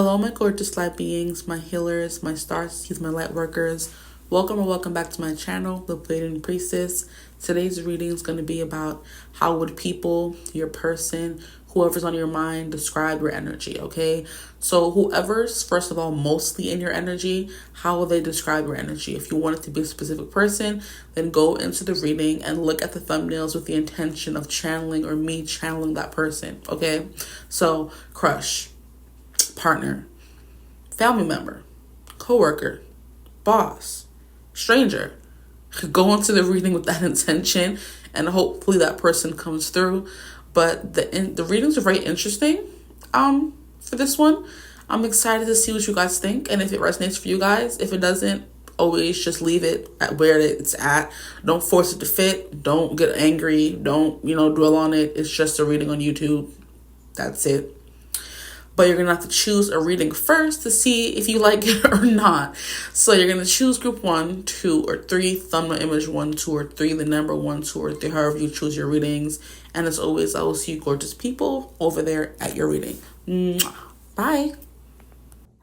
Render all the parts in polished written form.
Hello, my gorgeous light beings, my healers, my star seeds, my light workers. Welcome or welcome back to my channel, The Pleiadian Priestess. Today's reading is going to be about how would people, your person, whoever's on your mind, describe your energy, okay? So whoever's, first of all, mostly in your energy, how will they describe your energy? If you want it to be a specific person, then go into the reading and look at the thumbnails with the intention of channeling or me channeling that person, okay? So, crush, partner, family member, coworker, boss, stranger. Go into the reading with that intention and hopefully that person comes through. But the readings are very interesting for this one. I'm excited to see what you guys think and if it resonates for you guys. If it doesn't, always just leave it at where it's at. Don't force it to fit. Don't get angry. Don't, dwell on it. It's just a reading on YouTube. That's it. But you're going to have to choose a reading first to see if you like it or not. So you're going to choose group 1, 2, or 3, thumbnail image 1, 2, or 3, the number 1, 2, or 3, however you choose your readings. And as always, I will see you gorgeous people over there at your reading. Mwah. Bye.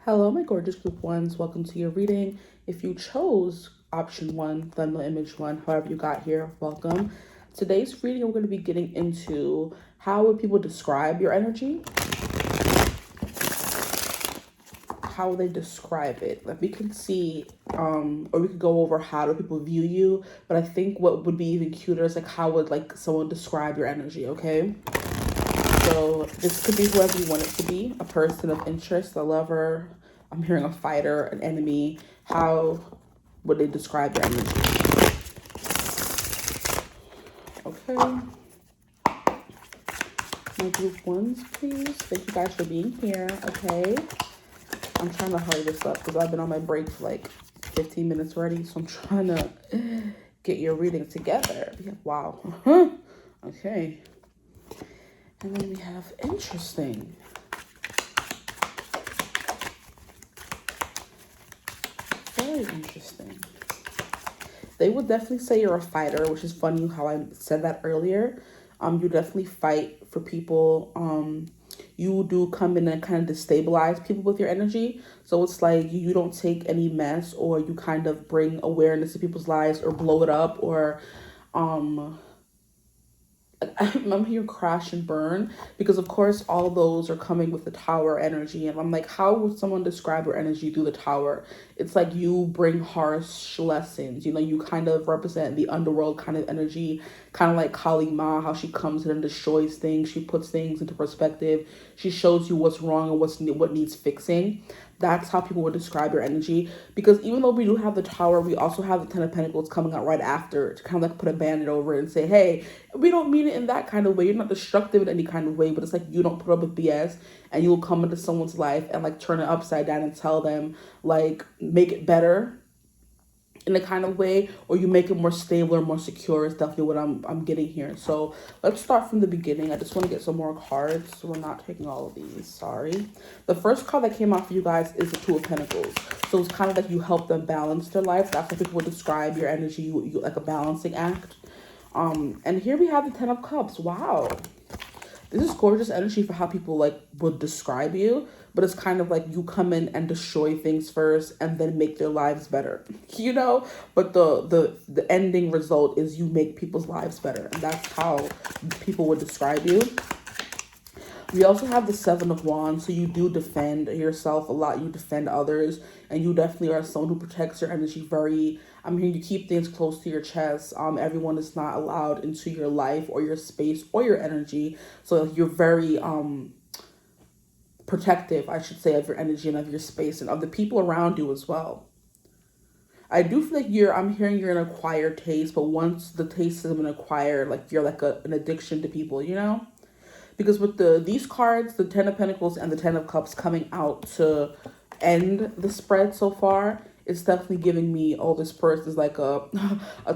Hello, my gorgeous group 1s. Welcome to your reading. If you chose option 1, thumbnail image 1, however you got here, welcome. Today's reading, we're going to be getting into how would people describe your energy? How they describe it. Like we can see, or we could go over how do people view you, but I think what would be even cuter is like how would like someone describe your energy, okay? So this could be whoever you want it to be, a person of interest, a lover, I'm hearing a fighter, an enemy. How would they describe your energy? Okay. My group 1s, please. Thank you guys for being here, okay? I'm trying to hurry this up because I've been on my break for like 15 minutes already. So I'm trying to get your reading together. Yeah, wow. Okay. And then we have interesting. Very interesting. They would definitely say you're a fighter, which is funny how I said that earlier. You definitely fight for people. You do come in and kind of destabilize people with your energy. So it's like you don't take any mess, or you kind of bring awareness to people's lives or blow it up, or I'm here crash and burn, because of course all of those are coming with the tower energy. And I'm like, how would someone describe your energy through the tower? It's like you bring harsh lessons, you kind of represent the underworld kind of energy, kind of like Kali Ma, how she comes in and destroys things. She puts things into perspective. She shows you what's wrong and what needs fixing. That's how people would describe your energy. Because even though we do have the tower, we also have the 10 of Pentacles coming out right after to kind of like put a bandit over it and say, hey, we don't mean it in that kind of way. You're not destructive in any kind of way, but it's like you don't put up with BS, and you'll come into someone's life and like turn it upside down and tell them like make it better in a kind of way, or you make it more stable or more secure is definitely what I'm getting here. So let's start from the beginning. I just want to get some more cards, so we're not taking all of these, sorry. The first card that came out for you guys is the 2 of Pentacles. So it's kind of like you help them balance their life. That's how people would describe your energy, you like a balancing act. And here we have the 10 of Cups. Wow. This is gorgeous energy for how people like would describe you, but it's kind of like you come in and destroy things first and then make their lives better, but the ending result is you make people's lives better, and that's how people would describe you. We also have the 7 of Wands, so you do defend yourself a lot, you defend others, and you definitely are someone who protects your energy very, I'm hearing you keep things close to your chest. Everyone is not allowed into your life or your space or your energy, so you're very protective, I should say, of your energy and of your space and of the people around you as well. I do feel like I'm hearing you're an acquired taste, but once the taste has been acquired, like you're like an addiction to people, Because with these cards, the 10 of Pentacles and the 10 of Cups coming out to end the spread so far, it's definitely giving me, oh, this person is like a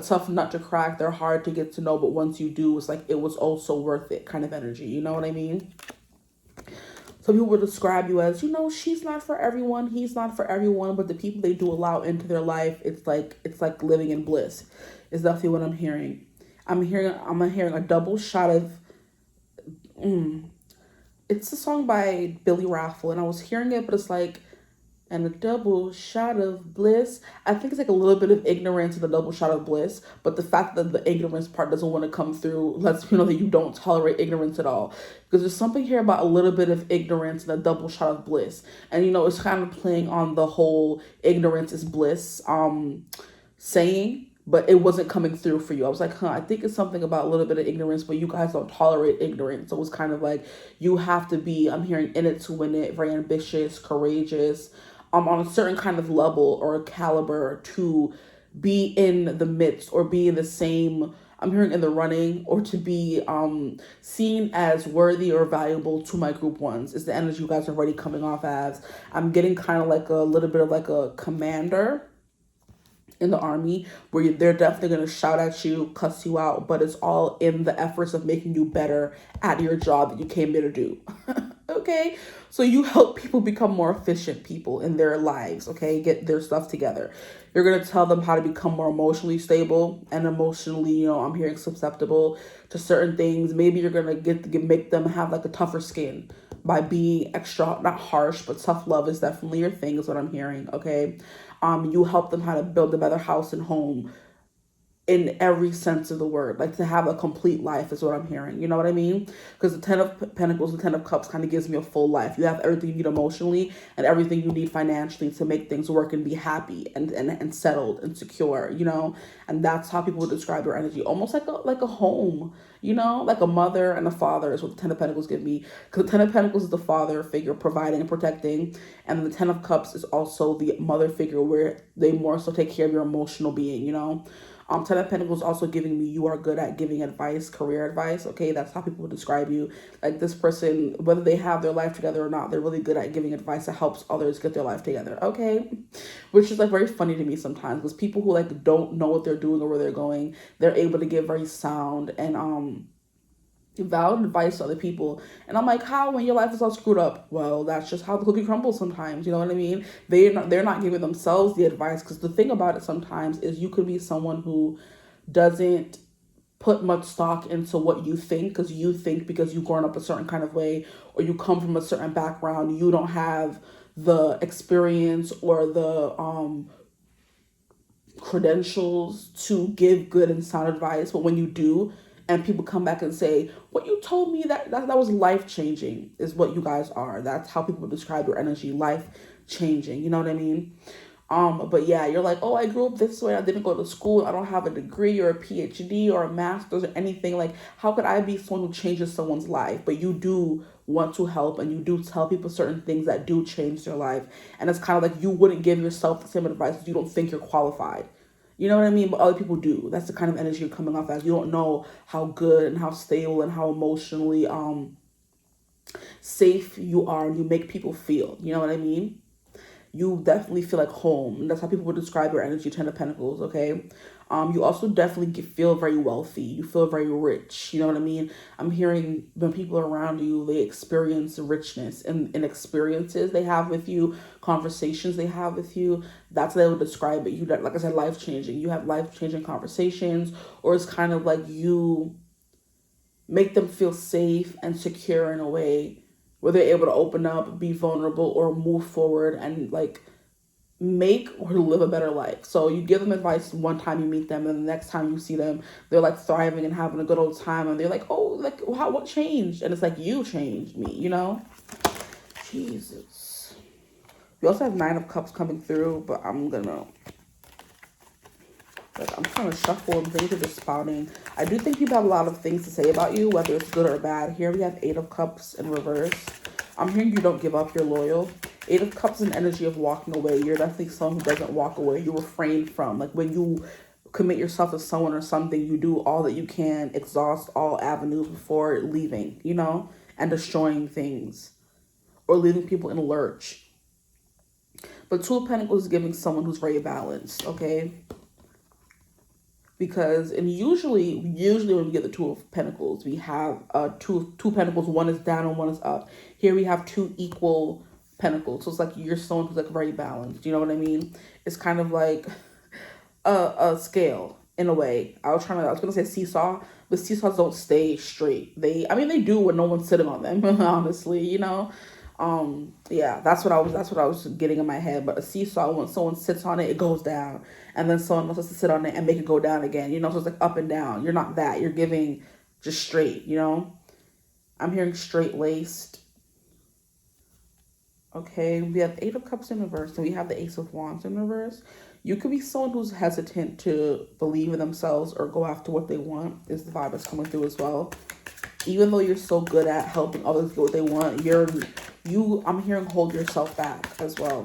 tough nut to crack. They're hard to get to know, but once you do, it's like it was also worth it kind of energy. You know what I mean? Some people would describe you as, she's not for everyone, he's not for everyone, but the people they do allow into their life, it's like living in bliss. Is definitely what I'm hearing. I'm hearing a double shot of It's a song by Billy Raffle, and I was hearing it, but it's like, and a double shot of bliss. I think it's like a little bit of ignorance and a double shot of bliss, but the fact that the ignorance part doesn't want to come through lets me know that you don't tolerate ignorance at all. Because there's something here about a little bit of ignorance and a double shot of bliss. And it's kind of playing on the whole ignorance is bliss saying, but it wasn't coming through for you. I was like, I think it's something about a little bit of ignorance, but you guys don't tolerate ignorance. So it was kind of like, you have to be, I'm hearing in it to win it, very ambitious, courageous, on a certain kind of level or a caliber to be in the midst or be in the same, I'm hearing in the running, or to be seen as worthy or valuable to my group ones is the energy you guys are already coming off as. I'm getting kind of like a little bit of like a commander in the army where they're definitely going to shout at you, cuss you out, but it's all in the efforts of making you better at your job that you came here to do. Okay, so you help people become more efficient people in their lives. Okay, get their stuff together. You're going to tell them how to become more emotionally stable and emotionally, I'm hearing susceptible to certain things. Maybe you're going to make them have like a tougher skin by being extra, not harsh, but tough love is definitely your thing, is what I'm hearing. Okay, you help them how to build a better house and home in every sense of the word, like to have a complete life is what I'm hearing. You know what I mean? Because the 10 of Pentacles, the 10 of Cups kind of gives me a full life. You have everything you need emotionally and everything you need financially to make things work and be happy and settled and secure, and that's how people would describe your energy. Almost like a home, like a mother and a father is what the 10 of Pentacles give me. Because the 10 of Pentacles is the father figure providing and protecting. And the 10 of Cups is also the mother figure where they more so take care of your emotional being, 10 of Pentacles also giving me you are good at giving advice, career advice. Okay, that's how people would describe you. Like this person, whether they have their life together or not, they're really good at giving advice that helps others get their life together. Okay, which is like very funny to me sometimes because people who like don't know what they're doing or where they're going, they're able to give very sound and valid advice to other people. And I'm like, how when your life is all screwed up? Well, that's just how the cookie crumbles sometimes. You know what I mean? They're not giving themselves the advice, because the thing about it sometimes is you could be someone who doesn't put much stock into what you think, because you've grown up a certain kind of way or you come from a certain background, you don't have the experience or the credentials to give good and sound advice. But when you do, and people come back and say, what you told me, that was life-changing, is what you guys are. That's how people describe your energy, life-changing. You know what I mean? But yeah, you're like, oh, I grew up this way. I didn't go to school. I don't have a degree or a PhD or a master's or anything. Like, how could I be someone who changes someone's life? But you do want to help, and you do tell people certain things that do change their life. And it's kind of like you wouldn't give yourself the same advice because you don't think you're qualified. You know what I mean? But other people do. That's the kind of energy you're coming off as. You don't know how good and how stable and how emotionally safe you are, and you make people feel. You know what I mean? You definitely feel like home. And that's how people would describe your energy, 10 of Pentacles, okay? You also definitely feel very wealthy. You feel very rich. You know what I mean? I'm hearing when people are around you, they experience richness in experiences they have with you, conversations they have with you. That's how they would describe it. You, like I said, life-changing. You have life-changing conversations, or it's kind of like you make them feel safe and secure in a way where they're able to open up, be vulnerable, or move forward and like make or live a better life. So you give them advice one time you meet them, and the next time you see them, they're like thriving and having a good old time, and they're like, oh, like what changed? And it's like, you changed me, Jesus. We also have 9 of Cups coming through, but I'm trying to shuffle and things are just spouting. I do think people have a lot of things to say about you, whether it's good or bad. Here we have 8 of Cups in reverse. I'm hearing you don't give up, you're loyal. 8 of Cups is an energy of walking away. You're definitely someone who doesn't walk away. You refrain from. Like when you commit yourself to someone or something, you do all that you can, exhaust all avenues before leaving, and destroying things or leaving people in a lurch. But 2 of Pentacles is giving someone who's very balanced, okay? Because usually when we get the 2 of Pentacles, we have two Pentacles. One is down and one is up. Here we have 2 equal Pentacles. So it's like you're someone who's like very balanced. You know what I mean? It's kind of like a scale in a way. I was gonna say seesaw, but seesaws don't stay straight. I mean, they do when no one's sitting on them, honestly, you know. Yeah, that's what I was getting in my head. But a seesaw, when someone sits on it, it goes down, and then someone else has to sit on it and make it go down again, you know. So it's like up and down. You're not that. You're giving just straight, you know. I'm hearing straight laced. Okay, we have Eight of Cups in reverse, and we have the Ace of Wands in reverse. You could be someone who's hesitant to believe in themselves or go after what they want, is the vibe that's coming through as well. Even though you're so good at helping others get what they want, I'm hearing hold yourself back as well.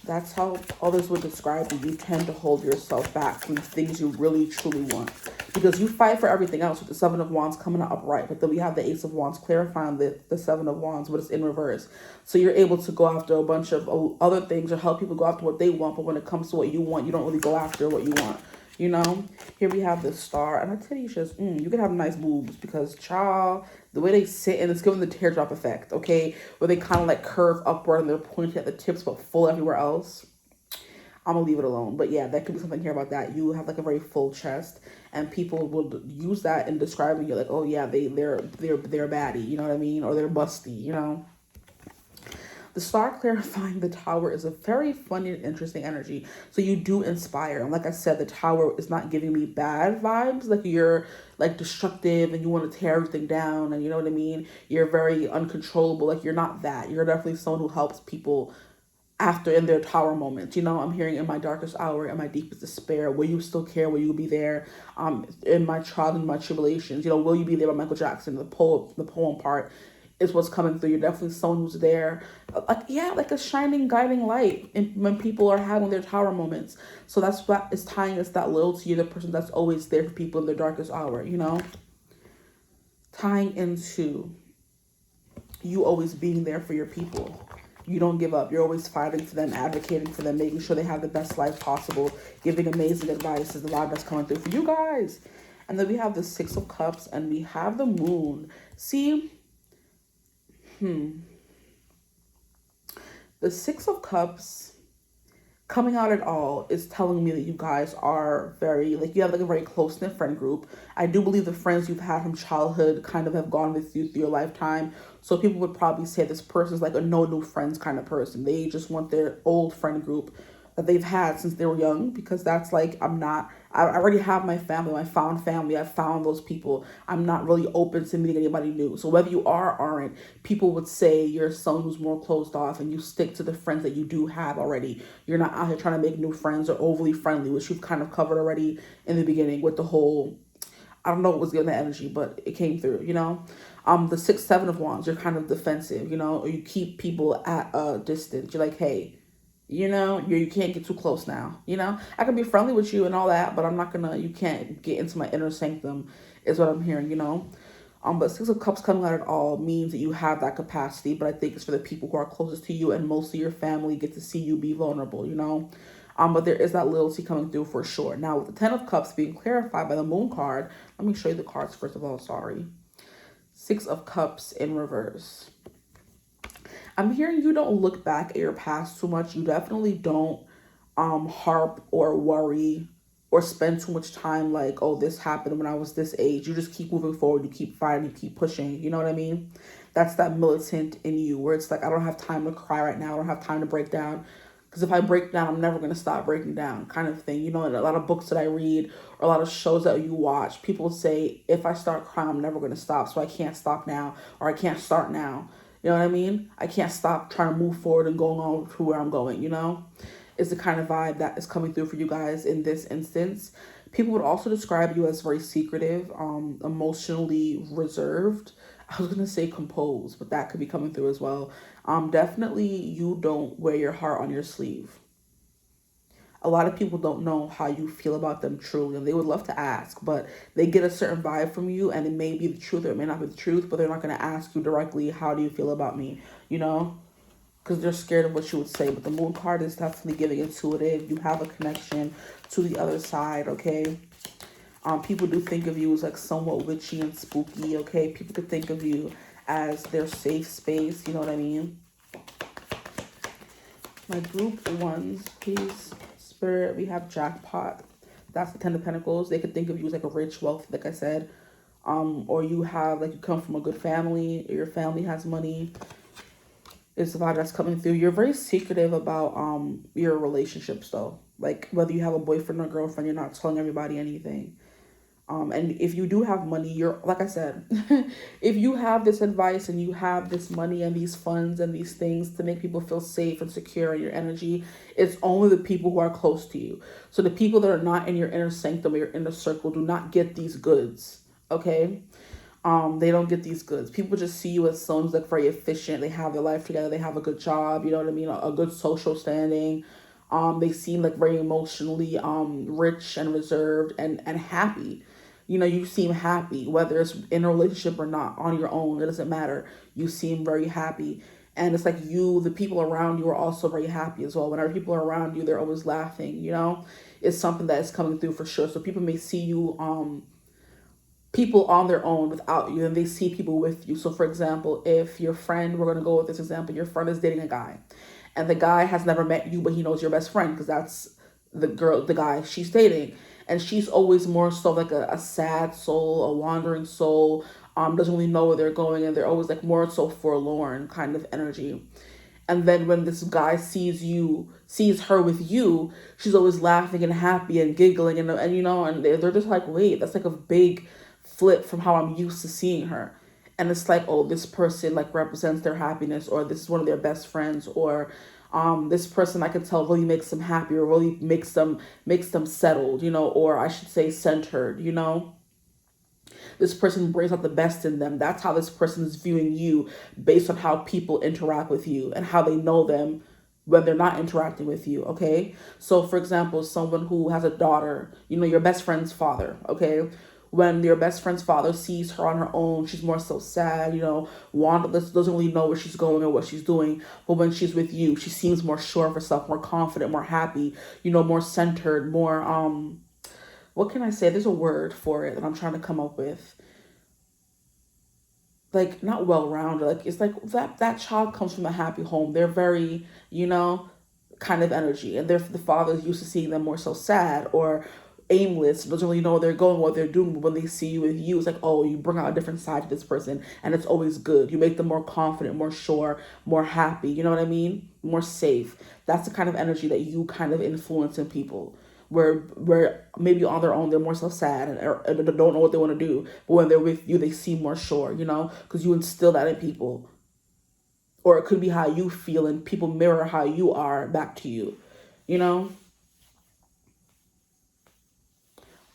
That's how others would describe you. You tend to hold yourself back from the things you really, truly want. Because you fight for everything else with the Seven of Wands coming out upright. But then we have the Ace of Wands clarifying the Seven of Wands, but it's in reverse. So you're able to go after a bunch of other things or help people go after what they want. But when it comes to what you want, you don't really go after what you want. You know, here we have the Star, and I tell you, just you can have nice boobs because, child, the way they sit, and it's giving the teardrop effect, okay, where they kind of like curve upward and they're pointed at the tips but full everywhere else. I'm gonna leave it alone, but yeah, that could be something here about that. You have like a very full chest, and people will use that in describing you, like, oh yeah, they're a baddie, you know what I mean, or they're busty, you know. The Star clarifying the Tower is a very fun and interesting energy. So you do inspire. And like I said, the Tower is not giving me bad vibes. Like you're like destructive and you want to tear everything down. And you know what I mean? You're very uncontrollable. Like you're not that. You're definitely someone who helps people after in their Tower moments. You know, I'm hearing in my darkest hour, in my deepest despair, will you still care? Will you be there? In my trials and my tribulations, you know, will you be there by Michael Jackson? The poem part is what's coming through. You're definitely someone who's there, like a shining guiding light when people are having their Tower moments. So that's what is tying us that loyalty. You're the person that's always there for people in their darkest hour, you know, tying into you always being there for your people. You don't give up. You're always fighting for them, advocating for them, making sure they have the best life possible, giving amazing advice is the vibe that's coming through for you guys. And then we have the Six of Cups and we have the Moon. See, the Six of Cups coming out at all is telling me that you guys are very, like, you have like a very close-knit friend group. I do believe the friends you've had from childhood kind of have gone with you through your lifetime. So people would probably say this person's like a no new friends kind of person. They just want their old friend group that they've had since they were young, because that's like, I already have my family, my found family. I found those people. I'm not really open to meeting anybody new. So whether you are or aren't, people would say you're someone who's more closed off and you stick to the friends that you do have already. You're not out here trying to make new friends or overly friendly, which you've kind of covered already in the beginning with the whole, I don't know what was giving that energy, but it came through, you know. The 6, 7 of Wands, you're kind of defensive, you know, or you keep people at a distance. You're like, hey, you know, you can't get too close now. You know, I can be friendly with you and all that, but I'm not gonna. You can't get into my inner sanctum, is what I'm hearing. You know, but Six of Cups coming out at all means that you have that capacity. But I think it's for the people who are closest to you, and most of your family get to see you be vulnerable. You know, but there is that loyalty coming through for sure. Now with the Ten of Cups being clarified by the Moon card, let me show you the cards first of all. Sorry, Six of Cups in reverse. I'm hearing you don't look back at your past too much. You definitely don't harp or worry or spend too much time like, oh, this happened when I was this age. You just keep moving forward. You keep fighting. You keep pushing. You know what I mean? That's that militant in you where it's like, I don't have time to cry right now. I don't have time to break down. Because if I break down, I'm never going to stop breaking down kind of thing. You know, in a lot of books that I read or a lot of shows that you watch, people say, if I start crying, I'm never going to stop. So I can't stop now, or I can't start now. You know what I mean? I can't stop trying to move forward and going on to where I'm going, you know? Is the kind of vibe that is coming through for you guys in this instance. People would also describe you as very secretive, emotionally reserved. I was going to say composed, but that could be coming through as well. Definitely you don't wear your heart on your sleeve. A lot of people don't know how you feel about them truly, and they would love to ask, but they get a certain vibe from you, and it may be the truth or it may not be the truth, but they're not going to ask you directly, how do you feel about me, you know, because they're scared of what you would say. But the Moon card is definitely giving intuitive. You have a connection to the other side, okay? People do think of you as like somewhat witchy and spooky, okay? People could think of you as their safe space, you know what I mean? My group ones, please. Spirit, we have jackpot. That's the Ten of Pentacles. They could think of you as like a rich, wealthy, like I said. Or you have, like, you come from a good family, or your family has money. It's the vibe that's coming through. You're very secretive about your relationships, though. Like, whether you have a boyfriend or girlfriend, you're not telling everybody anything. And if you do have money, you're, like I said, if you have this advice and you have this money and these funds and these things to make people feel safe and secure in your energy, it's only the people who are close to you. So the people that are not in your inner sanctum or your inner circle do not get these goods, okay? They don't get these goods. People just see you as someone who's like very efficient. They have their life together. They have a good job. You know what I mean? A good social standing. They seem like very emotionally rich and reserved and happy. You know, you seem happy, whether it's in a relationship or not, on your own. It doesn't matter. You seem very happy. And it's like you, the people around you are also very happy as well. Whenever people are around you, they're always laughing, you know? It's something that is coming through for sure. So people may see you, people on their own without you, and they see people with you. So for example, if your friend, we're going to go with this example, your friend is dating a guy, and the guy has never met you, but he knows your best friend because that's the guy she's dating. And she's always more so like a sad soul, a wandering soul, doesn't really know where they're going, and they're always like more so forlorn kind of energy. And then when this guy sees her with you, she's always laughing and happy and giggling, and you know, and they're just like, wait, that's like a big flip from how I'm used to seeing her. And it's like, oh, this person like represents their happiness, or this is one of their best friends, or this person I could tell really makes them happy, or really makes them settled, you know, or I should say centered, you know. This person brings out the best in them. That's how this person is viewing you, based on how people interact with you and how they know them when they're not interacting with you, okay? So for example, someone who has a daughter, you know, your best friend's father, okay? When your best friend's father sees her on her own, she's more so sad, you know, doesn't really know where she's going or what she's doing. But when she's with you, she seems more sure of herself, more confident, more happy, you know, more centered, more, what can I say? There's a word for it that I'm trying to come up with. Like, not well-rounded. Like, it's like that child comes from a happy home. They're very, you know, kind of energy. And the father's used to seeing them more so sad or aimless, doesn't really know where they're going, what they're doing. But when they see you with you, it's like, oh, you bring out a different side to this person, and it's always good. You make them more confident, more sure, more happy. You know what I mean? More safe. That's the kind of energy that you kind of influence in people. Where maybe on their own they're more so sad and don't know what they want to do, but when they're with you, they seem more sure. You know, because you instill that in people. Or it could be how you feel, and people mirror how you are back to you. You know.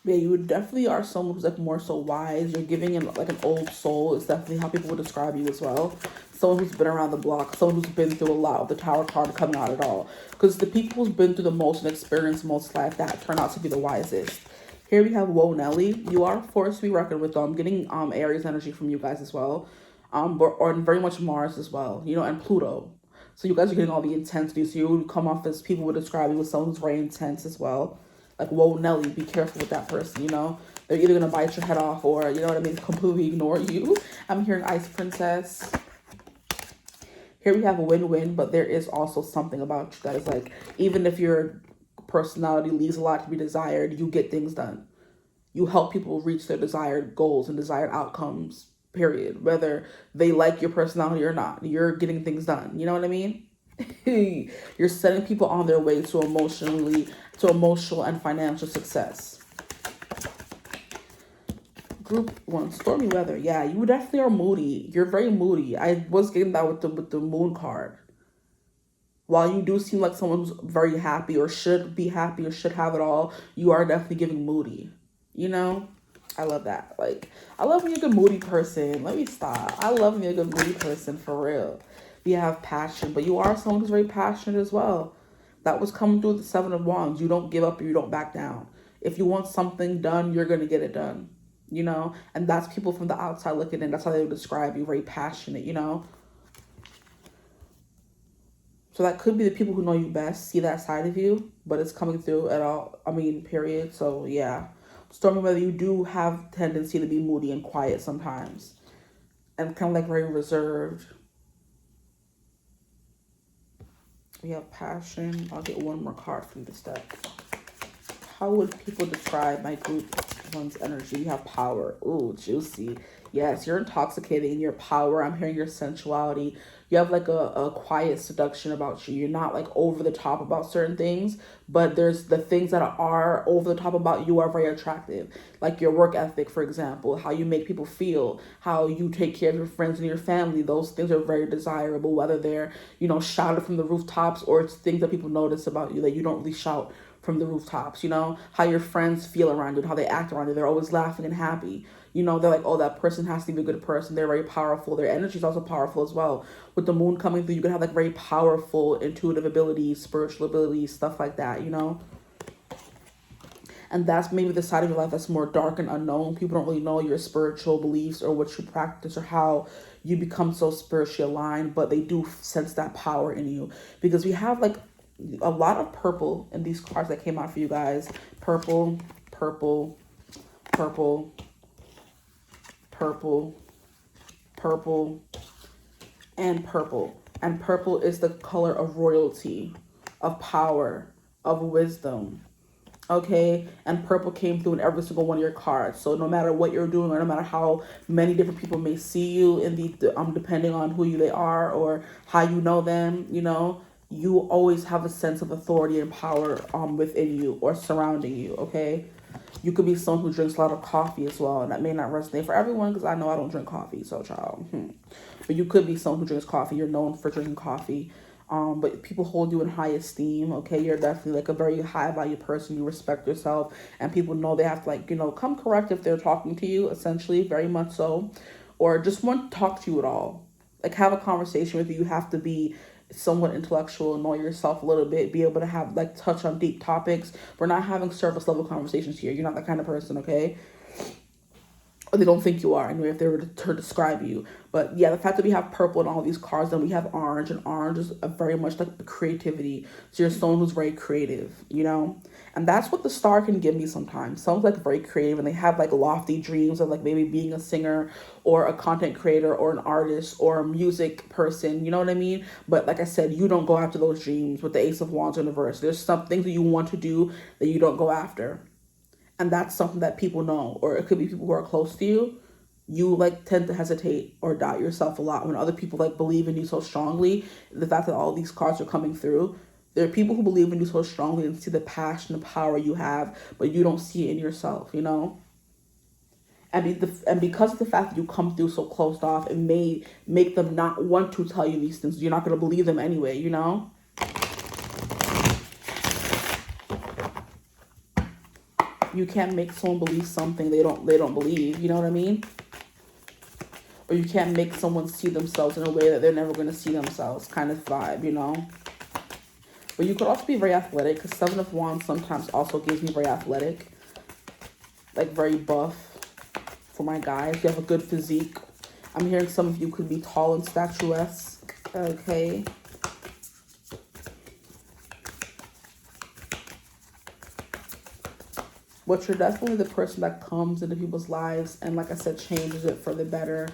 Yeah, you definitely are someone who's like more so wise. You're giving in like an old soul. It's definitely how people would describe you as well. Someone who's been around the block, someone who's been through a lot, with the Tower card coming out at all. Because the people who's been through the most and experienced most life, that turn out to be the wisest. Here we have Whoa Nelly. You are a force to be reckoned with, though. I'm getting Aries energy from you guys as well. Or very much Mars as well, you know, and Pluto. So you guys are getting all the intensity. So you would come off as, people would describe you as someone who's very intense as well. Like, whoa, Nelly, be careful with that person, you know? They're either going to bite your head off or, you know what I mean, completely ignore you. I'm hearing Ice Princess. Here we have a win-win, but there is also something about you that is like, even if your personality leaves a lot to be desired, you get things done. You help people reach their desired goals and desired outcomes, period. Whether they like your personality or not, you're getting things done. You know what I mean? You're setting people on their way to emotional and financial success. Group 1, stormy weather. Yeah, you definitely are moody. You're very moody. I was getting that with the moon card. While you do seem like someone who's very happy or should be happy or should have it all, you are definitely giving moody. You know? I love that. Like, I love when you're a good moody person. Let me stop. I love when you're a good moody person, for real. You have passion, but you are someone who's very passionate as well. That was coming through the Seven of Wands. You don't give up or you don't back down. If you want something done, you're going to get it done, you know? And that's people from the outside looking in. That's how they would describe you, very passionate, you know? So that could be the people who know you best, see that side of you, but it's coming through at all, I mean, period. So, yeah. Stormy weather, you do have tendency to be moody and quiet sometimes. And kind of like very reserved. We have passion. I'll get one more card from this deck. How would people describe my group one's energy? We have power. Ooh, juicy. Yes, you're intoxicating in your power. I'm hearing your sensuality. You have like a quiet seduction about you. You're not like over the top about certain things, but there's the things that are over the top about you are very attractive. Like your work ethic, for example, how you make people feel, how you take care of your friends and your family. Those things are very desirable, whether they're, shouted from the rooftops or it's things that people notice about you that you don't really shout from the rooftops, how your friends feel around you and how they act around you. They're always laughing and happy. They're like, oh, that person has to be a good person. They're very powerful. Their energy is also powerful as well. With the moon coming through, you can have like very powerful intuitive abilities, spiritual abilities, stuff like that. And that's maybe the side of your life that's more dark and unknown. People don't really know your spiritual beliefs or what you practice or how you become so spiritually aligned, but they do sense that power in you because we have like a lot of purple in these cards that came out for you guys. Purple, purple, purple, purple, purple, and purple. And purple is the color of royalty, of power, of wisdom. Okay, and purple came through in every single one of your cards. So no matter what you're doing, or no matter how many different people may see you in the depending on who they are or how you know them, you always have a sense of authority and power within you or surrounding you. Okay, you could be someone who drinks a lot of coffee as well, and that may not resonate for everyone because I know I don't drink coffee, so child. But you could be someone who drinks coffee. You're known for drinking coffee. But people hold you in high esteem. Okay, you're definitely like a very high value person. You respect yourself, and people know they have to come correct if they're talking to you. Essentially, very much so, or just want to talk to you at all. Like have a conversation with you. You have to be somewhat intellectual, know yourself a little bit, be able to have touch on deep topics. We're not having surface level conversations here. You're not that kind of person, okay? Or they don't think you are anyway if they were to describe you. But yeah, the fact that we have purple in all these cards, then we have orange, and orange is very much like the creativity. So you're someone who's very creative, and that's what the star can give me sometimes. Someone's very creative and they have lofty dreams of maybe being a singer or a content creator or an artist or a music person, you know what I mean? But like I said, you don't go after those dreams with the Ace of Wands in reverse. There's some things that you want to do that you don't go after. And that's something that people know, or it could be people who are close to you. You tend to hesitate or doubt yourself a lot when other people believe in you so strongly. The fact that all these cards are coming through, there are people who believe in you so strongly and see the passion and power you have, but you don't see it in yourself, And because of the fact that you come through so closed off, it may make them not want to tell you these things. You're not going to believe them anyway, You can't make someone believe something they don't believe, you know what I mean? Or you can't make someone see themselves in a way that they're never going to see themselves, kind of vibe, But you could also be very athletic, because Seven of Wands sometimes also gives me very athletic, very buff for my guys. You have a good physique. I'm hearing some of you could be tall and statuesque, okay? But you're definitely the person that comes into people's lives and, like I said, changes it for the better.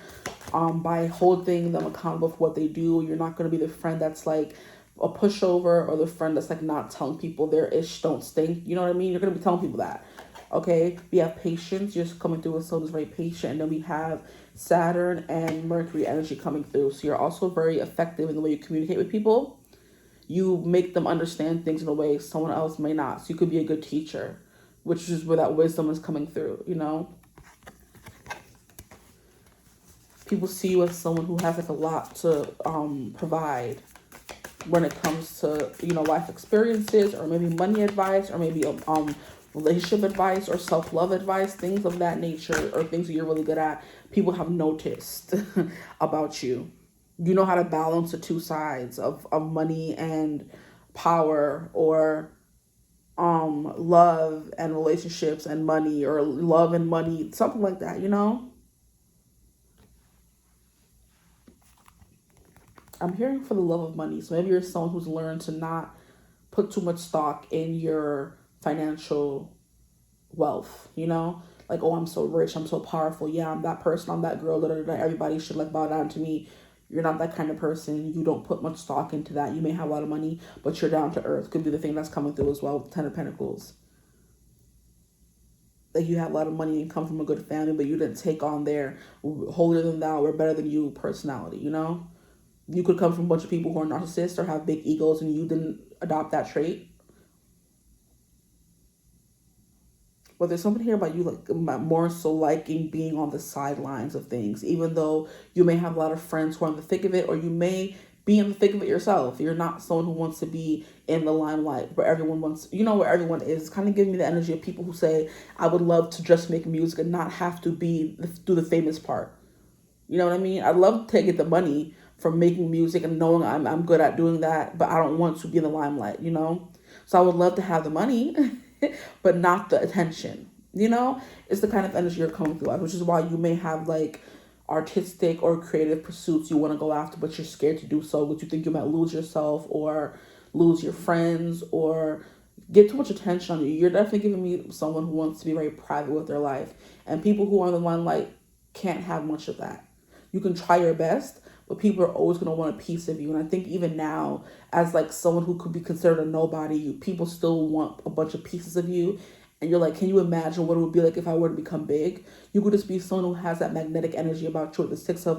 By holding them accountable for what they do. You're not going to be the friend that's a pushover, or the friend that's not telling people their ish don't stink. You know what I mean? You're going to be telling people that. Okay? We have patience. You're just coming through with someone who's very patient. And then we have Saturn and Mercury energy coming through. So you're also very effective in the way you communicate with people. You make them understand things in a way someone else may not. So you could be a good teacher, which is where that wisdom is coming through, People see you as someone who has a lot to provide when it comes to life experiences, or maybe money advice, or maybe relationship advice or self-love advice, things of that nature, or things that you're really good at. People have noticed about you. You know how to balance the two sides of money and power, or love and relationships and money, or love and money, something like that, I'm hearing for the love of money. So maybe you're someone who's learned to not put too much stock in your financial wealth, oh, I'm so rich, I'm so powerful, yeah, I'm that person, I'm that girl, everybody should bow down to me. You're not that kind of person. You don't put much stock into that. You may have a lot of money, but you're down to earth. Could be the thing that's coming through as well with Ten of Pentacles. Like you have a lot of money and come from a good family, but you didn't take on their holier than thou or better than you personality, you know? You could come from a bunch of people who are narcissists or have big egos and you didn't adopt that trait. But there's something here about you like more so liking being on the sidelines of things, even though you may have a lot of friends who are in the thick of it, or you may be in the thick of it yourself. You're not someone who wants to be in the limelight where everyone wants, you know, where everyone is. It's kind of giving me the energy of people who say, I would love to just make music and not have to do the famous part. You know what I mean? I'd love to get the money from making music and knowing I'm good at doing that, but I don't want to be in the limelight, you know? So I would love to have the money, but not the attention, you know? It's the kind of energy you're coming through, which is why you may have like artistic or creative pursuits you want to go after, but you're scared to do so because you think you might lose yourself or lose your friends or get too much attention on you. You're definitely giving me someone who wants to be very private with their life. And people who are in the limelight can't have much of that. You can try your best, but people are always going to want a piece of you. And I think even now, as like someone who could be considered a nobody, people still want a bunch of pieces of you. And you're like, can you imagine what it would be like if I were to become big? You could just be someone who has that magnetic energy about you. The Six of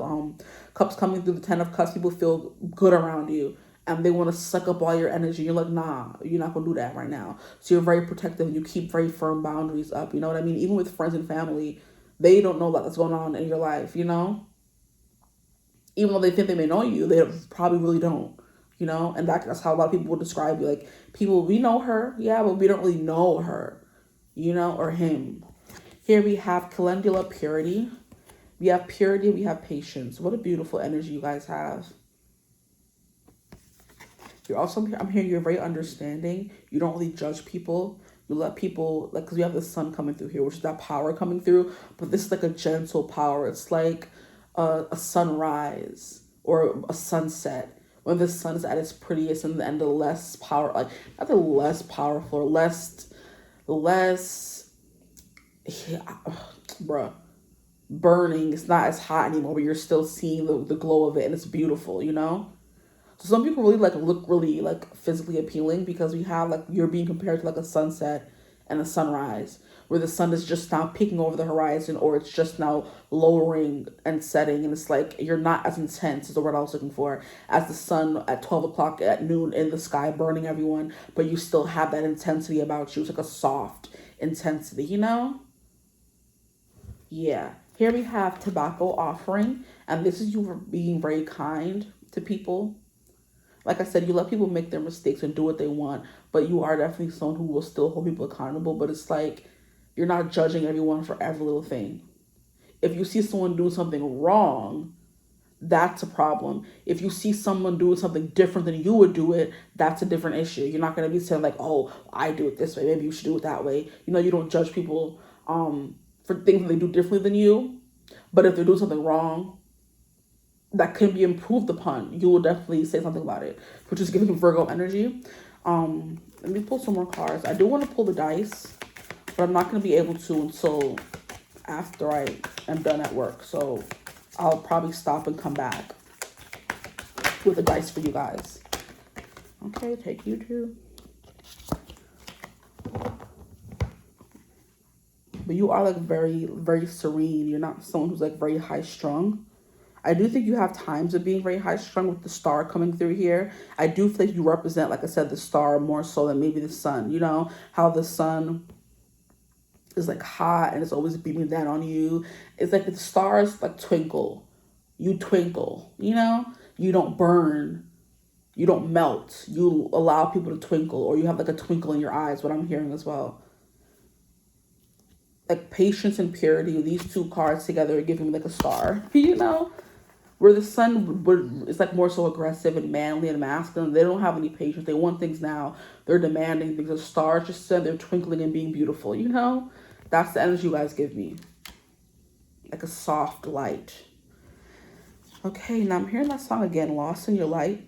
Cups coming through, the Ten of Cups, people feel good around you. And they want to suck up all your energy. You're like, nah, you're not going to do that right now. So you're very protective and you keep very firm boundaries up. You know what I mean? Even with friends and family, they don't know what's going on in your life, you know? Even though they think they may know you, they probably really don't, you know? And that's how a lot of people will describe you. Like, people, we know her, yeah, but we don't really know her, you know, or him. Here we have calendula, purity. We have purity, we have patience. What a beautiful energy you guys have. You're also, I'm hearing you're very understanding. You don't really judge people. You let people, like, because we have the sun coming through here, which is that power coming through. But this is like a gentle power. It's like a sunrise or a sunset. When the sun is at its prettiest and the less power, like, not the less powerful, burning. It's not as hot anymore, but you're still seeing the glow of it, and it's beautiful, you know? So some people really like look really like physically appealing because we have like you're being compared to like a sunset and a sunrise where the sun is just now peeking over the horizon or it's just now lowering and setting, and it's like you're not as intense is the word I was looking for as the sun at 12 o'clock at noon in the sky burning everyone, but you still have that intensity about you. It's like a soft intensity, you know? Yeah. Here we have tobacco offering, and this is you being very kind to people. Like I said, you let people make their mistakes and do what they want, but you are definitely someone who will still hold people accountable. But it's like you're not judging everyone for every little thing. If you see someone do something wrong, that's a problem. If you see someone doing something different than you would do it, that's a different issue. You're not going to be saying like, oh, I do it this way, maybe you should do it that way. You know, you don't judge people for things that they do differently than you. But if they're doing something wrong that can be improved upon, you will definitely say something about it, which is giving Virgo energy. Let me pull some more cards. I do want to pull the dice, but I'm not going to be able to until after I am done at work. So I'll probably stop and come back with the dice for you guys. Okay, take you two. But you are like very, very serene. You're not someone who's like very high strung. I do think you have times of being very high strung with the star coming through here. I do feel like you represent, like I said, the star more so than maybe the sun. You know how the sun is like hot and it's always beaming down on you. It's like the stars like twinkle. You twinkle, you know? You don't burn. You don't melt. You allow people to twinkle, or you have like a twinkle in your eyes, what I'm hearing as well. Like patience and purity, these two cards together are giving me like a star, you know? Where the sun is like more so aggressive and manly and masculine. They don't have any patience. They want things now. They're demanding things. The stars just said they're twinkling and being beautiful, you know? That's the energy you guys give me. Like a soft light. Okay, now I'm hearing that song again, Lost in Your Light.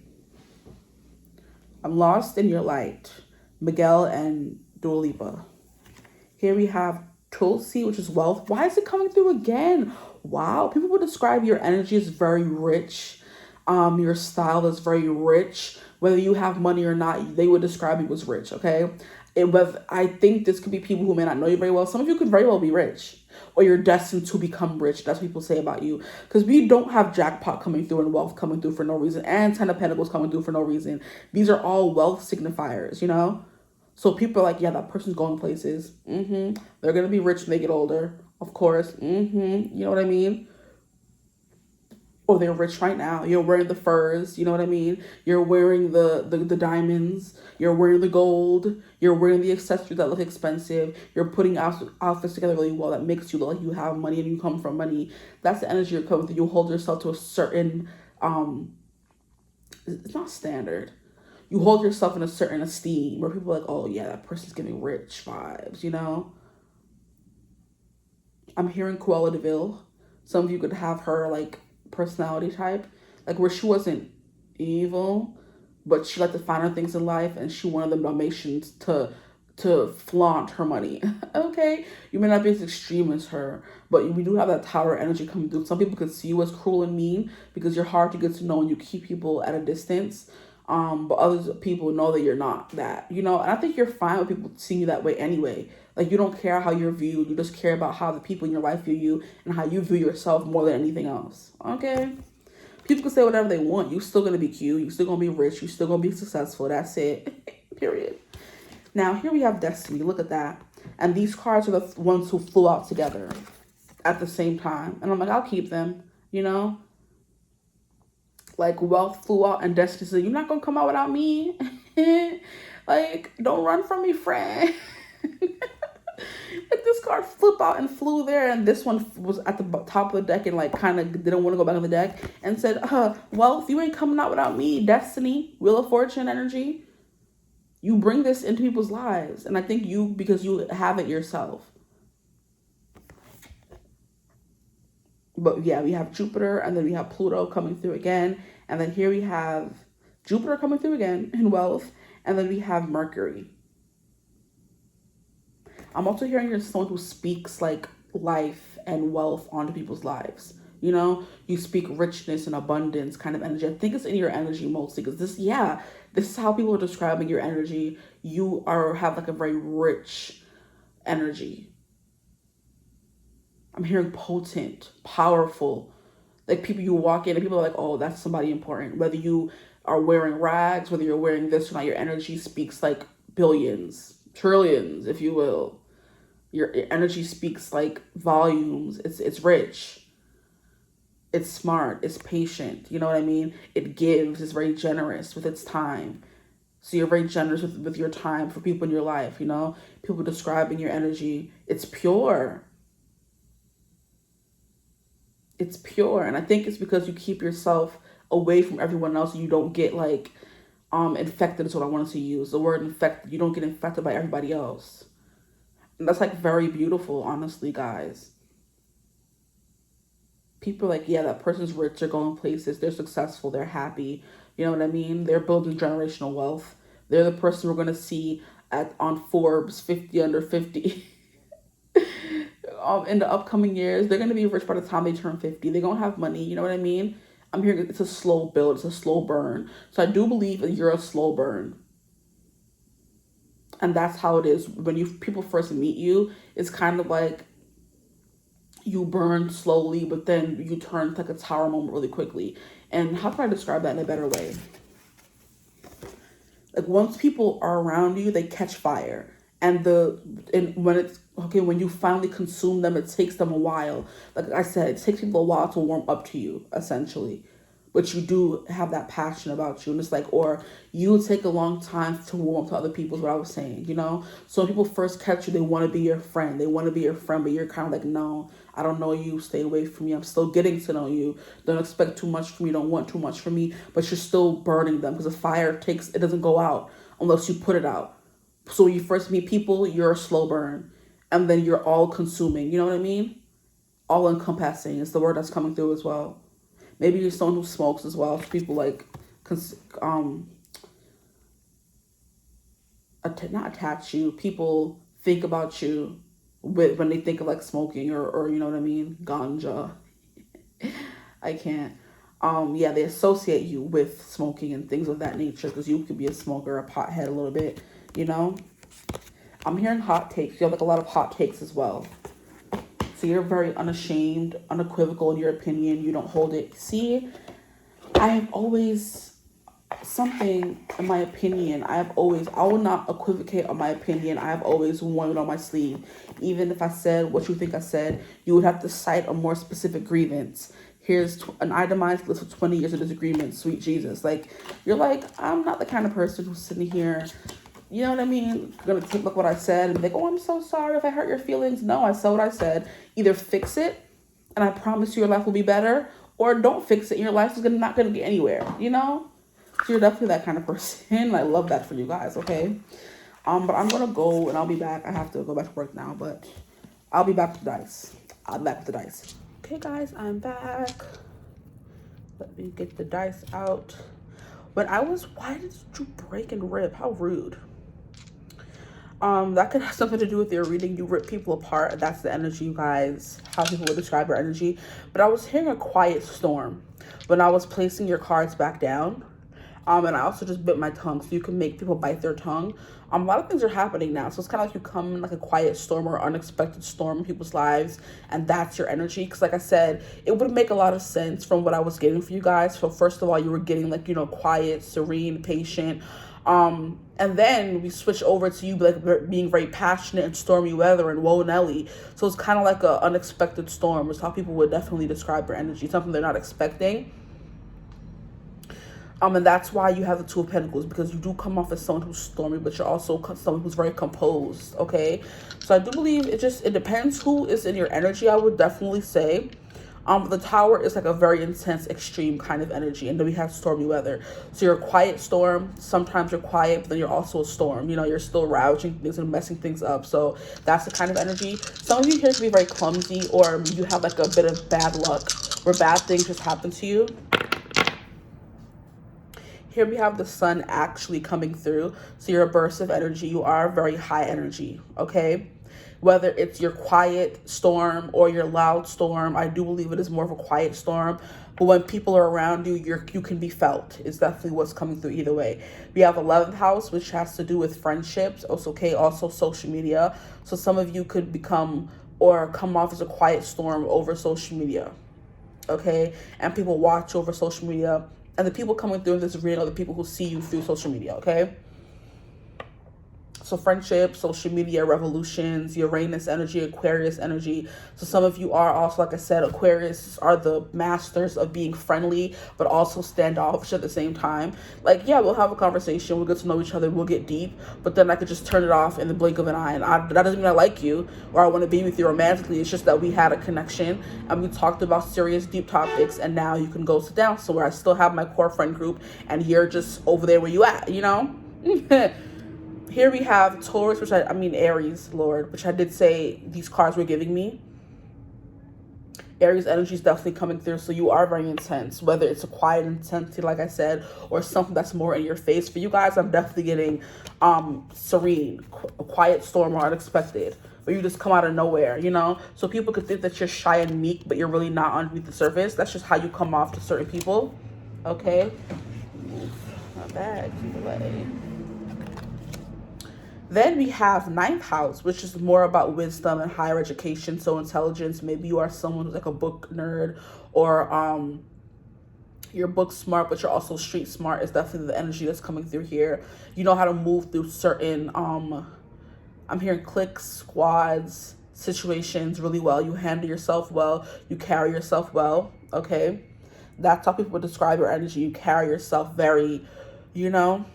I'm lost in your light. Miguel and Dua Lipa. Here we have Tulsi, which is wealth. Why is it coming through again? Wow, people would describe your energy as very rich. Your style is very rich. Whether you have money or not, they would describe you as rich, okay? But I think this could be people who may not know you very well. Some of you could very well be rich, or you're destined to become rich. That's what people say about you. Because we don't have jackpot coming through and wealth coming through for no reason, and Ten of Pentacles coming through for no reason. These are all wealth signifiers, you know? So people are like, yeah, that person's going places. They're going to be rich when they get older, of course. You know what I mean? Or they're rich right now. You're wearing the furs, you know what I mean? You're wearing the diamonds. You're wearing the gold. You're wearing the accessories that look expensive. You're putting outfits together really well that makes you look like you have money and you come from money. That's the energy you're coming through. You hold yourself to a certain, it's not standard. You hold yourself in a certain esteem where people are like, oh yeah, that person's giving rich vibes, you know? I'm hearing Cruella de Vil. Some of you could have her like personality type, like where she wasn't evil, but she liked the finer things in life, and she wanted the Dalmatians to flaunt her money. Okay, you may not be as extreme as her, but we do have that tower energy coming through. Some people could see you as cruel and mean because you're hard to get to know and you keep people at a distance. But other people know that you're not that, you know, and I think you're fine with people seeing you that way anyway. Like, you don't care how you're viewed. You just care about how the people in your life view you and how you view yourself more than anything else. Okay? People can say whatever they want. You're still going to be cute. You're still going to be rich. You're still going to be successful. That's it. Period. Now, here we have Destiny. Look at that. And these cards are the ones who flew out together at the same time. And I'm like, I'll keep them, you know? Like, wealth flew out and Destiny said, you're not going to come out without me? Like, don't run from me, friend. Like, this card flipped out and flew there, and this one was at the top of the deck and like kind of didn't want to go back on the deck and said, wealth, you ain't coming out without me. Destiny, Wheel of Fortune energy. You bring this into people's lives, and I think because you have it yourself. But yeah, we have Jupiter, and then we have Pluto coming through again, and then here we have Jupiter coming through again in wealth, and then we have Mercury. I'm also hearing you're someone who speaks like life and wealth onto people's lives. You know, you speak richness and abundance kind of energy. I think it's in your energy mostly because this is how people are describing your energy. You have like a very rich energy. I'm hearing potent, powerful, like people you walk in and people are like, oh, that's somebody important. Whether you are wearing rags, whether you're wearing this or not, your energy speaks like billions, trillions, if you will. Your energy speaks like volumes. It's rich. It's smart. It's patient. You know what I mean? It gives. It's very generous with its time. So you're very generous with your time for people in your life, you know? People describing your energy. It's pure. It's pure. And I think it's because you keep yourself away from everyone else and you don't get like infected is what I wanted to use. The word infected. You don't get infected by everybody else. And that's like very beautiful, honestly, guys. People are like, yeah, that person's rich, they're going places, they're successful, they're happy. You know what I mean? They're building generational wealth. They're the person we're going to see on Forbes 50 under 50. In the upcoming years, they're going to be rich by the time they turn 50. They're going to have money, you know what I mean? I'm hearing it's a slow build, it's a slow burn. So I do believe that you're a slow burn. And that's how it is. When people first meet you, it's kind of like you burn slowly, but then you turn to like a tower moment really quickly. And how can I describe that in a better way? Like, once people are around you, they catch fire. And when you finally consume them, it takes them a while. Like I said, it takes people a while to warm up to you, essentially. But you do have that passion about you. And it's like, or you take a long time to warm up to other people is what I was saying, you know? So when people first catch you, they want to be your friend. They want to be your friend, but you're kind of like, no, I don't know you. Stay away from me. I'm still getting to know you. Don't expect too much from me. Don't want too much from me. But you're still burning them because the fire it doesn't go out unless you put it out. So when you first meet people, you're a slow burn. And then you're all consuming. You know what I mean? All encompassing is the word that's coming through as well. Maybe you're someone who smokes as well. People like, not attach you. People think about you when they think of like smoking or you know what I mean? Ganja. I can't. Yeah, they associate you with smoking and things of that nature because you could be a smoker, a pothead a little bit, you know. I'm hearing hot takes. You have like a lot of hot takes as well. So you're very unashamed, unequivocal in your opinion. You don't hold it. See, I have always something in my opinion. I will not equivocate on my opinion. I have always worn it on my sleeve. Even if I said what you think I said, you would have to cite a more specific grievance. Here's an itemized list of 20 years of disagreement. Sweet Jesus. Like, you're like, I'm not the kind of person who's sitting here, you know what I mean, gonna take like what I said and be like, oh, I'm so sorry if I hurt your feelings. No, I said what I said. Either fix it and I promise you your life will be better, or don't fix it and your life is not gonna get anywhere, you know. So you're definitely that kind of person. I love that for you guys, okay? But I'm gonna go and I'll be back. I have to go back to work now, but I'll be back with the dice. I'll be back with the dice. Okay, guys, I'm back. Let me get the dice out. Why did you break and rip? How rude. That could have something to do with your reading. You rip people apart. That's the energy, you guys. How people would describe your energy. But I was hearing a quiet storm when I was placing your cards back down. And I also just bit my tongue, so you can make people bite their tongue. A lot of things are happening now, so it's kind of like you come in like a quiet storm or unexpected storm in people's lives, and that's your energy. Because like I said, it would make a lot of sense from what I was getting for you guys. So first of all, you were getting like, you know, quiet, serene, patient. And then we switch over to you like being very passionate and stormy weather and whoa Nelly. So it's kind of like a unexpected storm, which is how people would definitely describe your energy, something they're not expecting. And that's why you have the Two of Pentacles, because you do come off as someone who's stormy, but you're also someone who's very composed, okay? So I do believe it depends who is in your energy, I would definitely say. The Tower is like a very intense, extreme kind of energy, and then we have stormy weather. So you're a quiet storm. Sometimes you're quiet, but then you're also a storm. You know, you're still rousing things and messing things up. So that's the kind of energy. Some of you here can be very clumsy, or you have like a bit of bad luck where bad things just happen to you. Here we have the sun actually coming through. So you're a burst of energy. You are very high energy, okay? Whether it's your quiet storm or your loud storm, I do believe it is more of a quiet storm. But when people are around you, you can be felt. It's definitely what's coming through either way. We have 11th house, which has to do with friendships. Also social media. So some of you could become or come off as a quiet storm over social media, okay? And people watch over social media. And the people coming through this reading are the people who see you through social media, okay? So friendship, social media, revolutions, Uranus energy, Aquarius energy. So some of you are also, like I said, Aquarius are the masters of being friendly, but also standoffish at the same time. Like, yeah, we'll have a conversation. We'll get to know each other. We'll get deep. But then I could just turn it off in the blink of an eye. And that doesn't mean I like you or I want to be with you romantically. It's just that we had a connection and we talked about serious, deep topics. And now you can go sit down somewhere. I still have my core friend group and you're just over there where you at, you know? Here we have Taurus, Aries, Lord, which I did say these cards were giving me. Aries energy is definitely coming through, so you are very intense, whether it's a quiet intensity, like I said, or something that's more in your face. For you guys, I'm definitely getting serene, a quiet storm or unexpected, where you just come out of nowhere, you know? So people could think that you're shy and meek, but you're really not underneath the surface. That's just how you come off to certain people, okay? Not bad, delay. Then we have 9th house, which is more about wisdom and higher education, so intelligence. Maybe you are someone who's like a book nerd, or you're book smart, but you're also street smart. Is definitely the energy that's coming through here. You know how to move through certain, I'm hearing cliques, squads, situations really well. You handle yourself well. You carry yourself well, okay? That's how people would describe your energy. You carry yourself very, you know...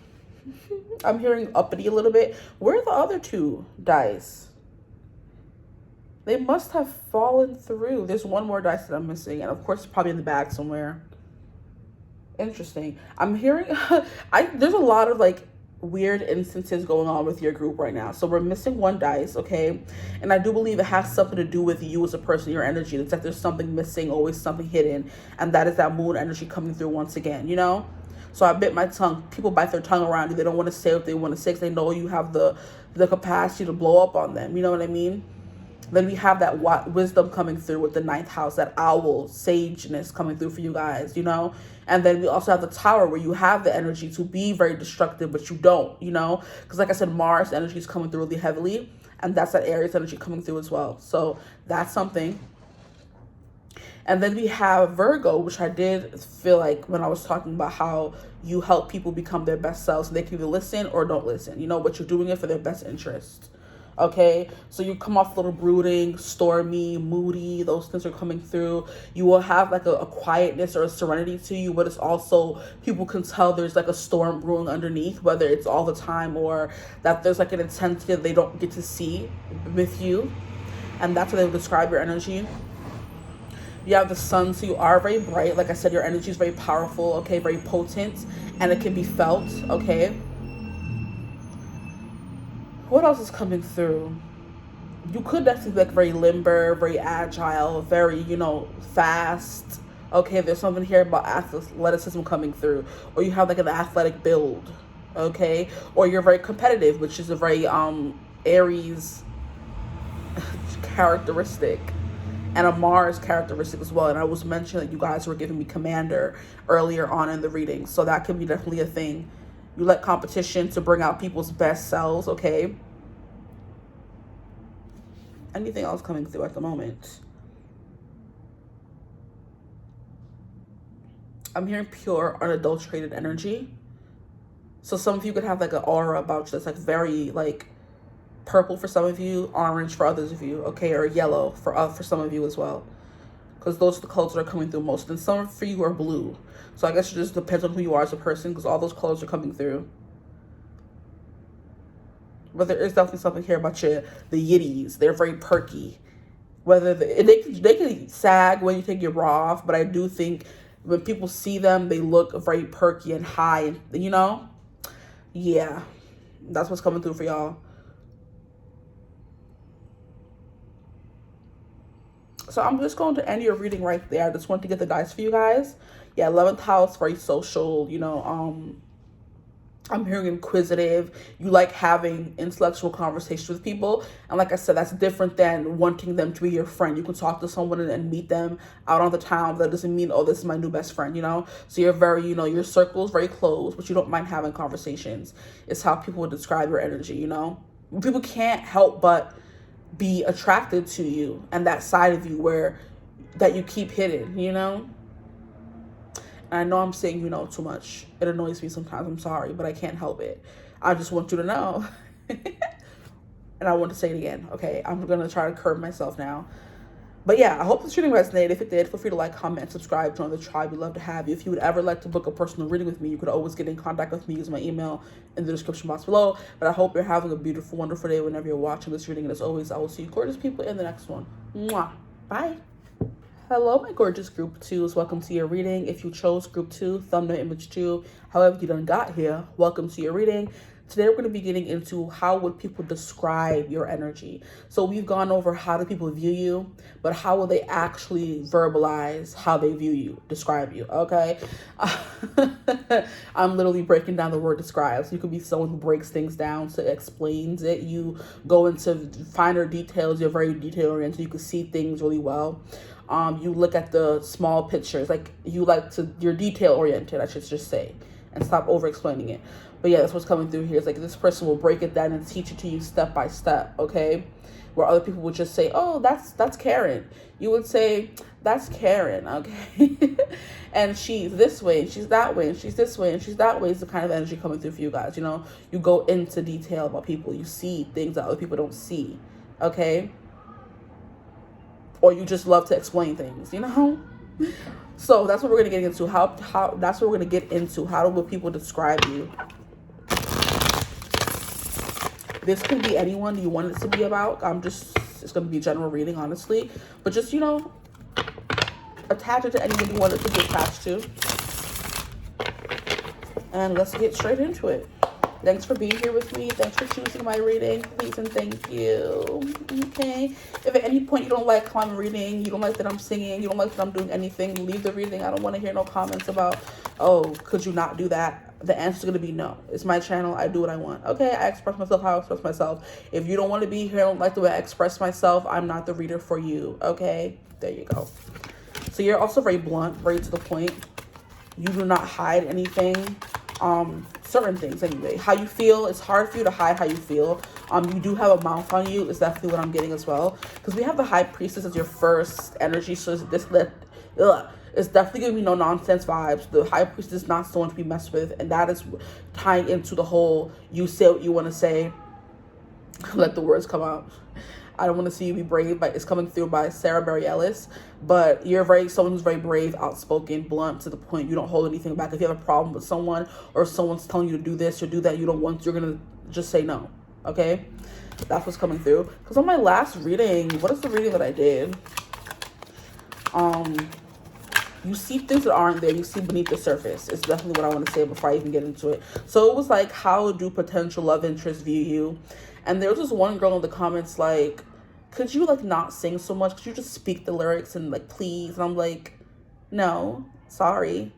I'm hearing uppity a little bit. Where are the other two dice? They must have fallen through. There's one more dice that I'm missing. And of course, it's probably in the bag somewhere. Interesting. I'm hearing... there's a lot of like weird instances going on with your group right now. So we're missing one dice, okay? And I do believe it has something to do with you as a person, your energy. It's like there's something missing, always something hidden. And that is that moon energy coming through once again, you know? So I bit my tongue. People bite their tongue around you. They don't want to say what they want to say because they know you have the capacity to blow up on them. You know what I mean? Then we have that wisdom coming through with the 9th house, that owl sageness coming through for you guys, you know. And then we also have the Tower, where you have the energy to be very destructive, but you don't, you know, because like I said, Mars energy is coming through really heavily, and that's that Aries energy coming through as well. So that's something. And then we have Virgo, which I did feel like when I was talking about how you help people become their best selves, so they can either listen or don't listen, you know, but you're doing it for their best interest. Okay, so you come off a little brooding, stormy, moody. Those things are coming through. You will have like a quietness or a serenity to you, but it's also, people can tell there's like a storm brewing underneath, whether it's all the time or that there's like an intensity that they don't get to see with you. And that's how they would describe your energy. You have the Sun, so you are very bright. Like I said, your energy is very powerful, okay, very potent, and it can be felt, okay. What else is coming through? You could definitely be like very limber, very agile, very, you know, fast. Okay, there's something here about athleticism coming through. Or you have like an athletic build, okay? Or you're very competitive, which is a very Aries characteristic. And a Mars characteristic as well. And I was mentioning that you guys were giving me commander earlier on in the reading. So that could be definitely a thing. You like competition to bring out people's best selves, okay? Anything else coming through at the moment? I'm hearing pure, unadulterated energy. So some of you could have like an aura about you that's like very like purple for some of you, orange for others of you, okay? Or yellow for some of you as well. Because those are the colors that are coming through most. And some for you are blue. So I guess it just depends on who you are as a person, because all those colors are coming through. But there is definitely something here about the yiddies. They're very perky. Whether they can sag when you take your bra off, but I do think when people see them, they look very perky and high, you know? Yeah, that's what's coming through for y'all. So I'm just going to end your reading right there. I just want to get the dice for you guys. Yeah, 11th house, very social, you know. I'm hearing inquisitive. You like having intellectual conversations with people. And like I said, that's different than wanting them to be your friend. You can talk to someone and meet them out on the town. That doesn't mean, oh, this is my new best friend, you know. So you're very, you know, your circle is very close, but you don't mind having conversations. It's how people would describe your energy, you know. People can't help but be attracted to you and that side of you that you keep hidden, you know. And I know I'm saying you know too much. It annoys me sometimes. I'm sorry, but I can't help it. I just want you to know. And I want to say it again, okay? I'm gonna try to curb myself now. But yeah, I hope this reading resonated. If it did, feel free to like, comment, subscribe, join the tribe. We'd love to have you. If you would ever like to book a personal reading with me, you could always get in contact with me using my email in the description box below. But I hope you're having a beautiful, wonderful day whenever you're watching this reading. And as always, I will see you gorgeous people in the next one. Mwah. Bye. Hello, my gorgeous group 2s. Welcome to your reading. If you chose group 2, thumbnail image 2, however you done got here, welcome to your reading. Today we're going to be getting into how would people describe your energy. So we've gone over how do people view you, but how will they actually verbalize how they view you, describe you, okay? I'm literally breaking down the word describe. So you could be someone who breaks things down, so explains it. You go into finer details. You're very detail oriented. You can see things really well. You look at the small pictures, like you're detail oriented, I should just say, and stop over explaining it. But yeah, that's what's coming through here. It's like this person will break it down and teach it to you step by step, okay? Where other people would just say, oh, that's Karen. You would say, that's Karen, okay? And she's this way, and she's that way, and she's this way, and she's that way is the kind of energy coming through for you guys, you know? You go into detail about people. You see things that other people don't see, okay? Or you just love to explain things, you know? So that's what we're going to get into. That's what we're going to get into. How do people describe you? This could be anyone you want it to be about. It's going to be a general reading, honestly. But just, you know, attach it to anyone you want it to be attached to. And let's get straight into it. Thanks for being here with me. Thanks for choosing my reading. Please and thank you. Okay. If at any point you don't like how I'm reading, you don't like that I'm singing, you don't like that I'm doing anything, leave the reading. I don't want to hear no comments about, oh, could you not do that? the answer is going to be no. It's my channel. I do what I want. Okay, I express myself how I express myself. If you don't want to be here, I don't like the way I express myself, I'm not the reader for you. Okay, there you go. So you're also very blunt, very to the point. You do not hide anything. Certain things anyway. How you feel, it's hard for you to hide how you feel. You do have a mouth on you, is definitely what I'm getting as well. Because we have the High Priestess as your first energy, so it's definitely giving me no nonsense vibes. The High Priestess is not someone to be messed with, and that is tying into the whole you say what you want to say, let the words come out. I don't want to see you be brave, but it's coming through by Sarah Barry Ellis. But you're someone who's very brave, outspoken, blunt, to the point. You don't hold anything back. If you have a problem with someone, or someone's telling you to do this or do that, you don't want, you're gonna just say no. Okay, that's what's coming through. Because on my last reading, what is the reading that I did? You see things that aren't there. You see beneath the surface. It's definitely what I want to say before I even get into it. So it was like, how do potential love interests view you? And there was this one girl in the comments like, could you like not sing so much? Could you just speak the lyrics and like please? And I'm like, no, sorry.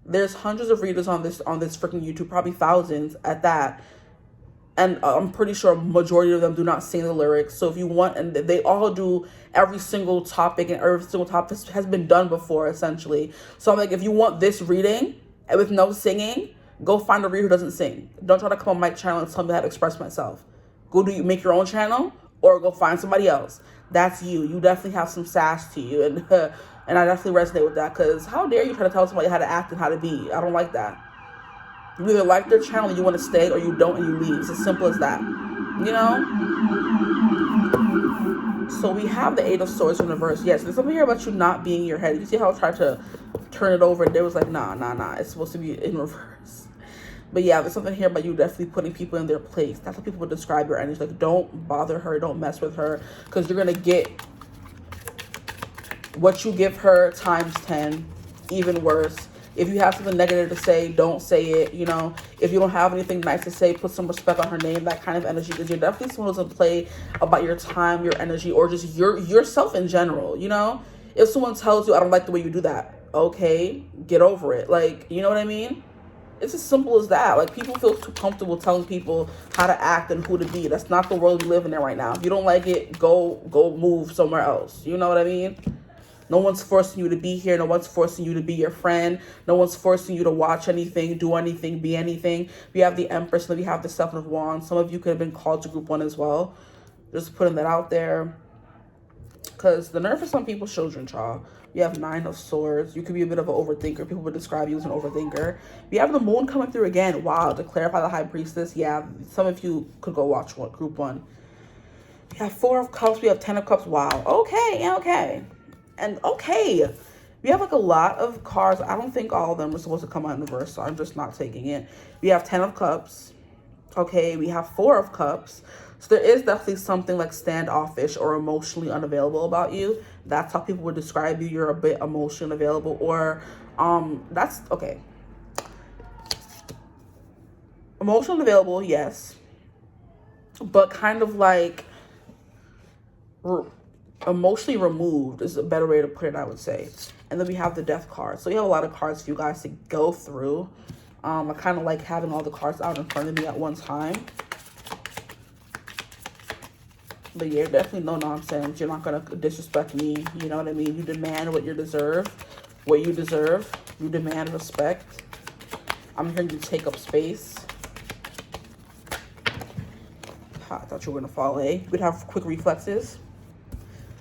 There's hundreds of readers on this freaking YouTube, probably thousands at that. And I'm pretty sure a majority of them do not sing the lyrics. So if you want, and they all do every single topic, and every single topic has been done before, essentially. So I'm like, if you want this reading with no singing, go find a reader who doesn't sing. Don't try to come on my channel and tell me how to express myself. Go make your own channel, or go find somebody else. That's you. You definitely have some sass to you. And I definitely resonate with that, because how dare you try to tell somebody how to act and how to be? I don't like that. You either like their channel and you want to stay, or you don't and you leave. It's as simple as that. You know? So we have the Eight of Swords in reverse. Yes, there's something here about you not being in your head. You see how I tried to turn it over and there was like, nah. It's supposed to be in reverse. But yeah, there's something here about you definitely putting people in their place. That's how people would describe your energy. Like, don't bother her. Don't mess with her. Because you're going to get what you give her times 10, even worse. If you have something negative to say, don't say it, you know. If you don't have anything nice to say, put some respect on her name, that kind of energy. Because you're definitely someone who's going to play about your time, your energy, or just yourself in general, you know. If someone tells you, I don't like the way you do that, okay, get over it. Like, you know what I mean? It's as simple as that. Like, people feel too comfortable telling people how to act and who to be. That's not the world we live in right now. If you don't like it, go move somewhere else. You know what I mean? No one's forcing you to be here. No one's forcing you to be your friend. No one's forcing you to watch anything, do anything, be anything. We have the Empress, and then we have the Seven of Wands. Some of you could have been called to group 1 as well. Just putting that out there. Because the nerve for some people's children, child. You have 9 of Swords. You could be a bit of an overthinker. People would describe you as an overthinker. We have the Moon coming through again. Wow, to clarify the High Priestess. Yeah, some of you could go watch group 1. We have 4 of Cups. We have 10 of Cups. Wow. Okay. And okay, we have like a lot of cards. I don't think all of them are supposed to come out in reverse, so I'm just not taking it. We have 10 of Cups. Okay, we have 4 of Cups. So there is definitely something like standoffish or emotionally unavailable about you. That's how people would describe you. You're a bit emotionally unavailable, or that's okay. Emotionally unavailable, yes, but kind of like emotionally removed is a better way to put it, I would say. And then we have the Death card. So we have a lot of cards for you guys to go through. I kind of like having all the cards out in front of me at one time. But yeah, definitely no nonsense. You're not going to disrespect me. You know what I mean? You demand what you deserve. You demand respect. I'm hearing you take up space. I thought you were going to fall, eh? We'd have quick reflexes.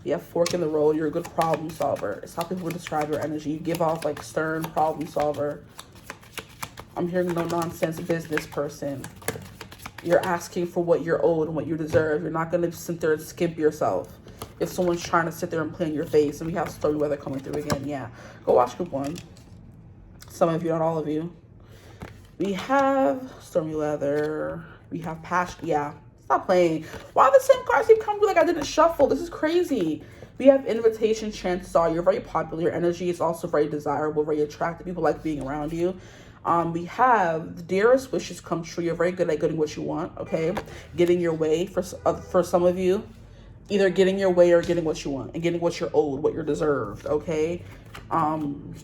You have fork in the road. You're a good problem solver. It's how people would describe your energy. You give off like stern problem solver. I'm hearing no nonsense business person. You're asking for what you're owed and what you deserve. You're not going to sit there and skimp yourself if someone's trying to sit there and play in your face. And we have Stormy Weather coming through again. Yeah. Go watch group 1. Some of you, not all of you. We have Stormy Weather. We have Passion. Yeah. Stop playing. Why the same cards keep coming through like I didn't shuffle? This is crazy. We have Invitation. Chances are you're very popular. Your energy is also very desirable, very attractive. People like being around you. We have the dearest wishes come true. You're very good at getting what you want, okay? Getting your way for some of you. Either getting your way or getting what you want, and getting what you're owed, what you're deserved, okay?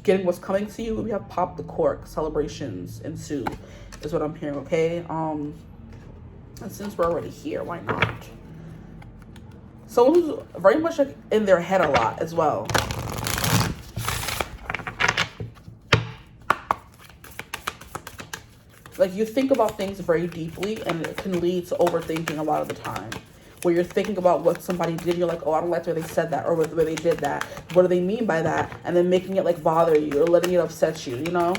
Getting what's coming to you. We have pop the cork, celebrations ensue, is what I'm hearing, okay? And since we're already here, why not? Someone who's very much like in their head a lot as well. Like, you think about things very deeply, and it can lead to overthinking a lot of the time. Where you're thinking about what somebody did, you're like, oh, I don't like the way they said that, or the way they did that. What do they mean by that? And then making it like bother you, or letting it upset you, you know?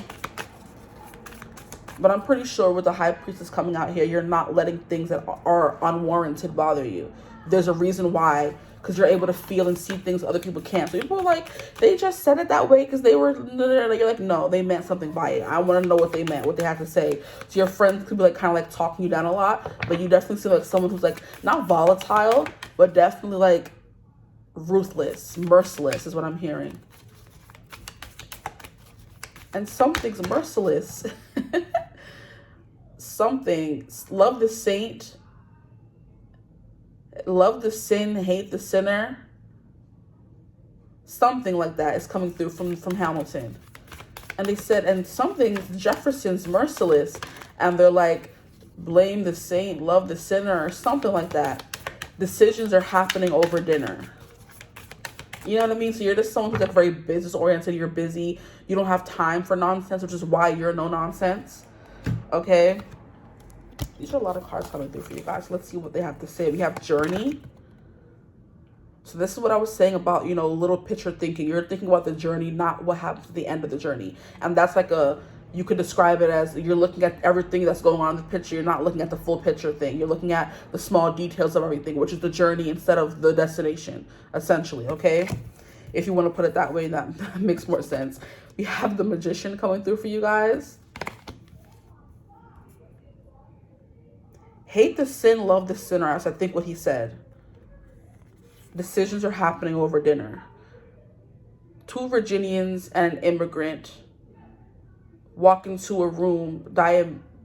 But I'm pretty sure with the High Priestess coming out here, you're not letting things that are unwarranted bother you. There's a reason why, because you're able to feel and see things other people can't. So people are like, they just said it that way because they were, you're like, no, they meant something by it. I want to know what they meant, what they had to say. So your friends could be like kind of like talking you down a lot, but you definitely seem like someone who's like not volatile, but definitely like ruthless, merciless is what I'm hearing. And something's merciless. Something, love the saint, love the sin, hate the sinner. Something like that is coming through from Hamilton. And they said, and something, Jefferson's merciless. And they're like, blame the saint, love the sinner, or something like that. Decisions are happening over dinner. You know what I mean? So you're just someone who's like very business oriented. You're busy. You don't have time for nonsense, which is why you're no nonsense. Okay? These are a lot of cards coming through for you guys. Let's see what they have to say. We have journey. So this is what I was saying about, you know, little picture thinking. You're thinking about the journey, not what happens at the end of the journey. And that's like you could describe it as you're looking at everything that's going on in the picture. You're not looking at the full picture thing. You're looking at the small details of everything, which is the journey instead of the destination, essentially, okay? If you want to put it that way, that makes more sense. We have the Magician coming through for you guys. Hate the sin, love the sinner, as I think what he said. Decisions are happening over dinner. 2 Virginians and an immigrant walk into a room,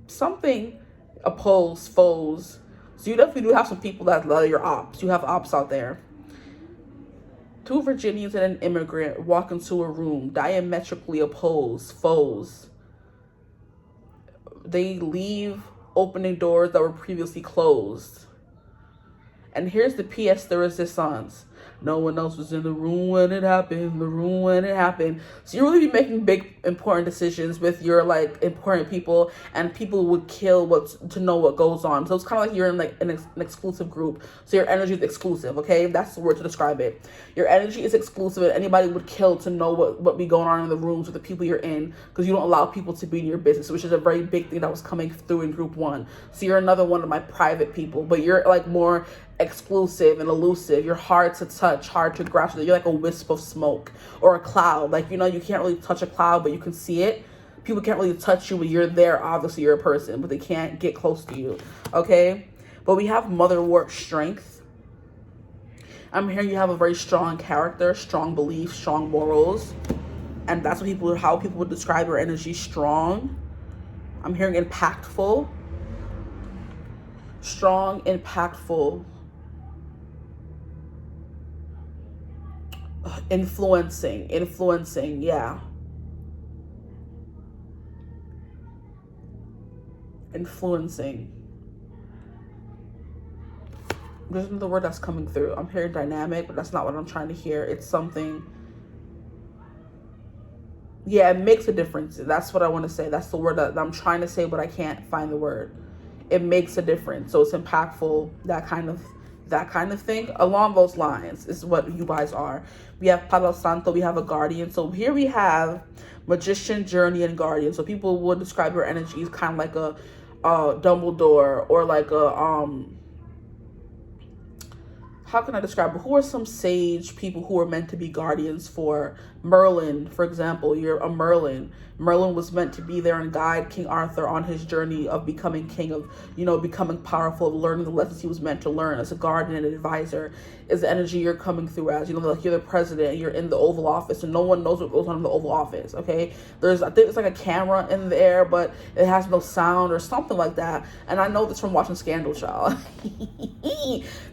something oppose, foes. So you definitely do have some people that are your ops. You have ops out there. 2 Virginians and an immigrant walk into a room, diametrically opposed, foes. They leave opening doors that were previously closed. And here's the pièce de résistance. No one else was in the room when it happened, So you really be making big, important decisions with your, like, important people, and people would kill to know what goes on. So it's kind of like you're in, like, an exclusive group. So your energy is exclusive, okay? That's the word to describe it. Your energy is exclusive, and anybody would kill to know what be going on in the rooms with the people you're in, because you don't allow people to be in your business, which is a very big thing that was coming through in group 1. So you're another one of my private people, but you're, like, more exclusive and elusive. You're hard to touch, hard to grasp. You're like a wisp of smoke or a cloud. Like, you know, you can't really touch a cloud, but you can see it. People can't really touch you, but you're there. Obviously, you're a person, but they can't get close to you. Okay? But we have motherwort strength. I'm hearing you have a very strong character, strong beliefs, strong morals. And that's what how people would describe your energy, strong. I'm hearing impactful. Strong, impactful. Influencing, yeah. Influencing. There's another word that's coming through. I'm hearing dynamic, but that's not what I'm trying to hear. It's something. Yeah, it makes a difference. That's what I want to say. That's the word that I'm trying to say, but I can't find the word. It makes a difference. So it's impactful, that kind of thing. Along those lines is what you guys are. We have Palo Santo, we have a guardian. So here we have Magician, Journey, and Guardian. So people would describe your energy as kind of like a Dumbledore, or like a how can I describe it? Who are some sage people who are meant to be guardians for Merlin, for example? You're a Merlin. Merlin was meant to be there and guide King Arthur on his journey of becoming king, of, you know, becoming powerful, of learning the lessons he was meant to learn. As a guardian and advisor is the energy you're coming through as. You know, like you're the president, you're in the Oval Office, and no one knows what goes on in the Oval Office, okay? I think it's like a camera in the air, but it has no sound or something like that. And I know this from watching Scandal, child.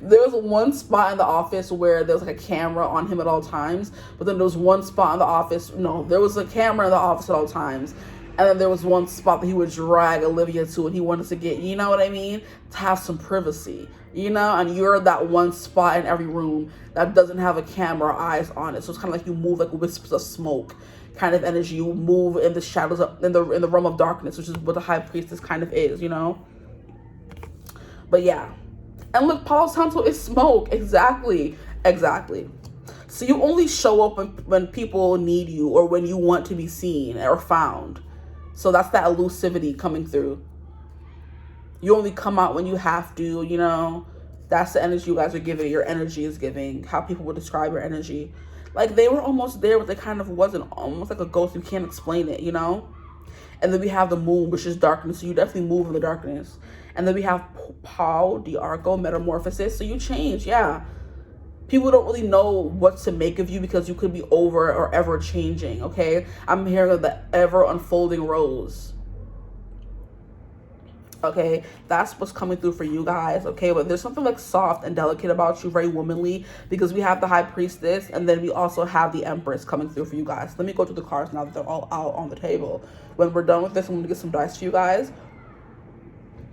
There was one spot in the office where there was like a camera on him at all times, but then there was one spot in the office, no, there was a camera in the office at all times, and then there was one spot that he would drag Olivia to, and he wanted to get, you know what I mean, to have some privacy, you know, and you're that one spot in every room that doesn't have a camera or eyes on it. So it's kind of like you move like wisps of smoke kind of energy. You move in the shadows in the realm of darkness, which is what the High Priestess kind of is, you know. But yeah, and look, Palo Santo is smoke. Exactly. So you only show up when people need you or when you want to be seen or found. So that's that elusivity coming through. You only come out when you have to, you know. That's the energy you guys are giving. Your energy is giving. How people would describe your energy. Like, they were almost there, but they kind of wasn't. Almost like a ghost. You can't explain it, you know. And then we have the moon, which is darkness. So you definitely move in the darkness. And then we have Pau d'Arco, metamorphosis. So you change, yeah. People don't really know what to make of you because you could be over or ever changing, okay? I'm hearing the ever unfolding rose. Okay, that's what's coming through for you guys, okay? But there's something like soft and delicate about you, very womanly, because we have the High Priestess, and then we also have the Empress coming through for you guys. Let me go to the cards now that they're all out on the table. When we're done with this, I'm going to get some dice for you guys.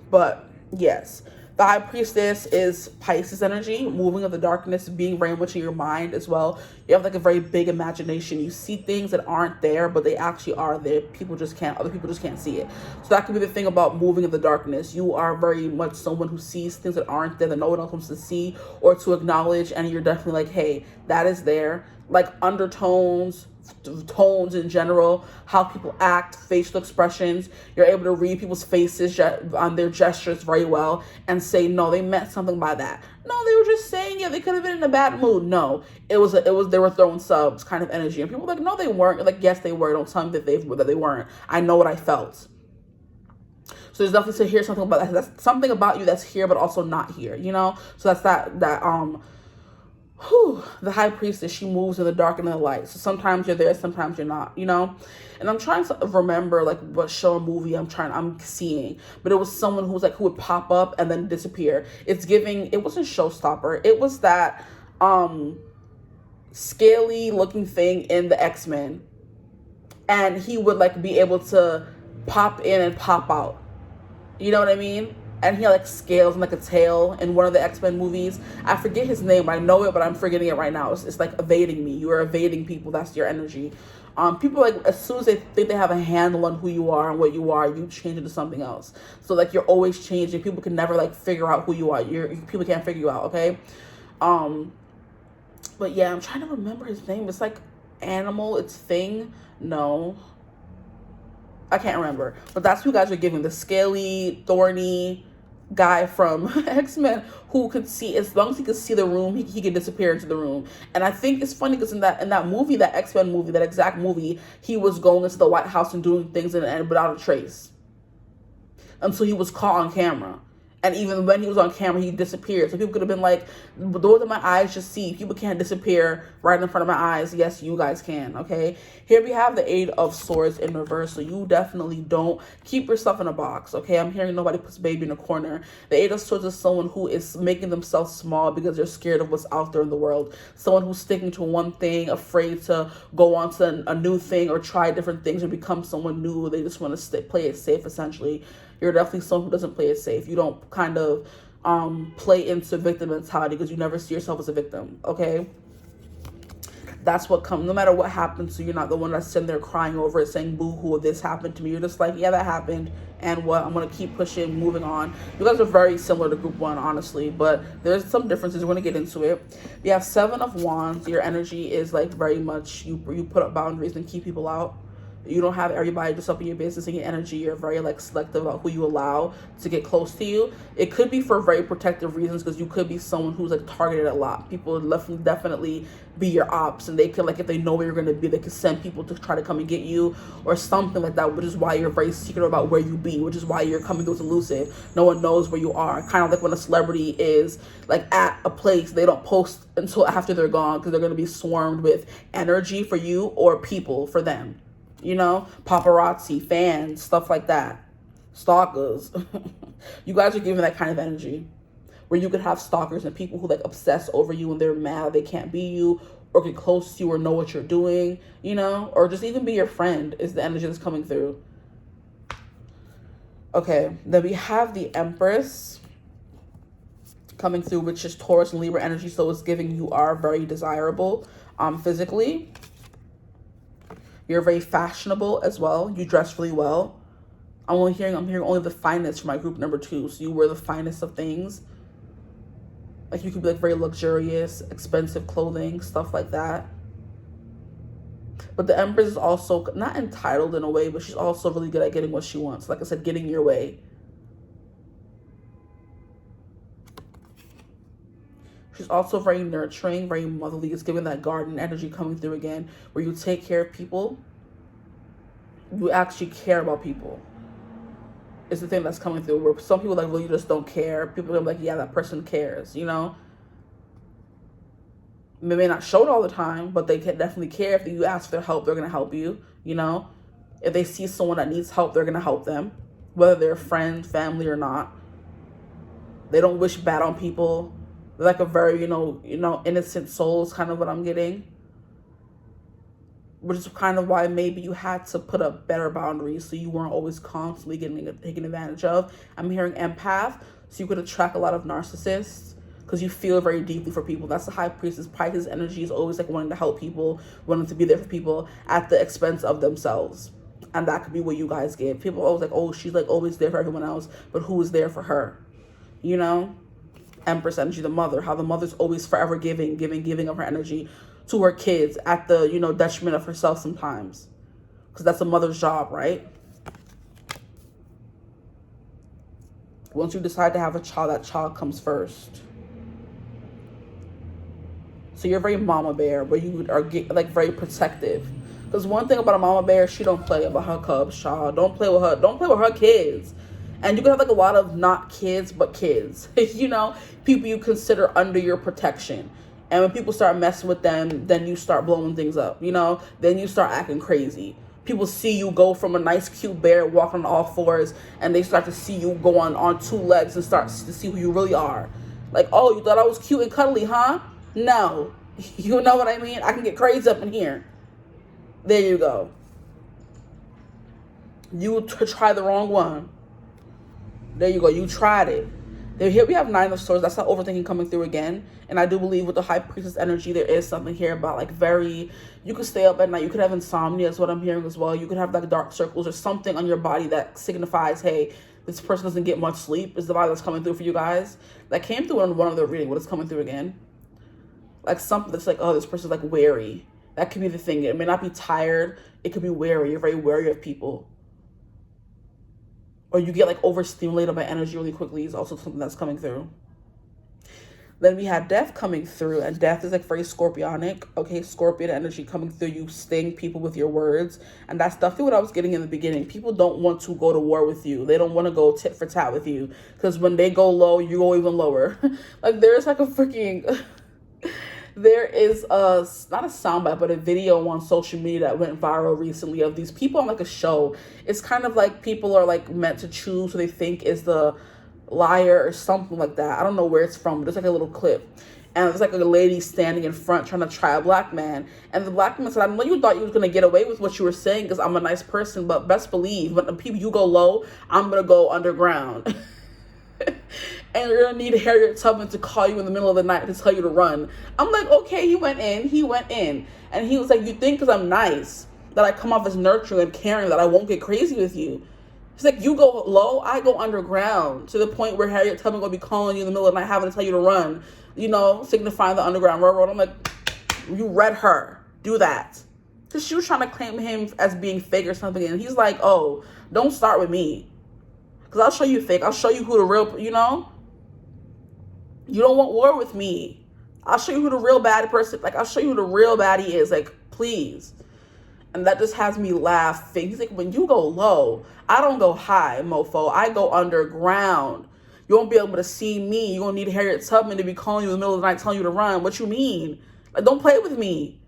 But yes, the High Priestess is Pisces energy, moving of the darkness, being very much in your mind as well. You have like a very big imagination. You see things that aren't there, but they actually are there. Other people just can't see it. So that could be the thing about moving in the darkness. You are very much someone who sees things that aren't there, that no one else wants to see or to acknowledge. And you're definitely like, hey, that is there. Like undertones, tones in general, how people act, facial expressions. You're able to read people's faces on their gestures very well and say, no, they meant something by that. No, they were just saying it. They could have been in a bad mood. No, they were throwing subs kind of energy. And people were like, no, they weren't. You're like, yes, they were. Don't tell me that they weren't. I know what I felt. So there's definitely to hear something about that. That's something about you that's here, but also not here, you know? So that's the High Priestess, she moves in the dark and in the light. So sometimes you're there, sometimes you're not, you know? And I'm trying to remember like what show or movie I'm seeing. But it was someone who would pop up and then disappear. It's giving, it wasn't Showstopper. It was that scaly looking thing in the X-Men. And he would like be able to pop in and pop out. You know what I mean? And he had like scales and like a tail in one of the X-Men movies. I forget his name. I know it, but I'm forgetting it right now. It's like evading me. You are evading people. That's your energy. People like as soon as they think they have a handle on who you are and what you are, you change into something else. So like you're always changing. People can never like figure out who you are. People can't figure you out. Okay. But yeah, I'm trying to remember his name. It's like animal. It's thing. No. I can't remember. But that's who you guys are giving. The scaly, thorny guy from X-Men who could see, as long as he could see the room, he could disappear into the room. And I think it's funny because in that movie, that X-Men movie, that exact movie, he was going into the White House and doing things and without a trace until he was caught on camera. And even when he was on camera, he disappeared. So people could have been like, those are my eyes just see. People can't disappear right in front of my eyes. Yes, you guys can, okay? Here we have the Eight of Swords in reverse. So you definitely don't keep yourself in a box, okay? I'm hearing nobody puts baby in a corner. The Eight of Swords is someone who is making themselves small because they're scared of what's out there in the world. Someone who's sticking to one thing, afraid to go on to a new thing or try different things or become someone new. They just want to play it safe, essentially. You're definitely someone who doesn't play it safe. You don't kind of play into victim mentality because you never see yourself as a victim, okay? That's what comes. No matter what happens to you, you're not the one that's sitting there crying over it, saying, boo-hoo, this happened to me. You're just like, yeah, that happened. And what? I'm going to keep pushing, moving on. You guys are very similar to group one, honestly. But there's some differences. We're going to get into it. You have Seven of Wands. Your energy is like very much, you put up boundaries and keep people out. You don't have everybody just up in your business and your energy. You're very like selective about who you allow to get close to you. It could be for very protective reasons because you could be someone who's like targeted a lot. People would definitely be your ops, and they could, like, if they know where you're going to be, they could send people to try to come and get you or something like that, which is why you're very secret about where you be, which is why you're coming through elusive. No one knows where you are. Kind of like when a celebrity is like at a place, they don't post until after they're gone because they're going to be swarmed with energy for you or people for them. You know, paparazzi, fans, stuff like that. Stalkers. You guys are giving that kind of energy. where you could have stalkers and people who like obsess over you and they're mad they can't be you or get close to you or know what you're doing, you know, or just even be your friend is the energy that's coming through. Okay, then we have the Empress coming through, which is Taurus and Libra energy. So it's giving you are very desirable physically. You're very fashionable as well. You dress really well. I'm hearing only the finest for my group number 2. So you wear the finest of things. Like you could be like very luxurious, expensive clothing, stuff like that. But the Empress is also not entitled in a way, but she's also really good at getting what she wants. Like I said, getting your way. She's also very nurturing, very motherly. It's giving that garden energy coming through again, where you take care of people. You actually care about people. It's the thing that's coming through, where some people like really just don't care. People are like, yeah, that person cares, you know? They may not show it all the time, but they can definitely care. If you ask for their help, they're going to help you, you know? If they see someone that needs help, they're going to help them, whether they're friend, family, or not. They don't wish bad on people. They're like a very, you know, innocent soul is kind of what I'm getting. Which is kind of why maybe you had to put up better boundaries so you weren't always constantly getting taken advantage of. I'm hearing empath, so you could attract a lot of narcissists because you feel very deeply for people. That's the High Priestess. Pisces energy is always like wanting to help people, wanting to be there for people at the expense of themselves. And that could be what you guys give. People are always like, oh, she's like always there for everyone else, but who is there for her? You know? Empress energy, the mother, how the mother's always forever giving of her energy to her kids at the, you know, detriment of herself sometimes. Because that's a mother's job, right? Once you decide to have a child, that child comes first. So you're very mama bear, but you are like very protective. Because one thing about a mama bear, she don't play about her cubs, child. Don't play with her kids. And you can have like a lot of not kids, but kids. You know, people you consider under your protection. And when people start messing with them, then you start blowing things up, you know? Then you start acting crazy. People see you go from a nice, cute bear walking on all fours, and they start to see you go on 2 legs and start to see who you really are. Like, oh, you thought I was cute and cuddly, huh? No. You know what I mean? I can get crazy up in here. There you go. You try the wrong one. There you go. You tried it. Here we have 9 of Swords. That's not overthinking coming through again. And I do believe with the High Priestess energy, there is something here about like you could stay up at night. You could have insomnia is what I'm hearing as well. You could have like dark circles or something on your body that signifies, hey, this person doesn't get much sleep is the vibe that's coming through for you guys. That came through in one of the reading. What is coming through again? Like something that's like, oh, this person's like wary. That could be the thing. It may not be tired. It could be wary. You're very wary of people. Or you get like overstimulated by energy really quickly is also something that's coming through. Then we had Death coming through, and Death is like very scorpionic. Okay, Scorpion energy coming through. You sting people with your words, and that's definitely what I was getting in the beginning. People don't want to go to war with you. They don't want to go tit for tat with you, because when they go low, you go even lower. Like there's like a freaking... There is not a soundbite, but a video on social media that went viral recently of these people on like a show. It's kind of like people are like meant to choose who they think is the liar or something like that. I don't know where it's from, but it's like a little clip. And there's like a lady standing in front trying to try a black man. And the black man said, I know you thought you was going to get away with what you were saying because I'm a nice person, but best believe when the people you go low, I'm going to go underground. And you're gonna need Harriet Tubman to call you in the middle of the night to tell you to run. I'm like, okay, he went in. And he was like, you think because I'm nice that I come off as nurturing and caring that I won't get crazy with you? He's like, you go low, I go underground, to the point where Harriet Tubman gonna be calling you in the middle of the night having to tell you to run, you know, signifying the Underground Railroad. I'm like, you read her, do that. Because she was trying to claim him as being fake or something, and he's like, oh, don't start with me. Because I'll show you fake. I'll show you who the real, you know? You don't want war with me. I'll show you who the real bad person, like, I'll show you who the real baddie is. Like, please. And that just has me laughing. He's like, when you go low, I don't go high, mofo. I go underground. You won't be able to see me. You're going to need Harriet Tubman to be calling you in the middle of the night telling you to run. What you mean? Like, don't play with me.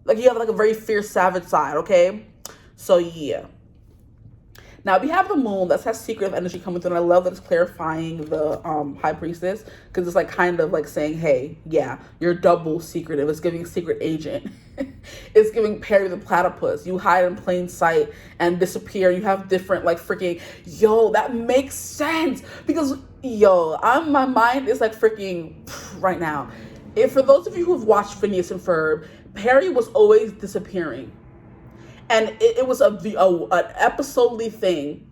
Like, you have, like, a very fierce, savage side, okay? So, yeah. Now we have the moon. That's that secretive energy coming through. And I love that it's clarifying the high priestess, because it's like kind of like saying, hey, yeah, you're double secretive. It's giving secret agent. It's giving Perry the platypus. You hide in plain sight and disappear. You have different like freaking, yo, that makes sense. Because yo, my mind is like freaking right now. If for those of you who've watched Phineas and Ferb, Perry was always disappearing. And it was an episodely thing.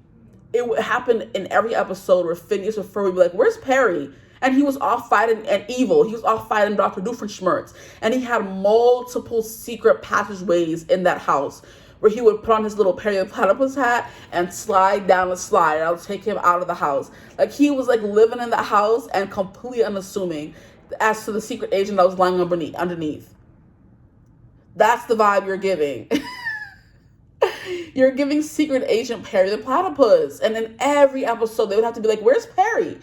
It happened in every episode where Phineas or Ferb would be like, where's Perry? And he was off fighting and evil. He was off fighting Dr. Doofenshmirtz. And he had multiple secret passageways in that house where he would put on his little Perry the Platypus hat and slide down the slide. And I would take him out of the house. Like he was like living in the house and completely unassuming as to the secret agent that was lying underneath. That's the vibe you're giving. You're giving secret agent Perry the Platypus. And in every episode, they would have to be like, where's Perry?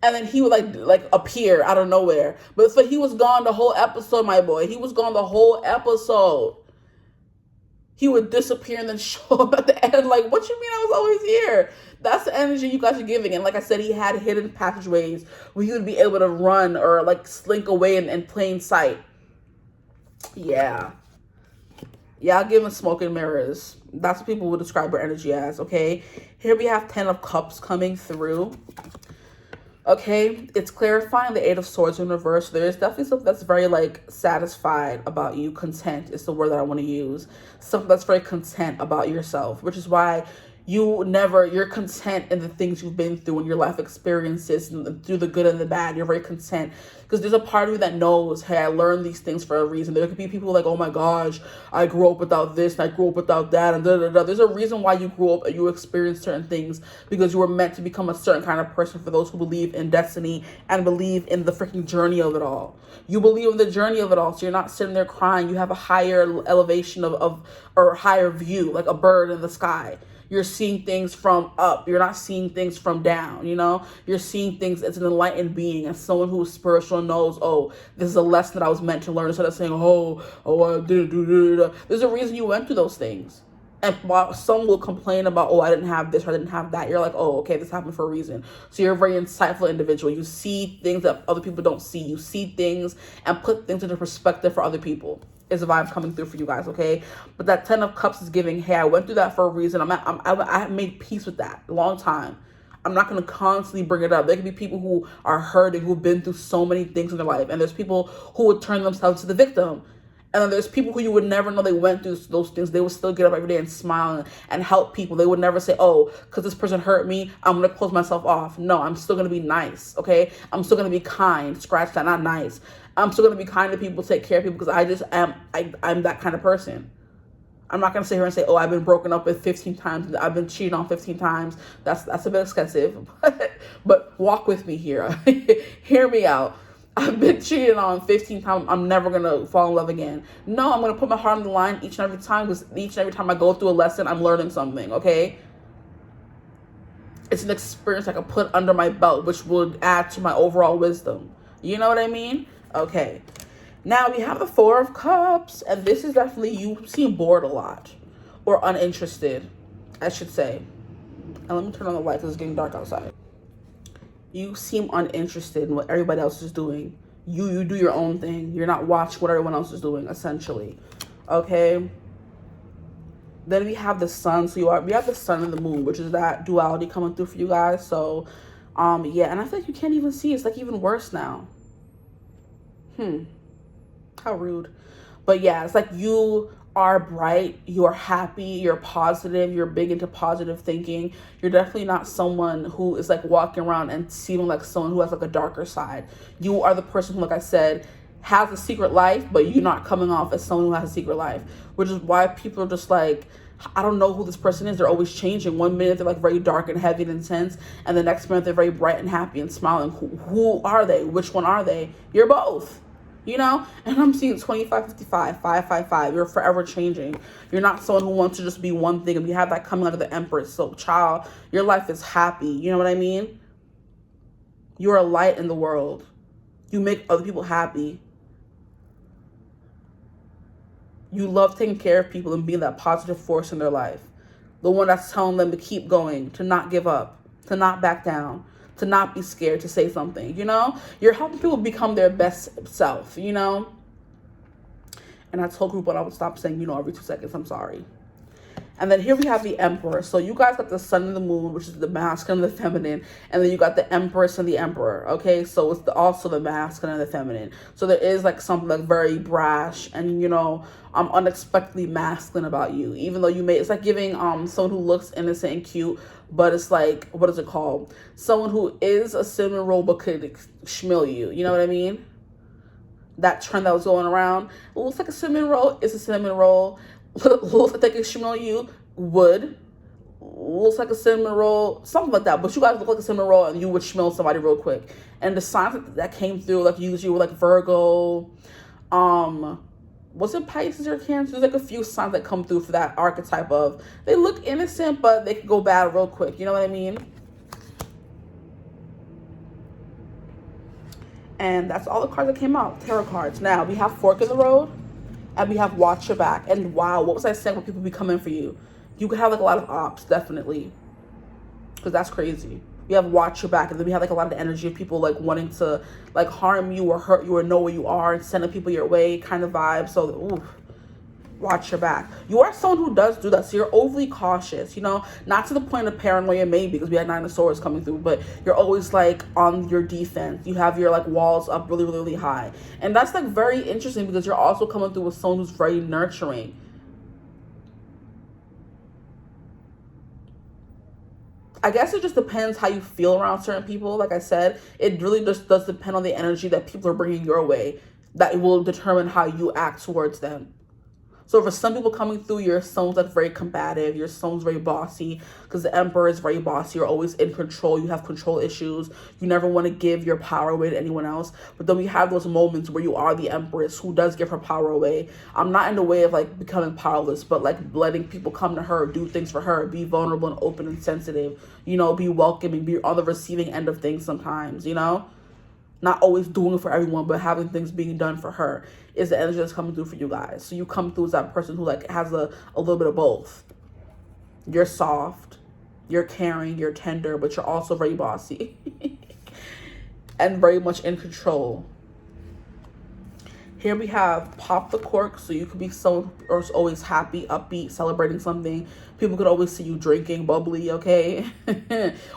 And then he would like appear out of nowhere. But he was gone the whole episode, my boy. He was gone the whole episode. He would disappear and then show up at the end like, what you mean I was always here? That's the energy you guys are giving. And like I said, he had hidden passageways where he would be able to run or like slink away in plain sight. Yeah. Yeah, I'll give him smoke and mirrors. That's what people would describe her energy as, okay? Here we have 10 of Cups coming through. Okay, it's clarifying the 8 of Swords in reverse. There is definitely something that's very, like, satisfied about you. Content is the word that I want to use. Something that's very content about yourself, which is why you're content in the things you've been through and your life experiences, and through the good and the bad. You're very content because there's a part of you that knows, hey, I learned these things for a reason. There could be people like, oh my gosh, I grew up without this and I grew up without that and da da da. There's a reason why you grew up and you experienced certain things, because you were meant to become a certain kind of person. For those who believe in destiny and believe in the freaking journey of it all, you believe in the journey of it all, so you're not sitting there crying. You have a higher elevation or higher view, like a bird in the sky. You're seeing things from up. You're not seeing things from down, you know? You're seeing things as an enlightened being, as someone who is spiritual knows, oh, this is a lesson that I was meant to learn, instead of saying, I didn't do. There's a reason you went through those things. And while some will complain about, oh, I didn't have this or I didn't have that, you're like, oh, okay, this happened for a reason. So you're a very insightful individual. You see things that other people don't see. You see things and put things into perspective for other people. Is a vibe coming through for you guys, okay? But that 10 of Cups is giving, hey, I went through that for a reason. I made peace with that a long time. I'm not going to constantly bring it up. There can be people who are hurting, who've been through so many things in their life. And there's people who would turn themselves to the victim. And then there's people who you would never know they went through those things. They would still get up every day and smile and help people. They would never say, oh, because this person hurt me, I'm going to close myself off. No, I'm still going to be nice, okay? I'm still going to be kind. Scratch that, not nice. I'm still going to be kind to people, take care of people, because I'm that kind of person. I'm not going to sit here and say, oh, I've been broken up with 15 times. I've been cheated on 15 times. That's a bit excessive. But walk with me here. Hear me out. I've been cheated on 15 times. I'm never going to fall in love again. No, I'm going to put my heart on the line each and every time, because each and every time I go through a lesson, I'm learning something, okay? It's an experience I can put under my belt, which will add to my overall wisdom. You know what I mean? Okay. Now we have the 4 of Cups, and this is definitely you seem bored a lot, or uninterested, I should say. And let me turn on the light because it's getting dark outside. You seem uninterested in what everybody else is doing. You do your own thing. You're not watching what everyone else is doing, essentially. Okay. Then we have the Sun. So we have the Sun and the Moon, which is that duality coming through for you guys. So, yeah, and I feel like you can't even see. It's like even worse now. How rude. But yeah, it's like you are bright, you're happy, you're positive, you're big into positive thinking. You're definitely not someone who is like walking around and seeming like someone who has like a darker side. You are the person who, like I said, has a secret life, but you're not coming off as someone who has a secret life, which is why people are just like, I don't know who this person is. They're always changing. One minute they're like very dark and heavy and intense, and the next minute they're very bright and happy and smiling. Who are they? Which one are they? You're both. You know, and I'm seeing 2555, 555. You're forever changing. You're not someone who wants to just be one thing, and you have that coming out of the Empress. So, child, your life is happy. You know what I mean? You're a light in the world. You make other people happy. You love taking care of people and being that positive force in their life. The one that's telling them to keep going, to not give up, to not back down, to not be scared to say something, you know? You're helping people become their best self, you know? And I told group, but I would stop saying, you know, every 2 seconds. I'm sorry. And then here we have the Emperor. So you guys got the Sun and the Moon, which is the masculine and the feminine. And then you got the Empress and the Emperor. Okay, so it's also the masculine and the feminine. So there is like something like very brash and, you know, unexpectedly masculine about you. Even though it's like giving someone who looks innocent and cute, but it's like, what is it called? Someone who is a cinnamon roll but could schmill you. You know what I mean? That trend that was going around. It looks like a cinnamon roll. It's a cinnamon roll. Looks like they can schmill you. Would. Looks like a cinnamon roll. Something like that. But you guys look like a cinnamon roll and you would schmill somebody real quick. And the signs that came through, like usually were like Virgo. Was it Pisces or Cancer? There's like a few signs that come through for that archetype of, they look innocent, but they could go bad real quick. You know what I mean? And that's all the cards that came out, tarot cards. Now, we have Fork in the Road, and we have Watch Your Back. And wow, what was I saying when people be coming for you? You could have like a lot of ops, definitely. Because that's crazy. We have Watch Your Back, and then we have like a lot of energy of people like wanting to like harm you or hurt you or know where you are and sending people your way kind of vibe. So, ooh. Watch your back. You are someone who does do that, so you're overly cautious, you know, not to the point of paranoia maybe, because we had Nine of Swords coming through, but you're always like on your defense. You have your like walls up really, really, really high, and that's like very interesting because you're also coming through with someone who's very nurturing. I guess it just depends how you feel around certain people. Like I said, it really just does depend on the energy that people are bringing your way, that it will determine how you act towards them. So for some people coming through, your someone's like very combative, your someone's very bossy, because the Emperor is very bossy. You're always in control. You have control issues. You never want to give your power away to anyone else. But then we have those moments where you are the Empress who does give her power away. I'm not in the way of like becoming powerless, but like letting people come to her, do things for her, be vulnerable and open and sensitive, you know, be welcoming, be on the receiving end of things sometimes, you know? Not always doing it for everyone, but having things being done for her is the energy that's coming through for you guys. So you come through as that person who like has a little bit of both. You're soft, you're caring, you're tender, but you're also very bossy and very much in control. Here we have Pop the Cork. So you could be someone who's always happy, upbeat, celebrating something. People could always see you drinking bubbly, okay?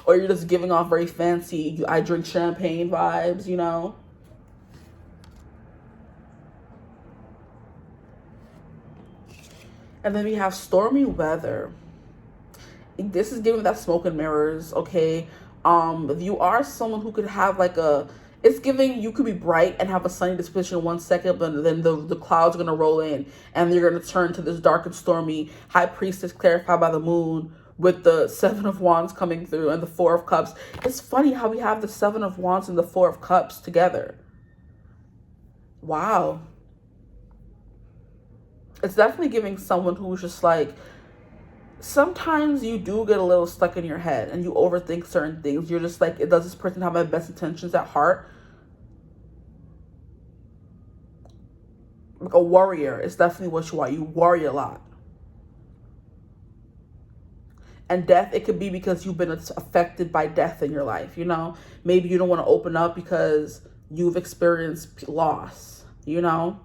Or you're just giving off very fancy, I drink champagne vibes, you know? And then we have Stormy Weather. This is giving that smoke and mirrors, okay? You are someone who could have like it's giving, you could be bright and have a sunny disposition 1 second, but then the clouds are going to roll in and you're going to turn to this dark and stormy High Priestess clarified by the moon with the Seven of Wands coming through and the Four of Cups. It's funny how we have the Seven of Wands and the Four of Cups together. Wow. It's definitely giving someone who's just like, sometimes you do get a little stuck in your head and you overthink certain things. You're just like, does this person have my best intentions at heart? Like a warrior is definitely what you are. You worry a lot. And death, it could be because you've been affected by death in your life, you know? Maybe you don't want to open up because you've experienced loss, you know?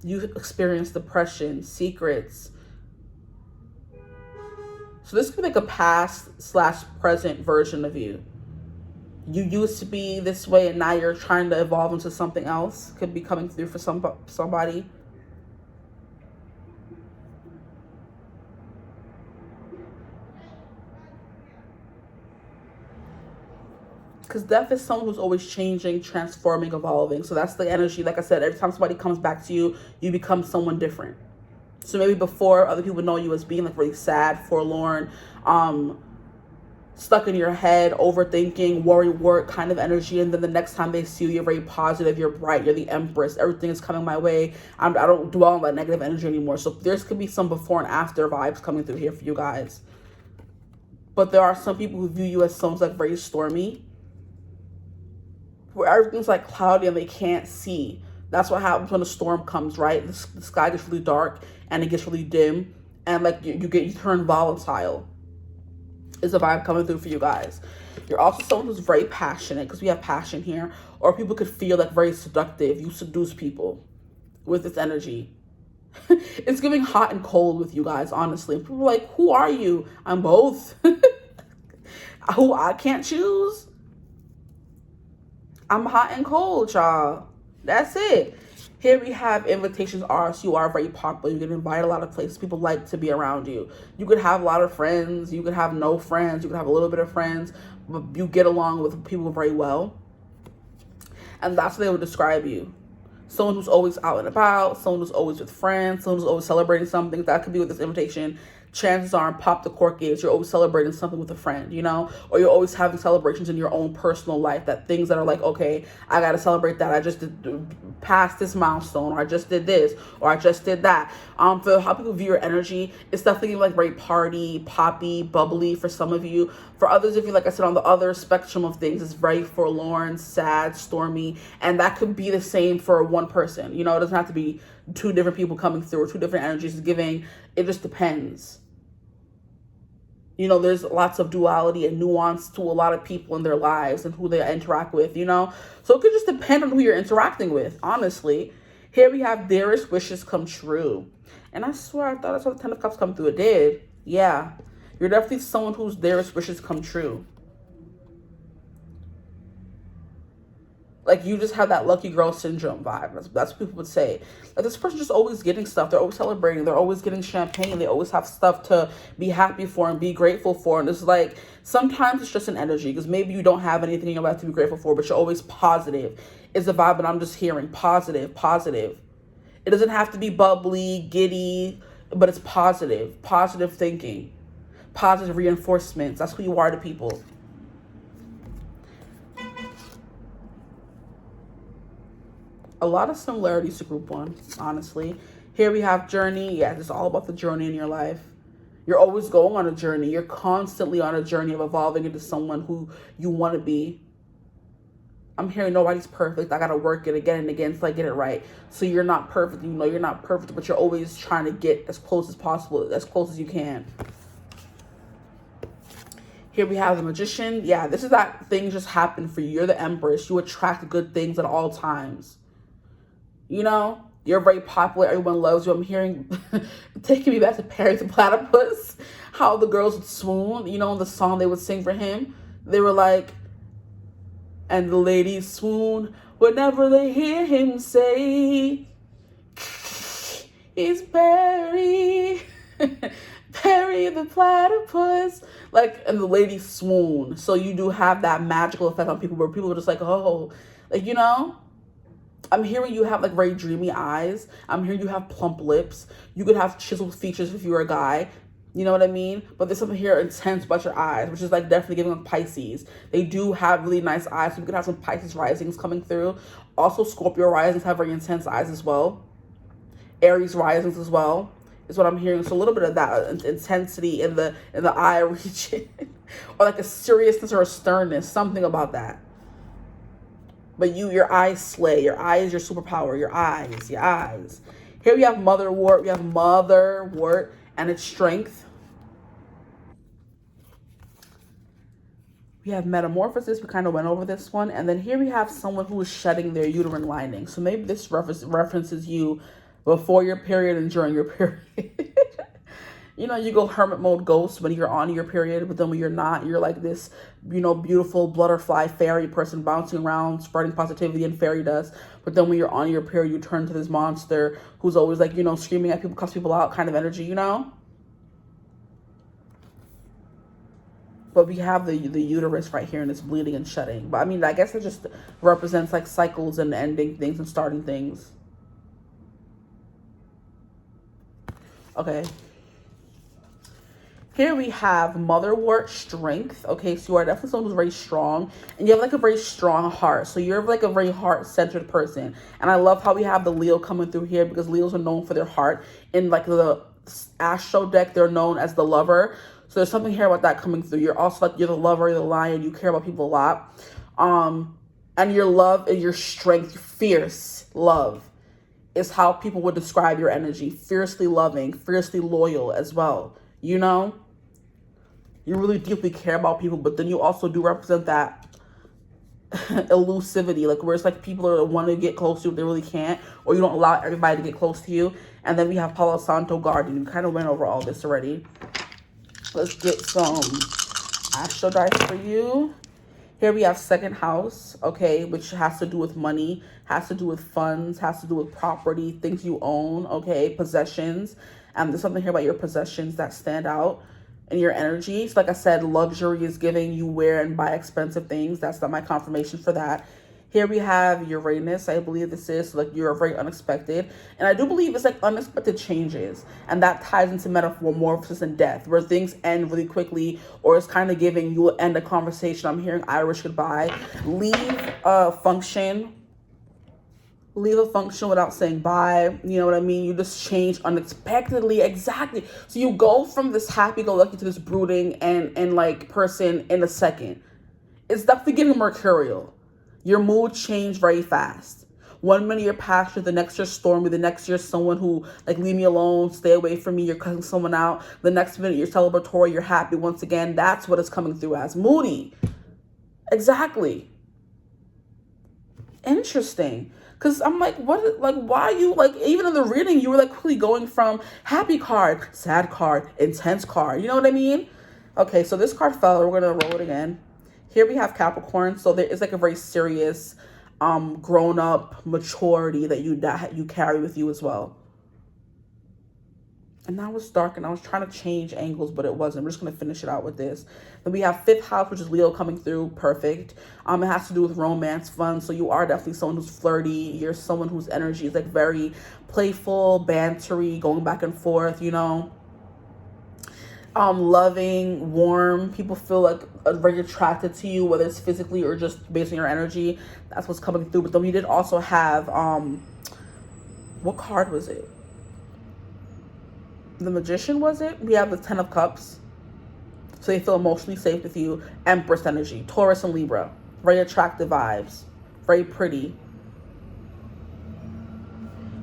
You've experienced depression, secrets. So this could be like a past/present version of you. You used to be this way and now you're trying to evolve into something else. Could be coming through for somebody. Because death is someone who's always changing, transforming, evolving. So that's the energy. Like I said, every time somebody comes back to you, you become someone different. So maybe before, other people know you as being like really sad, forlorn, stuck in your head, overthinking, worry kind of energy. And then the next time they see you, you're very positive, you're bright, you're the Empress, everything is coming my way. I don't dwell on that negative energy anymore. So there's could be some before and after vibes coming through here for you guys. But there are some people who view you as someone like very stormy, where everything's like cloudy and they can't see That's what happens when a storm comes, right? The sky gets really dark and it gets really dim, and like you turn volatile. Is a vibe coming through for you guys. You're also someone who's very passionate, because we have passion here, or people could feel like very seductive. You seduce people with this energy. It's giving hot and cold with you guys, honestly. People are like, who are you? I'm both. Who I can't choose. I'm hot and cold, y'all. That's it. Here we have invitations are, so you are very popular. You get invited a lot of places. People like to be around you. You could have a lot of friends. You could have no friends. You could have a little bit of friends. But you get along with people very well. And that's what they would describe you. Someone who's always out and about. Someone who's always with friends. Someone who's always celebrating something. That could be with this invitation. Chances are, pop the cork is, you're always celebrating something with a friend, you know, or you're always having celebrations in your own personal life, that things that are like, okay, I got to celebrate that. I just did past this milestone, or I just did this, or I just did that. For how people view your energy, it's definitely like very party, poppy, bubbly for some of you. For others of you, like I said, on the other spectrum of things, it's very forlorn, sad, stormy, and that could be the same for one person. You know, it doesn't have to be two different people coming through or two different energies giving. It just depends. You know, there's lots of duality and nuance to a lot of people in their lives and who they interact with, you know. So it could just depend on who you're interacting with, honestly. Here we have dearest wishes come true. And I swear, I thought I saw the 10 of Cups come through. It did. Yeah. You're definitely someone whose dearest wishes come true. Like, you just have that lucky girl syndrome vibe. That's what people would say. Like, this person's just always getting stuff. They're always celebrating. They're always getting champagne. They always have stuff to be happy for and be grateful for. And it's like, sometimes it's just an energy, because maybe you don't have anything in your life to be grateful for, but you're always positive. It's a vibe that I'm just hearing. Positive, positive. It doesn't have to be bubbly, giddy, but it's positive. Positive thinking. Positive reinforcements. That's who you are to people. A lot of similarities to group one, honestly. Here we have journey. Yeah, it's all about the journey in your life. You're always going on a journey. You're constantly on a journey of evolving into someone who you want to be. I'm hearing nobody's perfect. I got to work it again and again until I get it right. So you're not perfect. You know you're not perfect, but you're always trying to get as close as possible, as close as you can. Here we have the Magician. Yeah, this is that things just happen for you. You're the Empress. You attract good things at all times. You know, you're very popular. Everyone loves you. I'm hearing, taking me back to Perry the Platypus, how the girls would swoon, you know, in the song they would sing for him. They were like, and the ladies swoon whenever they hear him say, it's Perry, Perry the Platypus. Like, and the ladies swoon. So you do have that magical effect on people where people are just like, oh, like, you know. I'm hearing you have like very dreamy eyes. I'm hearing you have plump lips. You could have chiseled features if you were a guy. You know what I mean? But there's something here intense about your eyes, which is like definitely giving like Pisces. They do have really nice eyes. So you could have some Pisces risings coming through. Also, Scorpio risings have very intense eyes as well. Aries risings as well is what I'm hearing. So a little bit of that intensity in the eye region, or like a seriousness or a sternness, something about that. But your eyes slay. Your eyes, your superpower. Your eyes, your eyes. Here we have Motherwort. We have Motherwort and its strength. We have Metamorphosis. We kind of went over this one. And then here we have someone who is shedding their uterine lining. So maybe this references you before your period and during your period. You know, you go hermit mode ghost when you're on your period, but then when you're not, you're like this, you know, beautiful butterfly fairy person bouncing around, spreading positivity and fairy dust. But then when you're on your period, you turn to this monster who's always like, you know, screaming at people, cuss people out kind of energy, you know? But we have the uterus right here, and it's bleeding and shedding. But I mean, I guess it just represents like cycles and ending things and starting things. Okay. Here we have Motherwort strength. Okay, so you are definitely someone who's very strong, and you have like a very strong heart. So you're like a very heart-centered person. And I love how we have the Leo coming through here, because Leos are known for their heart. In like the astro deck, they're known as the lover. So there's something here about that coming through. You're also like, you're the lover, you're the lion, you care about people a lot. And And your love and your strength, fierce love, is how people would describe your energy. Fiercely loving, fiercely loyal as well. You know? You really deeply care about people, but then you also do represent that elusivity, like where it's like people are wanting to get close to you, but they really can't, or you don't allow everybody to get close to you. And then we have Palo Santo Guardian. We kind of went over all this already. Let's get some astro dice for you. Here we have second house, okay, which has to do with money, has to do with funds, has to do with property, things you own, okay, possessions. And there's something here about your possessions that stand out in your energy. So like I said, luxury is giving you wear and buy expensive things. That's not my confirmation for that. Here we have Uranus, I believe this is, so like you're very unexpected. And I do believe it's like unexpected changes. And that ties into metamorphosis and death, where things end really quickly, or it's kind of giving you will end a conversation. I'm hearing Irish goodbye. Leave a function without saying bye. You know what I mean? You just change unexpectedly. Exactly. So you go from this happy-go-lucky to this brooding and like person in a second. It's definitely getting mercurial. Your mood change very fast. 1 minute you're passionate, the next you're stormy, the next you're someone who like, leave me alone, stay away from me, you're cutting someone out. The next minute you're celebratory, you're happy once again. That's what it's coming through as. Moody. Exactly. Interesting. Because I'm like, what, like, why are you, like, even in the reading, you were like quickly going from happy card, sad card, intense card. You know what I mean? Okay, so this card fell. We're going to roll it again. Here we have Capricorn. So there is like a very serious, grown-up maturity that you carry with you as well. And now it's dark, and I was trying to change angles, but it wasn't. We're just going to finish it out with this. Then we have fifth house, which is Leo coming through. Perfect. It has to do with romance, fun. So you are definitely someone who's flirty. You're someone whose energy is like very playful, bantery, going back and forth, you know. Loving, warm. People feel like very attracted to you, whether it's physically or just based on your energy. That's what's coming through. But then we did also have, what card was it? The Magician, was it? We have the 10 of Cups. So they feel emotionally safe with you. Empress energy. Taurus and Libra. Very attractive vibes. Very pretty.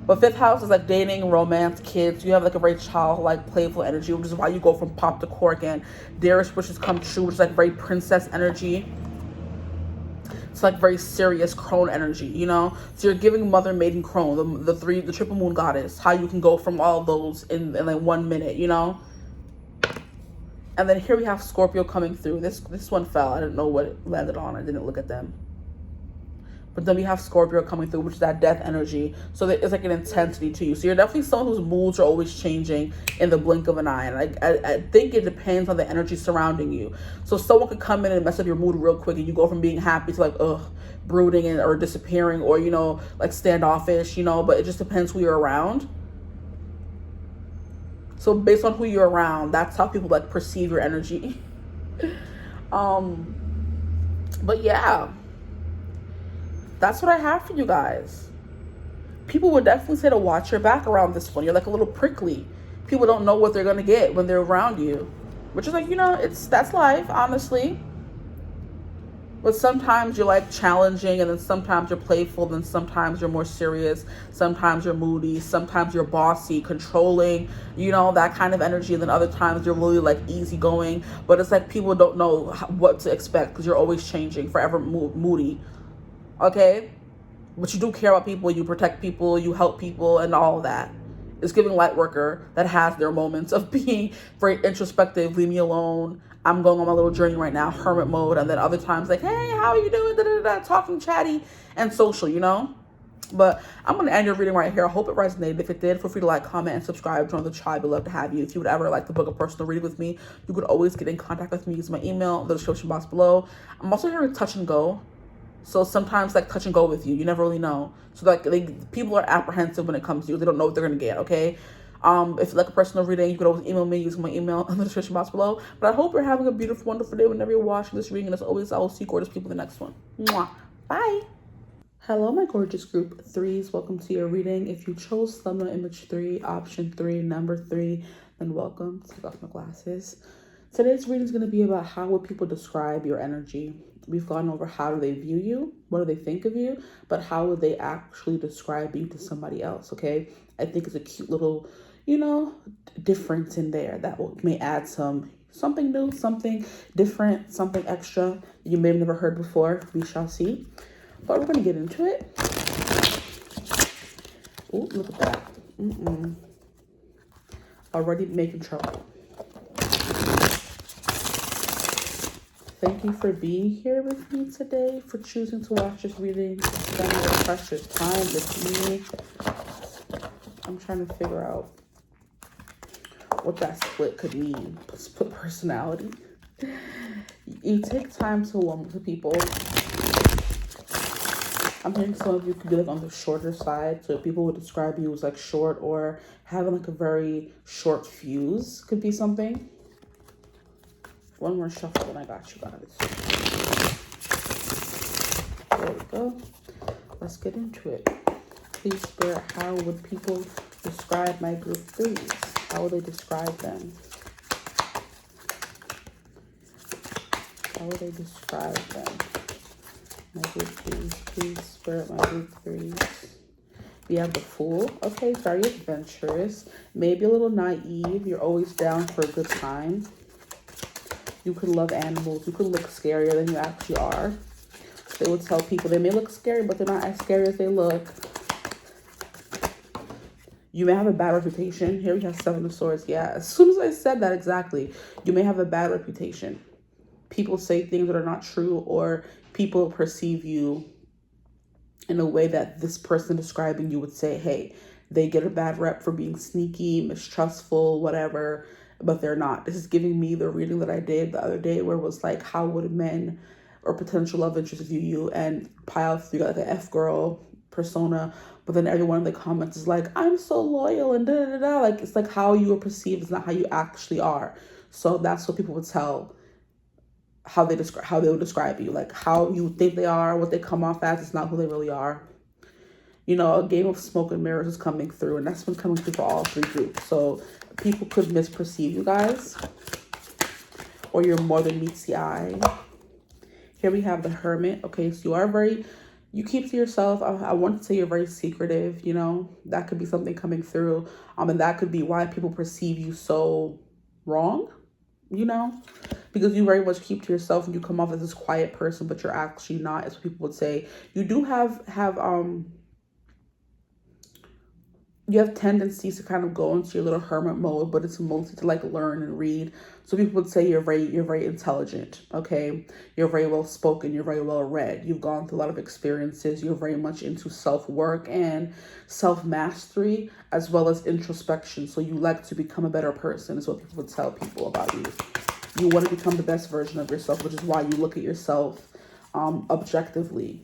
But fifth house is like dating, romance, kids. You have like a very childlike, playful energy, which is why you go from pop to cork. And dearest wishes come true, which is like very princess energy. It's like very serious crone energy, you know? So you're giving mother, maiden, crone, the triple moon goddess, how you can go from all of those in like 1 minute, you know? And then here we have Scorpio coming through. This one fell. I didn't know what it landed on. I didn't look at them. But then we have Scorpio coming through, which is that death energy. So there is like an intensity to you. So you're definitely someone whose moods are always changing in the blink of an eye. And I think it depends on the energy surrounding you. So someone could come in and mess up your mood real quick, and you go from being happy to like, brooding or disappearing, or, you know, like standoffish, you know. But it just depends who you're around. So based on who you're around, that's how people like perceive your energy. But yeah. That's what I have for you guys. People would definitely say to watch your back around this one. You're like a little prickly. People don't know what they're going to get when they're around you. Which is like, you know, that's life, honestly. But sometimes you're like challenging, and then sometimes you're playful, then sometimes you're more serious, sometimes you're moody, sometimes you're bossy, controlling, you know, that kind of energy. And then other times you're really like easygoing. But it's like people don't know what to expect because you're always changing, forever moody. Okay, but you do care about people, you protect people, you help people, and all of that. It's giving light worker that has their moments of being very introspective, leave me alone, I'm going on my little journey right now, hermit mode. And then other times like, hey, how are you doing, talking chatty and social, you know. But I'm going to end your reading right here. I hope it resonated. If it did, feel free to like, comment, and subscribe. Join the tribe. I'd love to have you. If you would ever like to book a personal reading with me, you could always get in contact with me using my email in the description box below. I'm also here to touch and go. So sometimes like touch and go with you. You never really know. So like people are apprehensive when it comes to you. They don't know what they're going to get, okay? If you like a personal reading, you could always email me using my email in the description box below. But I hope you're having a beautiful, wonderful day whenever you're watching this reading. And as always, I will see gorgeous people in the next one. Mwah. Bye. Hello, my gorgeous group 3s. Welcome to your reading. If you chose thumbnail image 3, option 3, number 3, then welcome. Take off my glasses. Today's reading is going to be about how would people describe your energy. We've gone over how do they view you, what do they think of you, but how would they actually describe you to somebody else, okay? I think it's a cute little, difference in there that may add something new, something different, something extra you may have never heard before. We shall see. But we're going to get into it. Oh, look at that. Already making trouble. Thank you for being here with me today, for choosing to watch this reading, to spend your precious time with me. I'm trying to figure out what that split could mean. Split personality. You take time to warm to people. I'm hearing some of you could be like on the shorter side, so people would describe you as like short or having like a very short fuse could be something. One more shuffle and I got you guys. There we go. Let's get into it. Please, Spirit, how would people describe my group 3s? How would they describe them? How would they describe them? My group 3s, please, Spirit, my group 3s. We have the Fool. Okay, very adventurous. Maybe a little naive. You're always down for a good time. You could love animals. You could look scarier than you actually are. They would tell people they may look scary, but they're not as scary as they look. You may have a bad reputation. Here we have 7 of Swords. Yeah, as soon as I said that exactly, you may have a bad reputation. People say things that are not true, or people perceive you in a way that this person describing you would say, hey, they get a bad rep for being sneaky, mistrustful, whatever, but they're not. This is giving me the reading that I did the other day where it was like, how would men or potential love interest view you? And piles, you got like an F-girl persona, but then everyone in the comments is like, I'm so loyal and da-da-da-da. Like, it's like how you are perceived is not how you actually are. So that's what people would tell, how they would describe you, like how you think they are, what they come off as. It's not who they really are. A game of smoke and mirrors is coming through, and that's been coming through for all 3 groups. So people could misperceive you guys, or you're more than meets the eye. Here we have the Hermit. Okay, so you keep to yourself. I want to say you're very secretive, that could be something coming through. And that could be why people perceive you so wrong, because you very much keep to yourself and you come off as this quiet person, but you're actually not, as people would say. You do have you have tendencies to kind of go into your little hermit mode, but it's mostly to like learn and read. So people would say you're very intelligent, okay? You're very well spoken, you're very well read. You've gone through a lot of experiences. You're very much into self-work and self-mastery, as well as introspection. So you like to become a better person is what people would tell people about you. You want to become the best version of yourself, which is why you look at yourself objectively,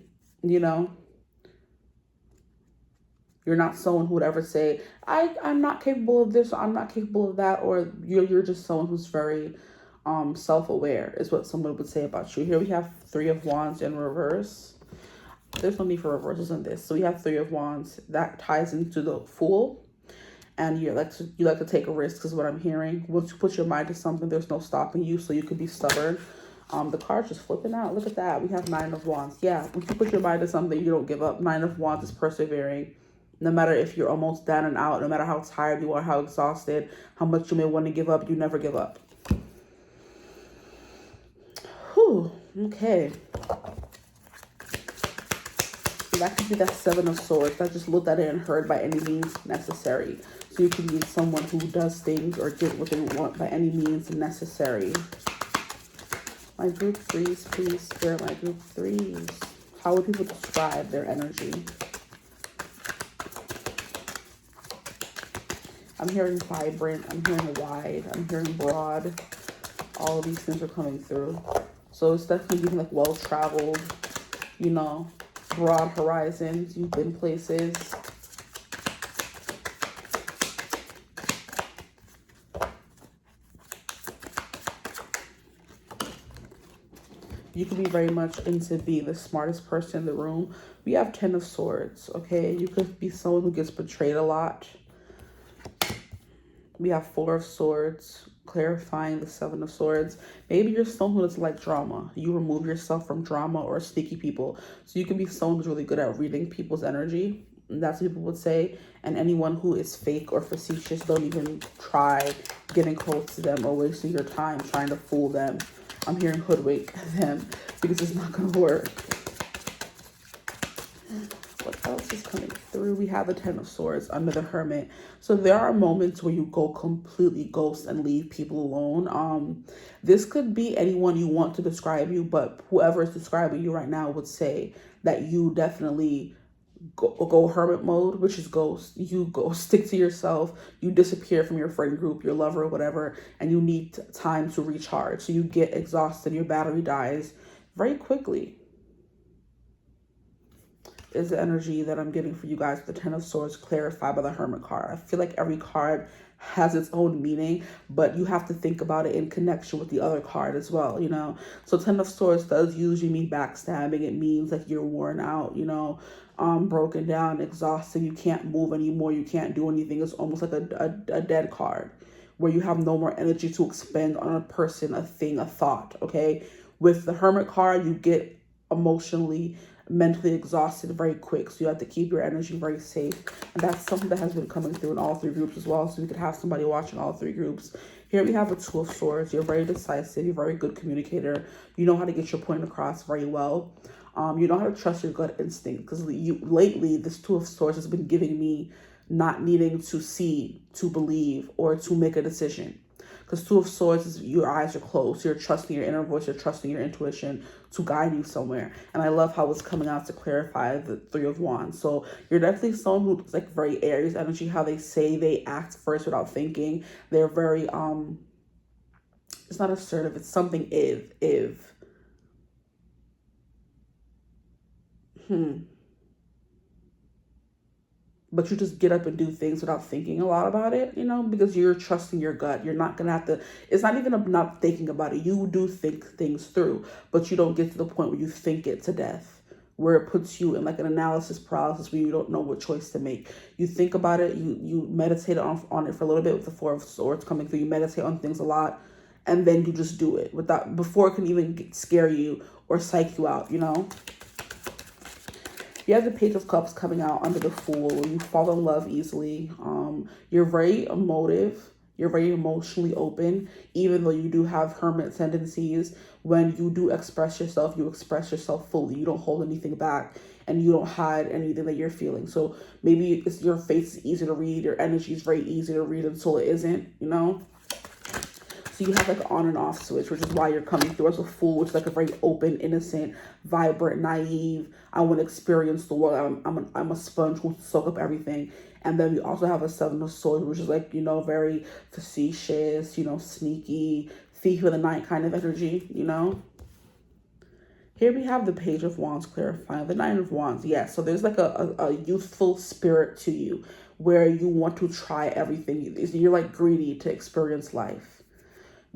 You're not someone who would ever say, I'm not capable of this, or I'm not capable of that, or you're just someone who's very self-aware is what someone would say about you. Here we have 3 of Wands in reverse. There's no need for reversals in this. So we have 3 of Wands. That ties into the Fool. And you like to take a risk is what I'm hearing. Once you put your mind to something, there's no stopping you, so you could be stubborn. The card's just flipping out. Look at that. We have 9 of Wands. Yeah, once you put your mind to something, you don't give up. 9 of Wands is persevering. No matter if you're almost down and out, no matter how tired you are, how exhausted, how much you may want to give up, you never give up. Whew, okay. That could be that 7 of Swords. That just looked at it and heard by any means necessary. So you can be someone who does things or get what they want by any means necessary. My group 3s, please, Spirit, my group 3s. How would people describe their energy? I'm hearing vibrant, I'm hearing wide, I'm hearing broad. All of these things are coming through. So it's definitely being like well-traveled, broad horizons. You've been places. You could be very much into being the smartest person in the room. We have 10 of Swords, okay? You could be someone who gets betrayed a lot. We have 4 of Swords. clarifying the Seven of Swords. Maybe you're someone who doesn't like drama. You remove yourself from drama or sneaky people. So you can be someone who's really good at reading people's energy. And that's what people would say. And anyone who is fake or facetious, don't even try getting close to them or wasting your time trying to fool them. I'm hearing hoodwink them because it's not going to work. What else is coming through? We have the Ten of Swords under the Hermit. So there are moments where you go completely ghost and leave people alone. This could be anyone you want to describe you, but whoever is describing you right now would say that you definitely go hermit mode, which is ghost. You go stick to yourself. You disappear from your friend group, your lover, whatever, and you need time to recharge. So you get exhausted. Your battery dies very quickly. Is the energy that I'm getting for you guys. The Ten of Swords clarified by the Hermit card. I feel like every card has its own meaning, but you have to think about it in connection with the other card as well, you know. So Ten of Swords does usually mean backstabbing. It means like you're worn out, you know, broken down, exhausted. You can't move anymore. You can't do anything. It's almost like a dead card where you have no more energy to expend on a person, a thing, a thought, okay? With the Hermit card, you get emotionally, mentally exhausted very quick, so you have to keep your energy very safe. And that's something that has been coming through in all three groups as well, so we could have somebody watching all three groups. Here we have a Two of Swords. You're very decisive. You're a very good communicator. You know how to get your point across very well. You know how to trust your gut instinct, because lately this Two of Swords has been giving me not needing to see to believe or to make a decision. Because Two of Swords is your eyes are closed. You're trusting your inner voice. You're trusting your intuition to guide you somewhere. And I love how it's coming out to clarify the Three of Wands. So you're definitely someone who's like very Aries energy. How they say they act first without thinking. They're very it's not assertive. It's something if. But you just get up and do things without thinking a lot about it, you know, because you're trusting your gut. You're not going to have to, it's not even not thinking about it. You do think things through, but you don't get to the point where you think it to death, where it puts you in like an analysis paralysis where you don't know what choice to make. You think about it, you meditate on it for a little bit with the Four of Swords coming through. You meditate on things a lot, and then you just do it without, before it can even scare you or psych you out, you know. You have the Page of Cups coming out under the Fool. You fall in love easily. You're very emotive. You're very emotionally open, even though you do have hermit tendencies. When you do express yourself, you express yourself fully. You don't hold anything back, and you don't hide anything that you're feeling. So maybe your face is easy to read. Your energy is very easy to read until it isn't, you know? So you have like an on and off switch, which is why you're coming through as a Fool, which is like a very open, innocent, vibrant, naive. I want to experience the world. I'm a sponge who wants to soak up everything. And then we also have a Seven of Swords, which is like, you know, very facetious, you know, sneaky, thief of the night kind of energy, you know. Here we have the Page of Wands clarifying the Nine of Wands. Yes, so there's like a youthful spirit to you where you want to try everything. You're like greedy to experience life.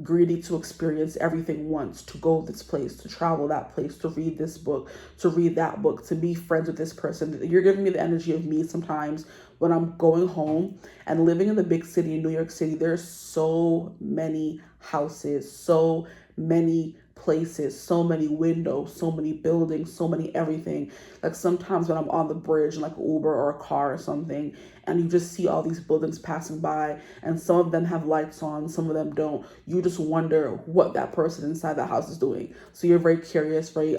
Greedy to experience everything once, to go this place, to travel that place, to read this book, to read that book, to be friends with this person. You're giving me the energy of me sometimes when I'm going home and living in the big city in New York City. There's so many houses, so many places, so many windows, so many buildings, so many everything. Like sometimes when I'm on the bridge, like Uber or a car or something, and you just see all these buildings passing by, and some of them have lights on, some of them don't. You just wonder what that person inside that house is doing. So you're very curious, very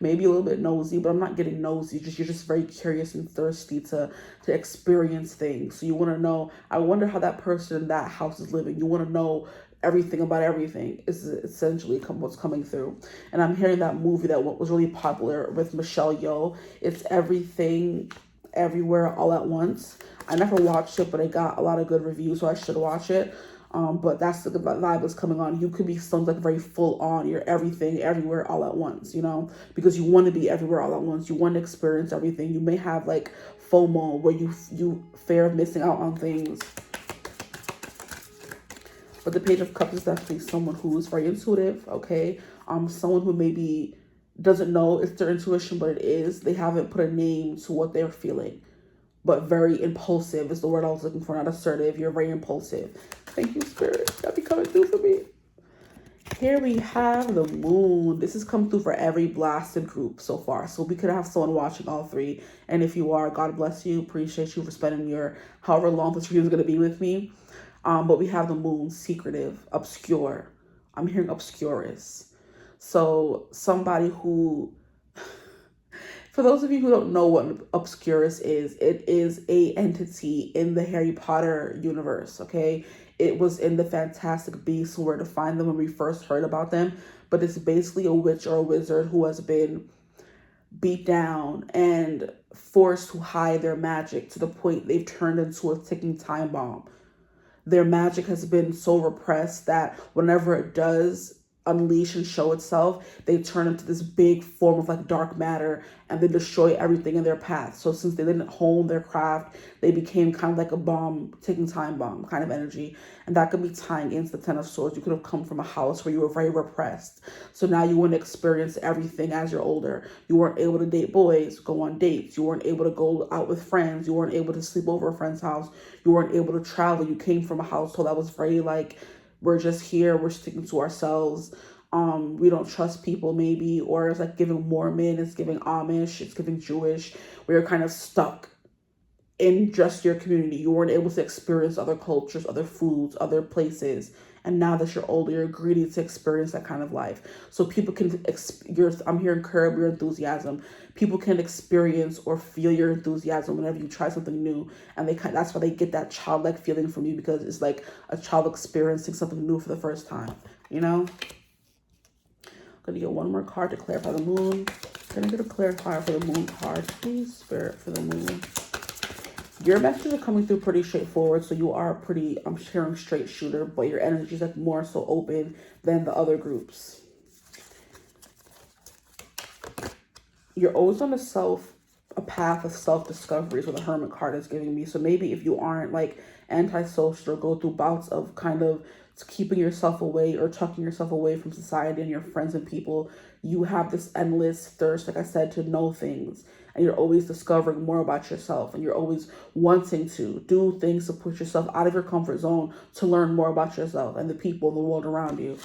maybe a little bit nosy, but I'm not getting nosy. You're just very curious and thirsty to experience things. So you want to know, I wonder how that person in that house is living. You want to know everything about everything is essentially what's coming through. And I'm hearing that movie that was really popular with Michelle Yeoh. It's Everything, Everywhere, All at Once. I never watched it, but it got a lot of good reviews, so I should watch it. But that's the vibe that's coming on. You could be something like very full on. You're everything, everywhere, all at once, you know, because you want to be everywhere all at once. You want to experience everything. You may have like FOMO, where you fear of missing out on things. But the Page of Cups is definitely someone who is very intuitive, okay? Someone who maybe doesn't know it's their intuition, but it is. They haven't put a name to what they're feeling. but very impulsive is the word I was looking for, not assertive. You're very impulsive. Thank you, Spirit. That be coming through for me. Here we have the moon. This has come through for every blasted group so far. So we could have someone watching all three. And if you are, God bless you. Appreciate you for spending your however long this review is going to be with me. But we have the moon, secretive, obscure. I'm hearing obscurus. So somebody who, for those of you who don't know what obscurus is, it is a entity in the Harry Potter universe, okay? It was in the Fantastic Beasts where to find them when we first heard about them. But it's basically a witch or a wizard who has been beat down and forced to hide their magic to the point they've turned into a ticking time bomb. Their magic has been so repressed that whenever it does unleash and show itself, they turn into this big form of like dark matter and they destroy everything in their path. So since they didn't hone their craft, they became kind of like a bomb, ticking time bomb kind of energy. And that could be tying into the Ten of Swords. You could have come from a house where you were very repressed. So now you wouldn't experience everything as you're older. You weren't able to date boys, go on dates. You weren't able to go out with friends. You weren't able to sleep over a friend's house. You weren't able to travel. You came from a household that was very like, we're just here, we're sticking to ourselves. We don't trust people maybe, or it's like giving Mormon, it's giving Amish, it's giving Jewish, where you're kind of stuck in just your community. You weren't able to experience other cultures, other foods, other places. And now that you're older, you're greedy to experience that kind of life. So people can, I'm hearing curb your enthusiasm. People can experience or feel your enthusiasm whenever you try something new. And that's why they get that childlike feeling from you, because it's like a child experiencing something new for the first time, you know? I'm going to get one more card to clarify the moon. Can I get a clarifier for the moon card, please, Spirit, for the moon? Your messages are coming through pretty straightforward, so you are pretty, I'm hearing straight shooter, but your energy is like more so open than the other groups. You're always on a path of self-discovery is what the Hermit card is giving me. So maybe if you aren't like antisocial or go through bouts of kind of keeping yourself away or tucking yourself away from society and your friends and people, you have this endless thirst, like I said, to know things. And you're always discovering more about yourself. And you're always wanting to do things to push yourself out of your comfort zone to learn more about yourself and the people in the world around you.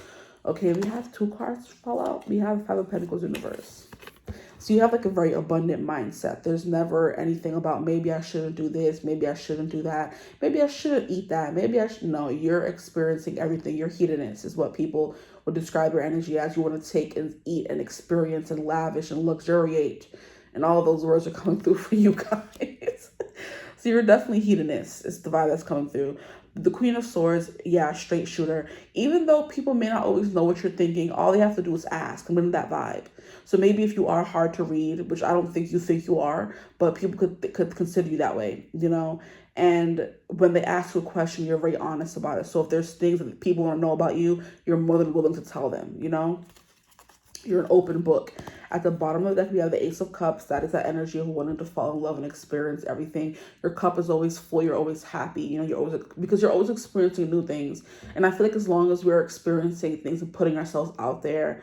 Okay, we have two cards fall out. We have Five of Pentacles Universe. So you have like a very abundant mindset. There's never anything about maybe I shouldn't do this, maybe I shouldn't do that, maybe I shouldn't eat that, maybe I should. No, you're experiencing everything. Your hedonist is what people would describe your energy as. You want to take and eat and experience and lavish and luxuriate. And all those words are coming through for you guys. So you're definitely hedonist. It's the vibe that's coming through. The Queen of Swords, yeah, straight shooter. Even though people may not always know what you're thinking, all they have to do is ask. I'm in that vibe. So maybe if you are hard to read, which I don't think you are, but people could consider you that way, you know? And when they ask you a question, you're very honest about it. So if there's things that people don't know about you, you're more than willing to tell them, you know? You're an open book. At the bottom of the deck, we have the Ace of Cups. That is that energy of wanting to fall in love and experience everything. Your cup is always full. You're always happy. You know, because you're always experiencing new things. And I feel like as long as we're experiencing things and putting ourselves out there,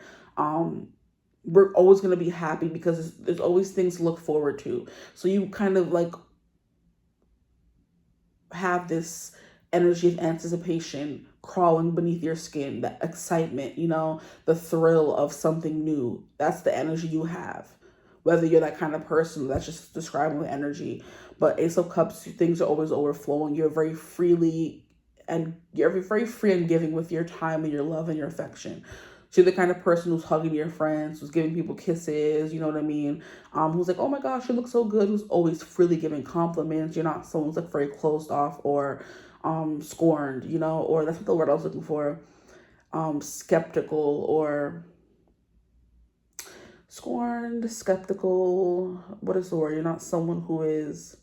we're always going to be happy because there's always things to look forward to. So you kind of like have this energy of anticipation crawling beneath your skin, that excitement, you know, the thrill of something new. That's the energy you have. Whether you're that kind of person, that's just describing the energy. But Ace of Cups, things are always overflowing. You're very free and giving with your time and your love and your affection. So you're the kind of person who's hugging your friends, who's giving people kisses, you know what I mean? Who's like, oh my gosh, you look so good. Who's always freely giving compliments. You're not someone who's like very closed off or scorned, you know, or that's what the word I was looking for. Skeptical or scorned, skeptical. What is the word? You're not someone who is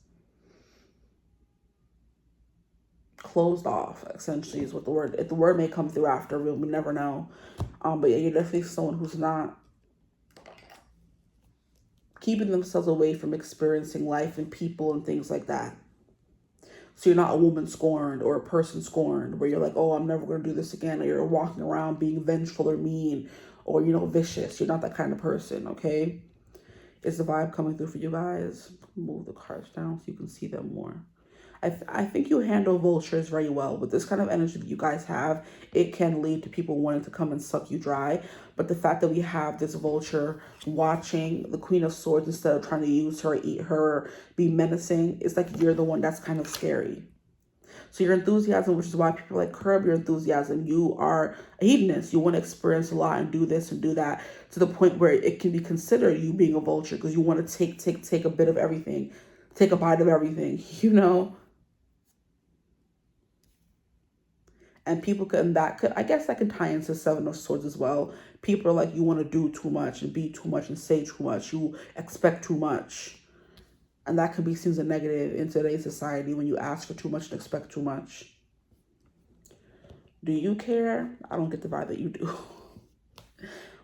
closed off, essentially, is what the word. If the word may come through after, we never know. But yeah, you're definitely someone who's not keeping themselves away from experiencing life and people and things like that. So you're not a woman scorned or a person scorned where you're like, oh, I'm never going to do this again. Or you're walking around being vengeful or mean or, you know, vicious. You're not that kind of person, okay? is the vibe coming through for you guys? Move the cards down so you can see them more. I think you handle vultures very well. With this kind of energy that you guys have, it can lead to people wanting to come and suck you dry. But the fact that we have this vulture watching the Queen of Swords instead of trying to use her, eat her, be menacing, it's like you're the one that's kind of scary. So your enthusiasm, which is why people like curb your enthusiasm. You are a hedonist. You want to experience a lot and do this and do that to the point where it can be considered you being a vulture because you want to take a bit of everything, take a bite of everything, you know? And people can, I guess that could tie into Seven of Swords as well. People are like, you want to do too much and be too much and say too much. You expect too much. And that can be seen as a negative in today's society when you ask for too much and expect too much. Do you care? I don't get the vibe that you do.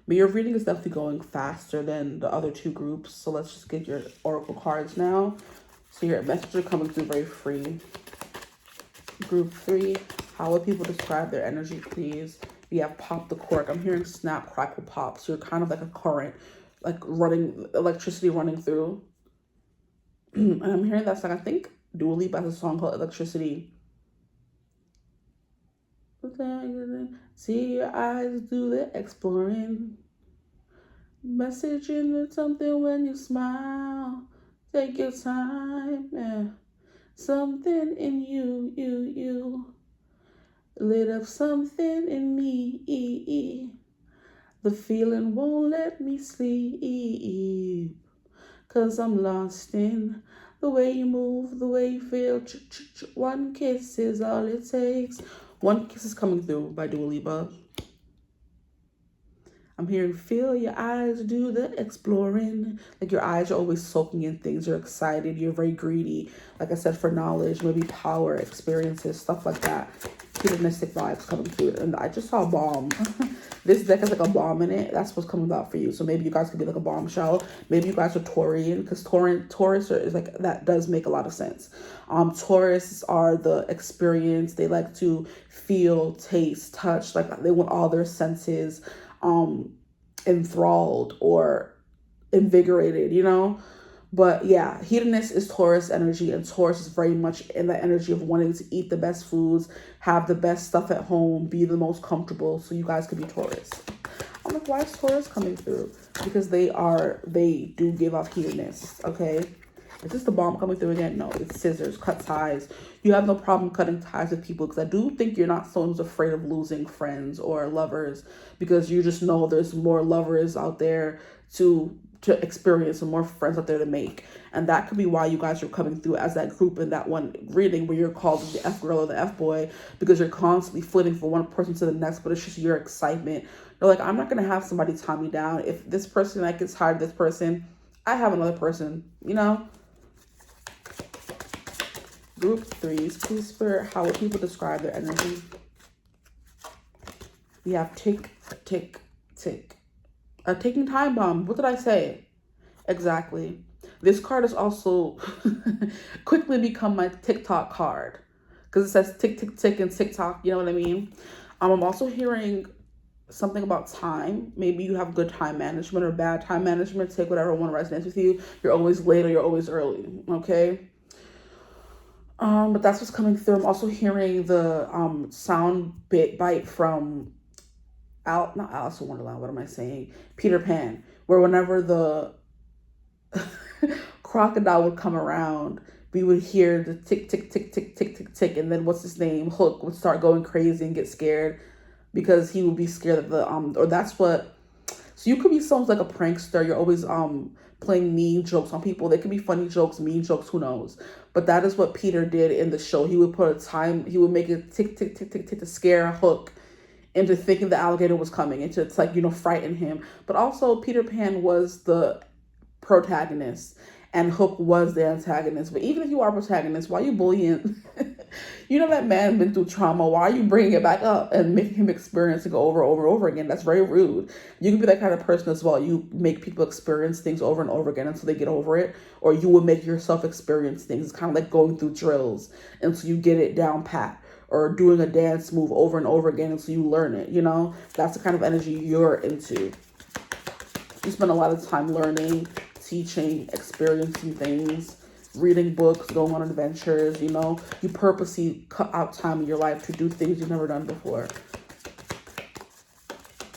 But your reading is definitely going faster than the other two groups. So let's just get your oracle cards now. So your messages are coming through very free. Group 3. How would people describe their energy, please? We have pop the cork. I'm hearing snap, crackle, pop. So you're kind of like a current, like running, electricity running through. And I'm hearing that song. I think Dua Lipa has a song called Electricity. See your eyes do the exploring. Messaging something when you smile. Take your time, yeah. Something in you. Lit up something in me. The feeling won't let me sleep. 'Cause I'm lost in the way you move, the way you feel. One kiss is all it takes. One Kiss is coming through by Dua Lipa. I'm hearing feel your eyes do the exploring. Like your eyes are always soaking in things. You're excited. You're very greedy. Like I said, for knowledge, maybe power, experiences, stuff like that. Hedonistic vibes coming through. And I just saw a bomb. This deck has like a bomb in it. That's what's coming out for you. So maybe you guys could be like a bombshell. Maybe you guys are Taurian, because Taurus is like, that does make a lot of sense. Taurus are the experience. They like to feel, taste, touch. Like they want all their senses enthralled or invigorated, you know? But yeah, hedonist is Taurus energy, and Taurus is very much in the energy of wanting to eat the best foods, have the best stuff at home, be the most comfortable. So you guys could be Taurus. I'm like, why is Taurus coming through? Because they do give off hedonists, okay? Is this the bomb coming through again? No, it's scissors, cut ties. You have no problem cutting ties with people, because I do think you're not someone who's afraid of losing friends or lovers, because you just know there's more lovers out there to experience and more friends out there to make. And that could be why you guys are coming through as that group in that one reading where you're called the F girl or the F boy, because you're constantly flitting from one person to the next, but it's just your excitement. You're like, I'm not going to have somebody tie me down. If this person, I get tired of this person, I have another person, you know? Group 3s, please, Spirit, how would people describe their energy? We have tick, tick, tick. A ticking time bomb. What did I say? Exactly. This card has also quickly become my TikTok card, because it says tick, tick, tick and TikTok. You know what I mean? I'm also hearing something about time. Maybe you have good time management or bad time management. Take whatever one resonates with you. You're always late or you're always early. Okay. But that's what's coming through. I'm also hearing the sound bite from not Alice in Wonderland, what am I saying? Peter Pan, where whenever the crocodile would come around, we would hear the tick, tick, tick, tick, tick, tick, tick, and then what's his name? Hook would start going crazy and get scared, because he would be scared of the or that's what. So you could be someone like a prankster. You're always playing mean jokes on people. They could be funny jokes, mean jokes, who knows? But that is what Peter did in the show. He would put a time. He would make it tick, tick, tick, tick, tick to scare Hook into thinking the alligator was coming, into it's like, you know, frighten him. But also Peter Pan was the protagonist and Hook was the antagonist. But even if you are protagonist, why are you bullying? You know, that man been through trauma. Why are you bringing it back up and making him experience it over and over again? That's very rude. You can be that kind of person as well. You make people experience things over and over again until they get over it, or you will make yourself experience things. It's kind of like going through drills until you get it down pat, or doing a dance move over and over again until you learn it, you know? That's the kind of energy you're into. You spend a lot of time learning teaching, experiencing things, reading books, going on adventures, you know. You purposely cut out time in your life to do things you've never done before.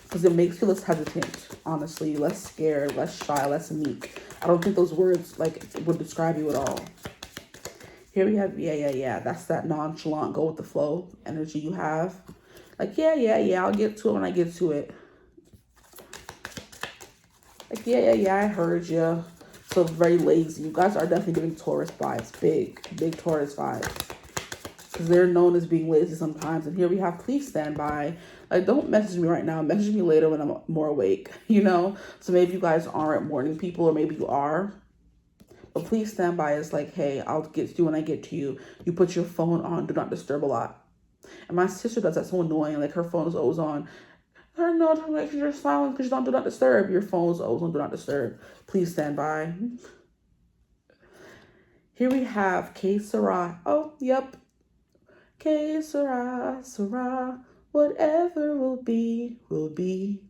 Because it makes you less hesitant, honestly, less scared, less shy, less meek. I don't think those words, like, would describe you at all. Here we have, yeah. That's that nonchalant, go with the flow energy you have. Like, yeah, I'll get to it when I get to it. Like, yeah, I heard you. So very lazy. You guys are definitely giving Taurus vibes. Big Taurus vibes. Because they're known as being lazy sometimes. And here we have, please stand by. Like, don't message me right now. Message me later when I'm more awake, you know? So maybe you guys aren't morning people, or maybe you are. But please stand by is like, hey, I'll get to you when I get to you. You put your phone on do not disturb a lot. And my sister does that, so annoying. Like, her phone is always on. Her notifications are silent because you don't do not disturb. Your phone's always on do not disturb. Please stand by. Here we have 𝐓𝐶. Oh, yep. 𝐓𝐶. Whatever will be, will be.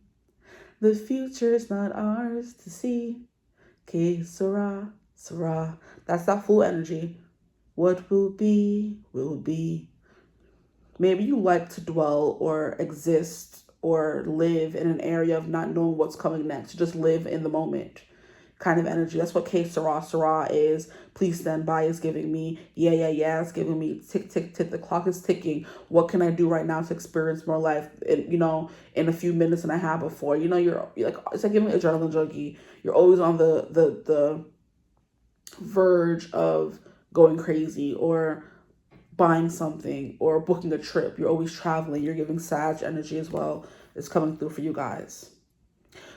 The future's not ours to see. 𝐓𝐶. That's that full energy. What will be, will be. Maybe you like to dwell or exist or live in an area of not knowing what's coming next. Just live in the moment kind of energy. That's what 𝐓𝐶 is. Please stand by is giving me. Yeah. It's giving me tick. The clock is ticking. What can I do right now to experience more life? You know, in a few minutes than I have before. You know, you're like, it's like giving adrenaline junkie. You're always on the verge of going crazy or buying something or booking a trip. You're always traveling. You're giving Sag energy as well. It's coming through for you guys.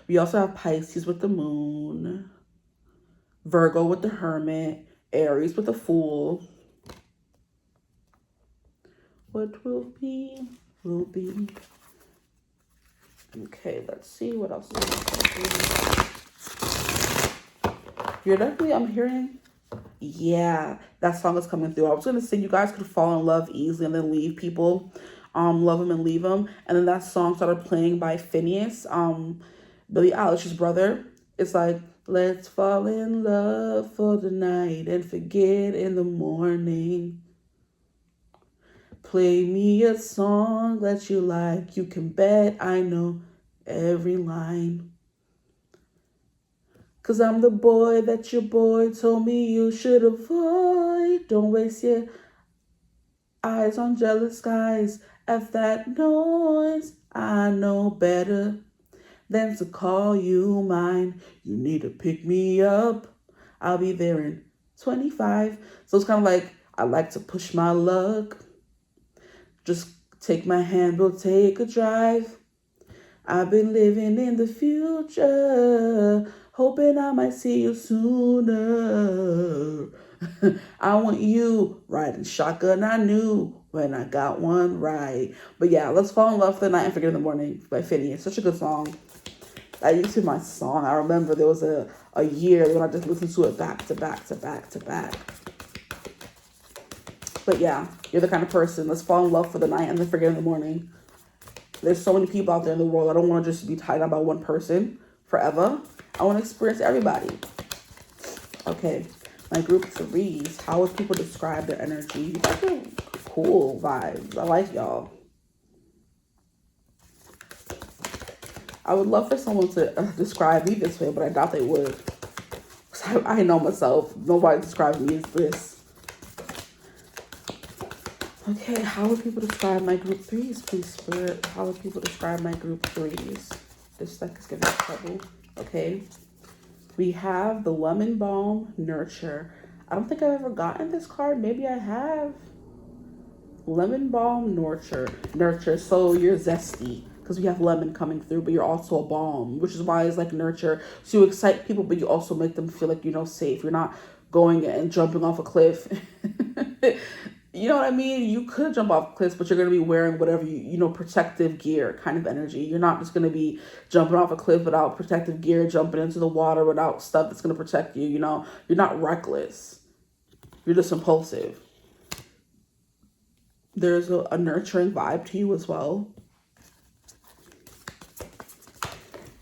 We also have Pisces with the moon, Virgo with the hermit, Aries with the fool. What will be, will be. Okay, let's see what else is. You're definitely, I'm hearing, yeah, that song is coming through. I was going to say you guys could fall in love easily and then leave people. Love them and leave them. And then that song started playing by Phineas, Billie Eilish's brother. It's like, let's fall in love for the night and forget in the morning. Play me a song that you like. You can bet I know every line. 'Cause I'm the boy that your boy told me you should avoid. Don't waste your eyes on jealous guys. At that noise, I know better than to call you mine. You need to pick me up. I'll be there in 25. So it's kind of like, I like to push my luck. Just take my hand, we'll take a drive. I've been living in the future, hoping I might see you sooner. I want you riding shotgun, I knew when I got one right. But yeah, let's fall in love for the night and forget in the morning by Phineas. Such a good song. That used to be my song. I remember there was a year when I just listened to it back to back. But yeah, you're the kind of person. Let's fall in love for the night and then forget in the morning. There's so many people out there in the world. I don't want to just be tied down by one person forever. I want to experience everybody. Okay, my group threes. How would people describe their energy? You guys are cool vibes. I like y'all. I would love for someone to describe me this way, but I doubt they would. I know myself. Nobody describes me as this. Okay, how would people describe my group threes, please, Spirit? How would people describe my group threes? This deck is giving me trouble. Okay. We have the Lemon Balm Nurture. I don't think I've ever gotten this card. Maybe I have. Lemon Balm Nurture. So you're zesty because we have lemon coming through, but you're also a balm, which is why it's like nurture. So you excite people, but you also make them feel like, you know, safe. You're not going and jumping off a cliff. You know what I mean? You could jump off cliffs, but you're going to be wearing whatever, you know, protective gear kind of energy. You're not just going to be jumping off a cliff without protective gear, jumping into the water without stuff that's going to protect you, you know? You're not reckless. You're just impulsive. There's a nurturing vibe to you as well.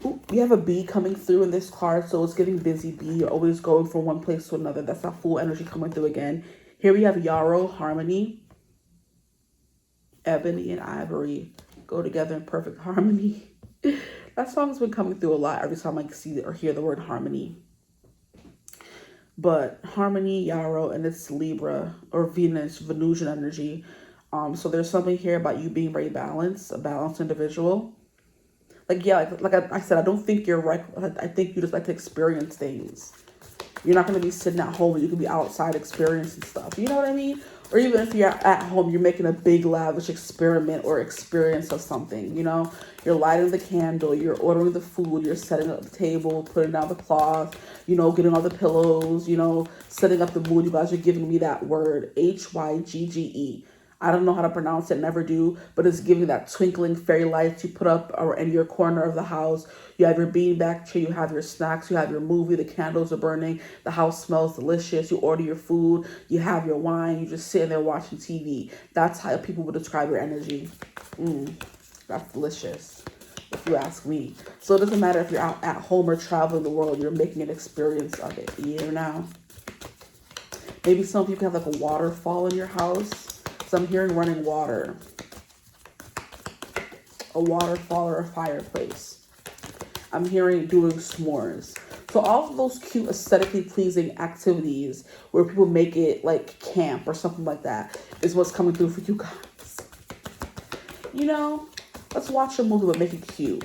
Ooh, We have a bee coming through in this card, so it's getting busy bee. You're always going from one place to another. That's that full energy coming through again. Here we have yarrow, harmony. Ebony and ivory go together in perfect harmony. That song's been coming through a lot every time I see or hear the word harmony. But harmony, yarrow, and it's Libra or Venus, Venusian energy. So there's something here about you being very balanced, a balanced individual. Like, yeah, like I said, I don't think you're right. I think you just like to experience things. You're not going to be sitting at home and you can be outside experiencing stuff. You know what I mean? Or even if you're at home, you're making a big lavish experiment or experience of something, you know? You're lighting the candle, you're ordering the food, you're setting up the table, putting down the cloth, you know, getting all the pillows, you know, setting up the mood. You guys are giving me that word, HYGGE. I don't know how to pronounce it, never do, but it's giving that twinkling fairy lights you put up in your corner of the house. You have your beanbag chair, you have your snacks, you have your movie, the candles are burning, the house smells delicious, you order your food, you have your wine, you just sitting there watching TV. That's how people would describe your energy. That's delicious, if you ask me. So it doesn't matter if you're out at home or traveling the world, you're making an experience of it. You know? Maybe some of you can have like a waterfall in your house. So I'm hearing running water, a waterfall or a fireplace. I'm hearing doing s'mores. So all of those cute, aesthetically pleasing activities where people make it like camp or something like that is what's coming through for you guys. You know, let's watch a movie but make it cute.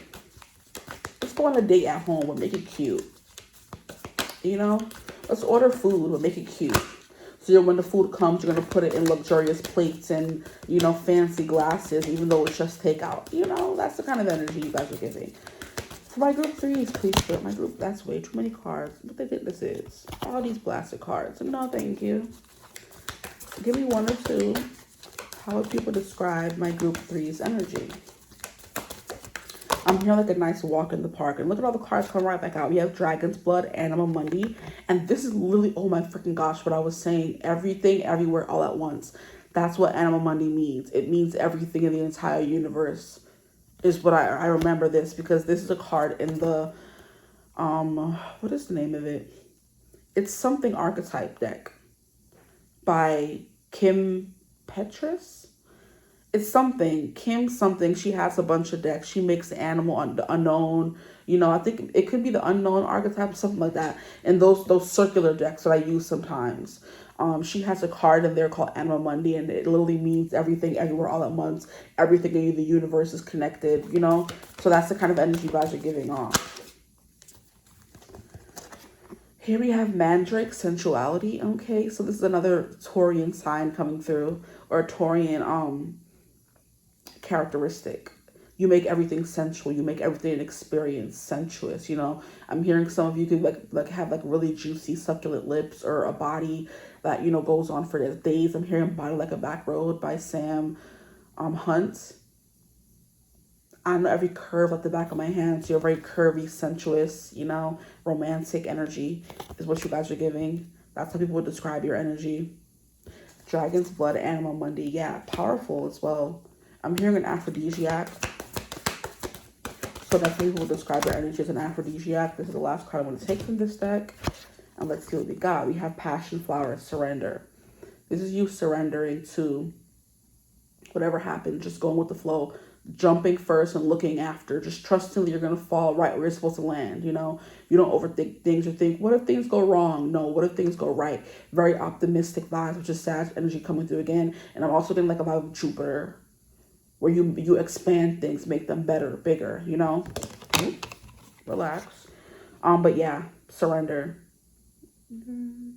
Let's go on a date at home but make it cute. You know, let's order food but make it cute. So when the food comes, you're going to put it in luxurious plates and, you know, fancy glasses, even though it's just takeout. You know, that's the kind of energy you guys are giving. For my group 3s, please put my group. That's way too many cards. What do they think this is? All these blasted cards. No, thank you. Give me one or two. How would people describe my group 3's energy? I'm hearing like a nice walk in the park. And look at all the cards coming right back out. We have Dragon's Blood, Animal Monday. And this is literally, oh my freaking gosh, what I was saying. Everything, everywhere, all at once. That's what Animal Monday means. It means everything in the entire universe is what I remember this. Because this is a card in the, what is the name of it? It's something archetype deck by Kim Petras. It's something, Kim something. She has a bunch of decks. She makes the animal unknown. You know, I think it could be the unknown archetype, something like that. And those circular decks that I use sometimes. She has a card in there called Animal Monday, and it literally means everything, everywhere, all at once. Everything in the universe is connected, you know? So that's the kind of energy you guys are giving off. Here we have Mandrake, sensuality. Okay, so this is another Taurian sign coming through, or a Taurian, characteristic. You make everything sensual. You make everything an experience, sensuous. You know, I'm hearing some of you could like have like really juicy, succulent lips, or a body that, you know, goes on for days. I'm hearing Body Like a Back Road by Sam Hunt. I know every curve at the back of my hand. So you're very curvy, sensuous, you know, romantic energy is what you guys are giving. That's how people would describe your energy. Dragon's Blood, Animal Monday. Yeah, powerful as well. I'm hearing an aphrodisiac. So that's how people describe their energy as an aphrodisiac. This is the last card I want to take from this deck. And let's see what we got. We have Passion Flower, Surrender. This is you surrendering to whatever happened. Just going with the flow. Jumping first and looking after. Just trusting that you're going to fall right where you're supposed to land, you know? You don't overthink things or think, what if things go wrong? No, what if things go right? Very optimistic vibes, which is Sag energy coming through again. And I'm also getting like a vibe of Jupiter, where you expand things, make them better, bigger, you know? Relax. But yeah, surrender.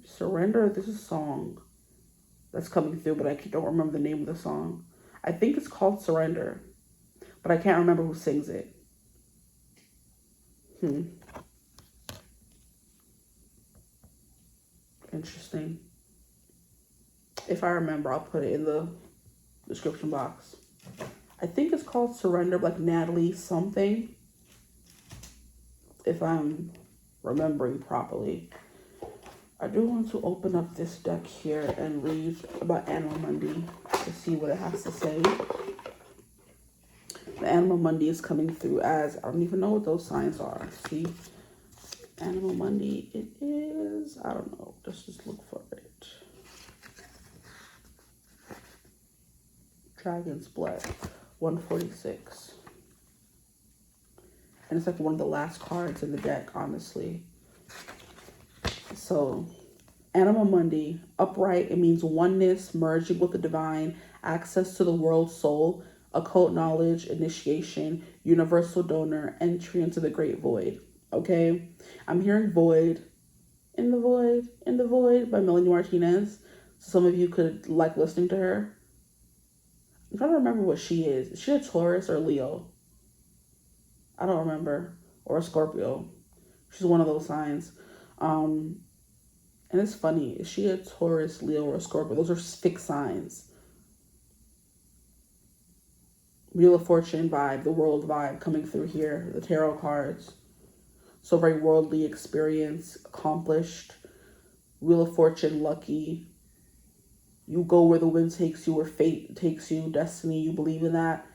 Surrender, this is a song that's coming through, but I don't remember the name of the song. I think it's called Surrender, but I can't remember who sings it. Interesting. If I remember, I'll put it in the description box. I think it's called Surrender, like Natalie something, if I'm remembering properly. I do want to open up this deck here and read about Animal Monday to see what it has to say. The Animal Monday is coming through as, I don't even know what those signs are. See, Animal Monday, it is, I don't know. Let's just look for it. Dragon's Blood, 146. And it's like one of the last cards in the deck, honestly. So, Animal Monday, upright, it means oneness, merging with the divine, access to the world soul, occult knowledge, initiation, universal donor, entry into the great void. Okay? I'm hearing void, in the void by Melanie Martinez. Some of you could like listening to her. I'm trying to remember what she is. Is she a Taurus or Leo? I don't remember. Or a Scorpio. She's one of those signs. And it's funny. Is she a Taurus, Leo, or a Scorpio? Those are fixed signs. Wheel of Fortune vibe, the world vibe coming through here. The tarot cards. So very worldly experience, accomplished. Wheel of Fortune, lucky. You go where the wind takes you, where fate takes you, destiny, you believe in that.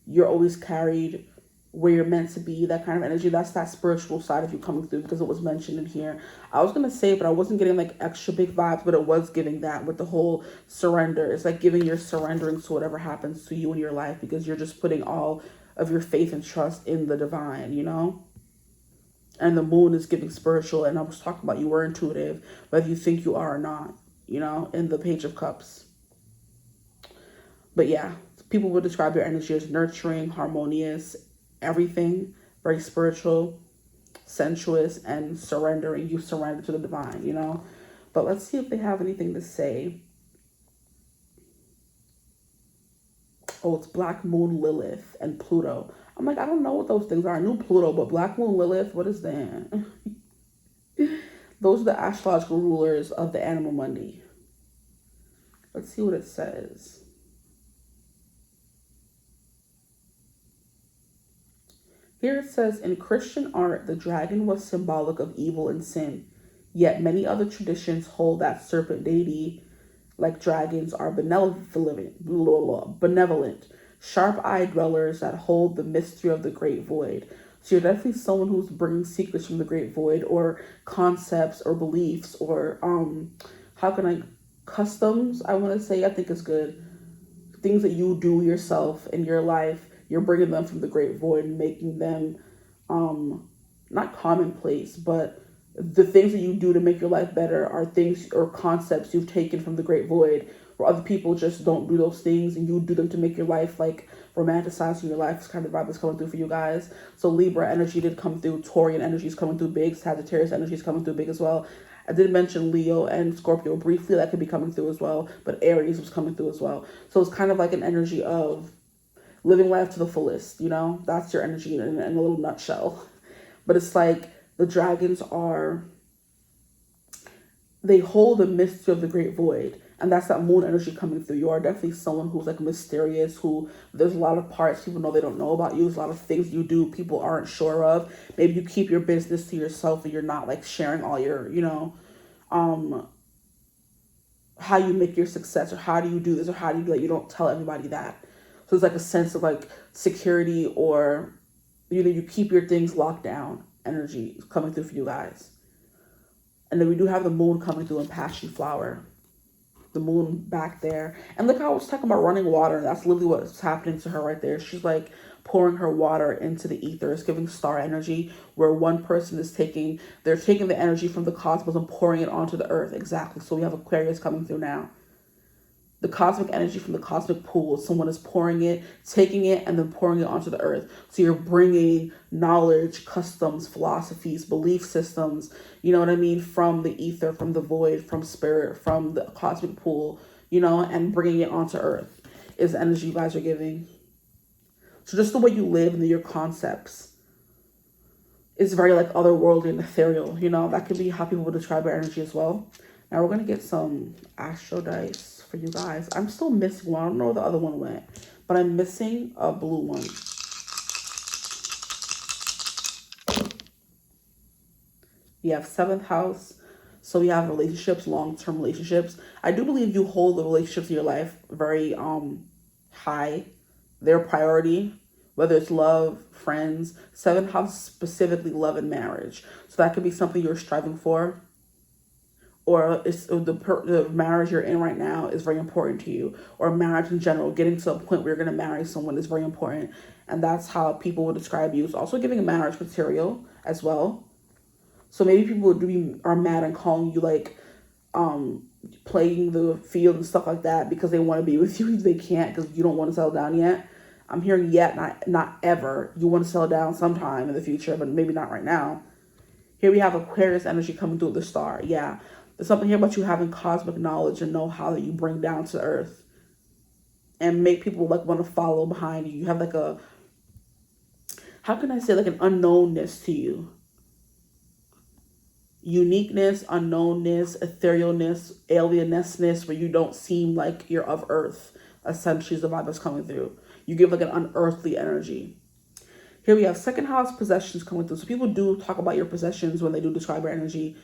You're always carried where you're meant to be, that kind of energy. That's that spiritual side of you coming through, because it was mentioned in here. I was going to say, but I wasn't getting like extra big vibes, but it was giving that with the whole surrender. It's like giving your surrendering to whatever happens to you in your life, because you're just putting all of your faith and trust in the divine, you know? And the moon is giving spiritual, and I was talking about you were intuitive, whether you think you are or not, you know, in the Page of Cups. But yeah, people would describe your energy as nurturing, harmonious, everything, very spiritual, sensuous, and surrendering. You surrender to the divine, you know. But let's see if they have anything to say. Oh, it's Black Moon Lilith and Pluto. I'm like, I don't know what those things are. I knew Pluto, but Black Moon Lilith, what is that? Those are the astrological rulers of the Animal Monday. Let's see what it says. Here it says, in Christian art, the dragon was symbolic of evil and sin. Yet many other traditions hold that serpent deity, like dragons, are benevolent, sharp-eyed dwellers that hold the mystery of the great void. So you're definitely someone who's bringing secrets from the great void, or concepts or beliefs, or customs, I want to say, I think is good. Things that you do yourself in your life, you're bringing them from the great void and making them not commonplace, but the things that you do to make your life better are things or concepts you've taken from the great void, where other people just don't do those things and you do them to make your life, like romanticizing your life. Is kind of the vibe that's coming through for you guys. So Libra energy did come through. Taurian energy is coming through big. Sagittarius energy is coming through big as well. I did mention Leo and Scorpio briefly. That could be coming through as well. But Aries was coming through as well. So it's kind of like an energy of living life to the fullest, you know? That's your energy in a little nutshell. But it's like the dragons they hold the mystery of the great void. And that's that moon energy coming through. You are definitely someone who's like mysterious, who there's a lot of parts people know they don't know about you. There's a lot of things you do people aren't sure of. Maybe you keep your business to yourself and you're not like sharing all your, you know, how you make your success, or how do you do this, or how do you do that. You don't tell everybody that. So it's like a sense of like security, or, you know, you keep your things locked down energy coming through for you guys. And then we do have the moon coming through in Passion Flower. The moon back there. And look how I was talking about running water. That's literally what's happening to her right there. She's like pouring her water into the ether. It's giving star energy, where one person is taking the energy from the cosmos and pouring it onto the earth. Exactly. So we have Aquarius coming through now. The cosmic energy from the cosmic pool. Someone is pouring it, taking it, and then pouring it onto the earth. So you're bringing knowledge, customs, philosophies, belief systems, you know what I mean, from the ether, from the void, from spirit, from the cosmic pool, you know, and bringing it onto earth is the energy you guys are giving. So just the way you live and your concepts is very like otherworldly and ethereal, you know. That could be how people would describe your energy as well. Now we're going to get some astro dice for you guys. I'm still missing one. I don't know where the other one went, but I'm missing a blue one. We have 7th house. So we have relationships, long-term relationships. I do believe you hold the relationships in your life very high. Their priority, whether it's love, friends. 7th house specifically love and marriage. So that could be something you're striving for, or it's the marriage you're in right now is very important to you, or marriage in general, getting to a point where you're going to marry someone is very important. And that's how people will describe you. It's also giving a marriage material as well. So maybe people are mad and calling you like playing the field and stuff like that because they want to be with you. They can't because you don't want to settle down yet. I'm hearing yet, not ever. You want to settle down sometime in the future, but maybe not right now. Here we have Aquarius energy coming through the star. Yeah, there's something here about you having cosmic knowledge and know-how that you bring down to earth and make people like want to follow behind you. You have like a, how can I say, like an unknownness to you. Uniqueness, unknownness, etherealness, alienness, where you don't seem like you're of earth. Essentially is the vibe that's coming through. You give like an unearthly energy. Here we have 2nd house possessions coming through. So people do talk about your possessions when they do describe your energy.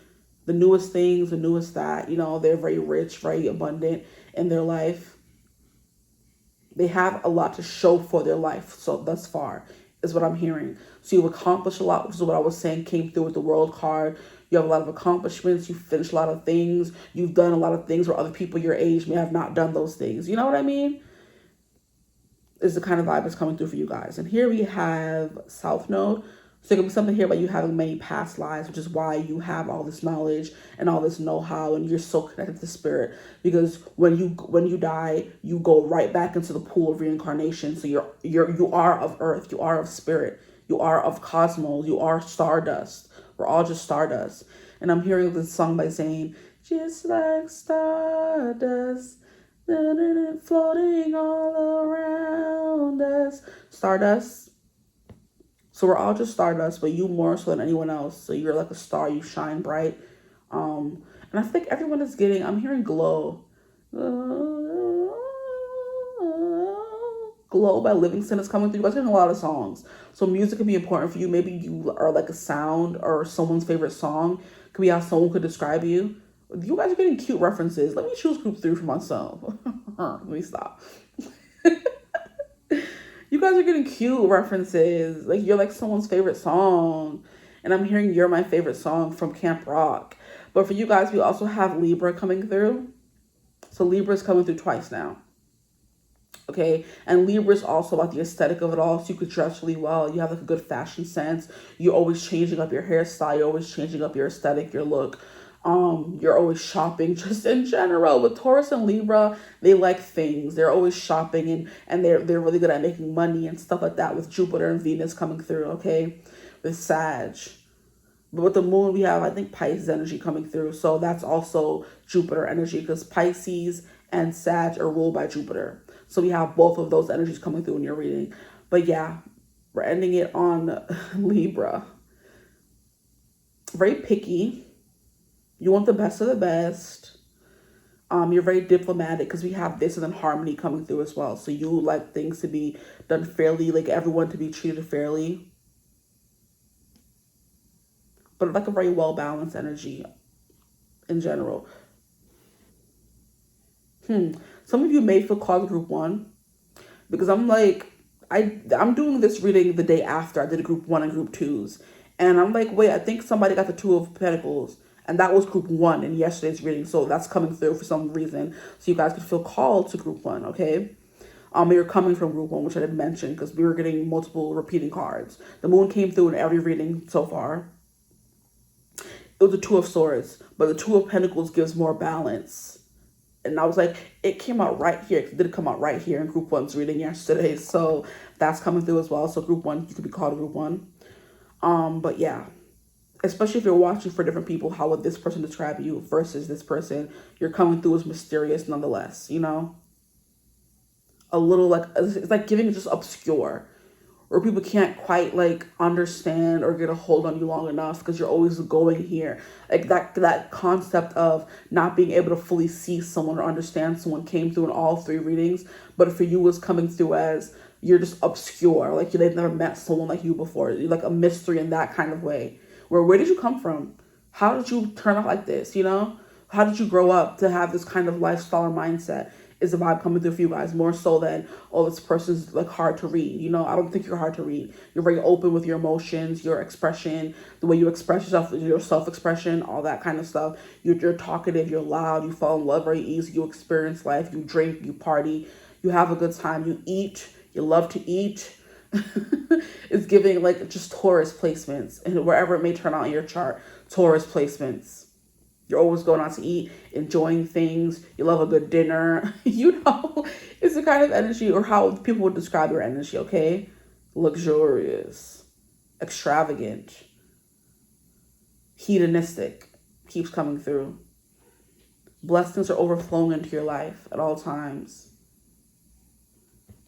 The newest things, the newest that, you know, they're very rich, very abundant in their life. They have a lot to show for their life. So thus far is what I'm hearing. So you've accomplished a lot, which is what I was saying came through with the World card. You have a lot of accomplishments. You've finished a lot of things. You've done a lot of things where other people your age may have not done those things. You know what I mean? Is the kind of vibe that's coming through for you guys. And here we have South Node. So there could be something here about you having many past lives, which is why you have all this knowledge and all this know-how, and you're so connected to spirit. Because when you die, you go right back into the pool of reincarnation. So you are of earth, you are of spirit, you are of cosmos, you are stardust. We're all just stardust. And I'm hearing this song by Zayn, just like stardust, floating all around us. Stardust. So we're all just stardust, but you more so than anyone else. So you're like a star, you shine bright. And I think everyone is getting, I'm hearing glow. Glow by Livingston is coming through. You guys are getting a lot of songs. So music can be important for you. Maybe you are like a sound or someone's favorite song. Could be how someone could describe you. You guys are getting cute references. Let me choose group 3 for myself. Let me stop. You guys are getting cute references. Like you're like someone's favorite song. And I'm hearing You're My Favorite Song from Camp Rock. But for you guys, we also have Libra coming through. So Libra is coming through twice now. Okay, and Libra is also about the aesthetic of it all. So you could dress really well. You have like a good fashion sense. You're always changing up your hairstyle. You're always changing up your aesthetic, your look. You're always shopping just in general. With Taurus and Libra, they like things. They're always shopping and they're really good at making money and stuff like that with Jupiter and Venus coming through, okay? With Sag. But with the moon, we have, I think, Pisces energy coming through. So that's also Jupiter energy because Pisces and Sag are ruled by Jupiter. So we have both of those energies coming through in your reading. But yeah, we're ending it on Libra. Very picky. You want the best of the best. You're very diplomatic because we have this and then harmony coming through as well. So you like things to be done fairly, like everyone to be treated fairly. But like a very well-balanced energy in general. Some of you may feel called to group 1 because I'm like, I'm doing this reading the day after I did a group 1 and group 2s. And I'm like, wait, I think somebody got the 2 of Pentacles. And that was group 1 in yesterday's reading. So that's coming through for some reason. So you guys could feel called to group 1, okay? You're coming from group 1, which I didn't mention because we were getting multiple repeating cards. The moon came through in every reading so far. It was the 2 of Swords. But the 2 of Pentacles gives more balance. And I was like, it came out right here. It did come out right here in group 1's reading yesterday. So that's coming through as well. So group 1, you could be called group 1. But yeah, especially if you're watching for different people, how would this person describe you versus this person? You're coming through as mysterious nonetheless, you know? A little like, it's like giving just obscure. Or people can't quite like understand or get a hold on you long enough because you're always going here. Like that concept of not being able to fully see someone or understand someone came through in all 3 readings. But for you, was coming through as you're just obscure. Like they've never met someone like you before. You're like a mystery in that kind of way. Where did you come from? How did you turn out like this, you know? How did you grow up to have this kind of lifestyle or mindset? is the vibe coming through for you guys, more so than, oh, this person's like hard to read. You know, I don't think you're hard to read. You're very open with your emotions, your expression, the way you express yourself, your self-expression, all that kind of stuff. You're talkative, you're loud, you fall in love very easy, you experience life, you drink, you party, you have a good time, you eat, you love to eat. It's giving like just Taurus placements, and wherever it may turn out in your chart, Taurus placements. You're always going out to eat, enjoying things. You love a good dinner. You know, it's the kind of energy, or how people would describe your energy, okay? Luxurious, extravagant, hedonistic, keeps coming through. Blessings are overflowing into your life at all times.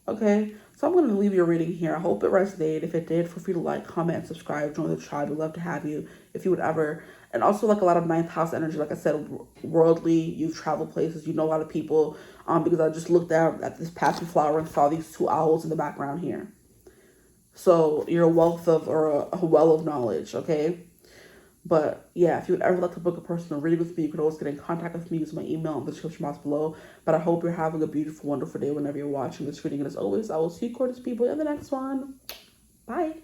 Okay, so I'm going to leave your reading here. I hope it resonated. If it did, feel free to like, comment, and subscribe. Join the tribe. We'd love to have you if you would ever. And also like a lot of ninth house energy. Like I said, worldly, you've traveled places. You know a lot of people. Because I just looked down at this passing flower and saw these two owls in the background here. So you're a wealth of, or a well of knowledge, okay? But yeah, if you would ever like to book a personal reading with me, you can always get in contact with me using my email in the description box below. But I hope you're having a beautiful, wonderful day whenever you're watching this reading. And as always, I will see you gorgeous people in the next one. Bye.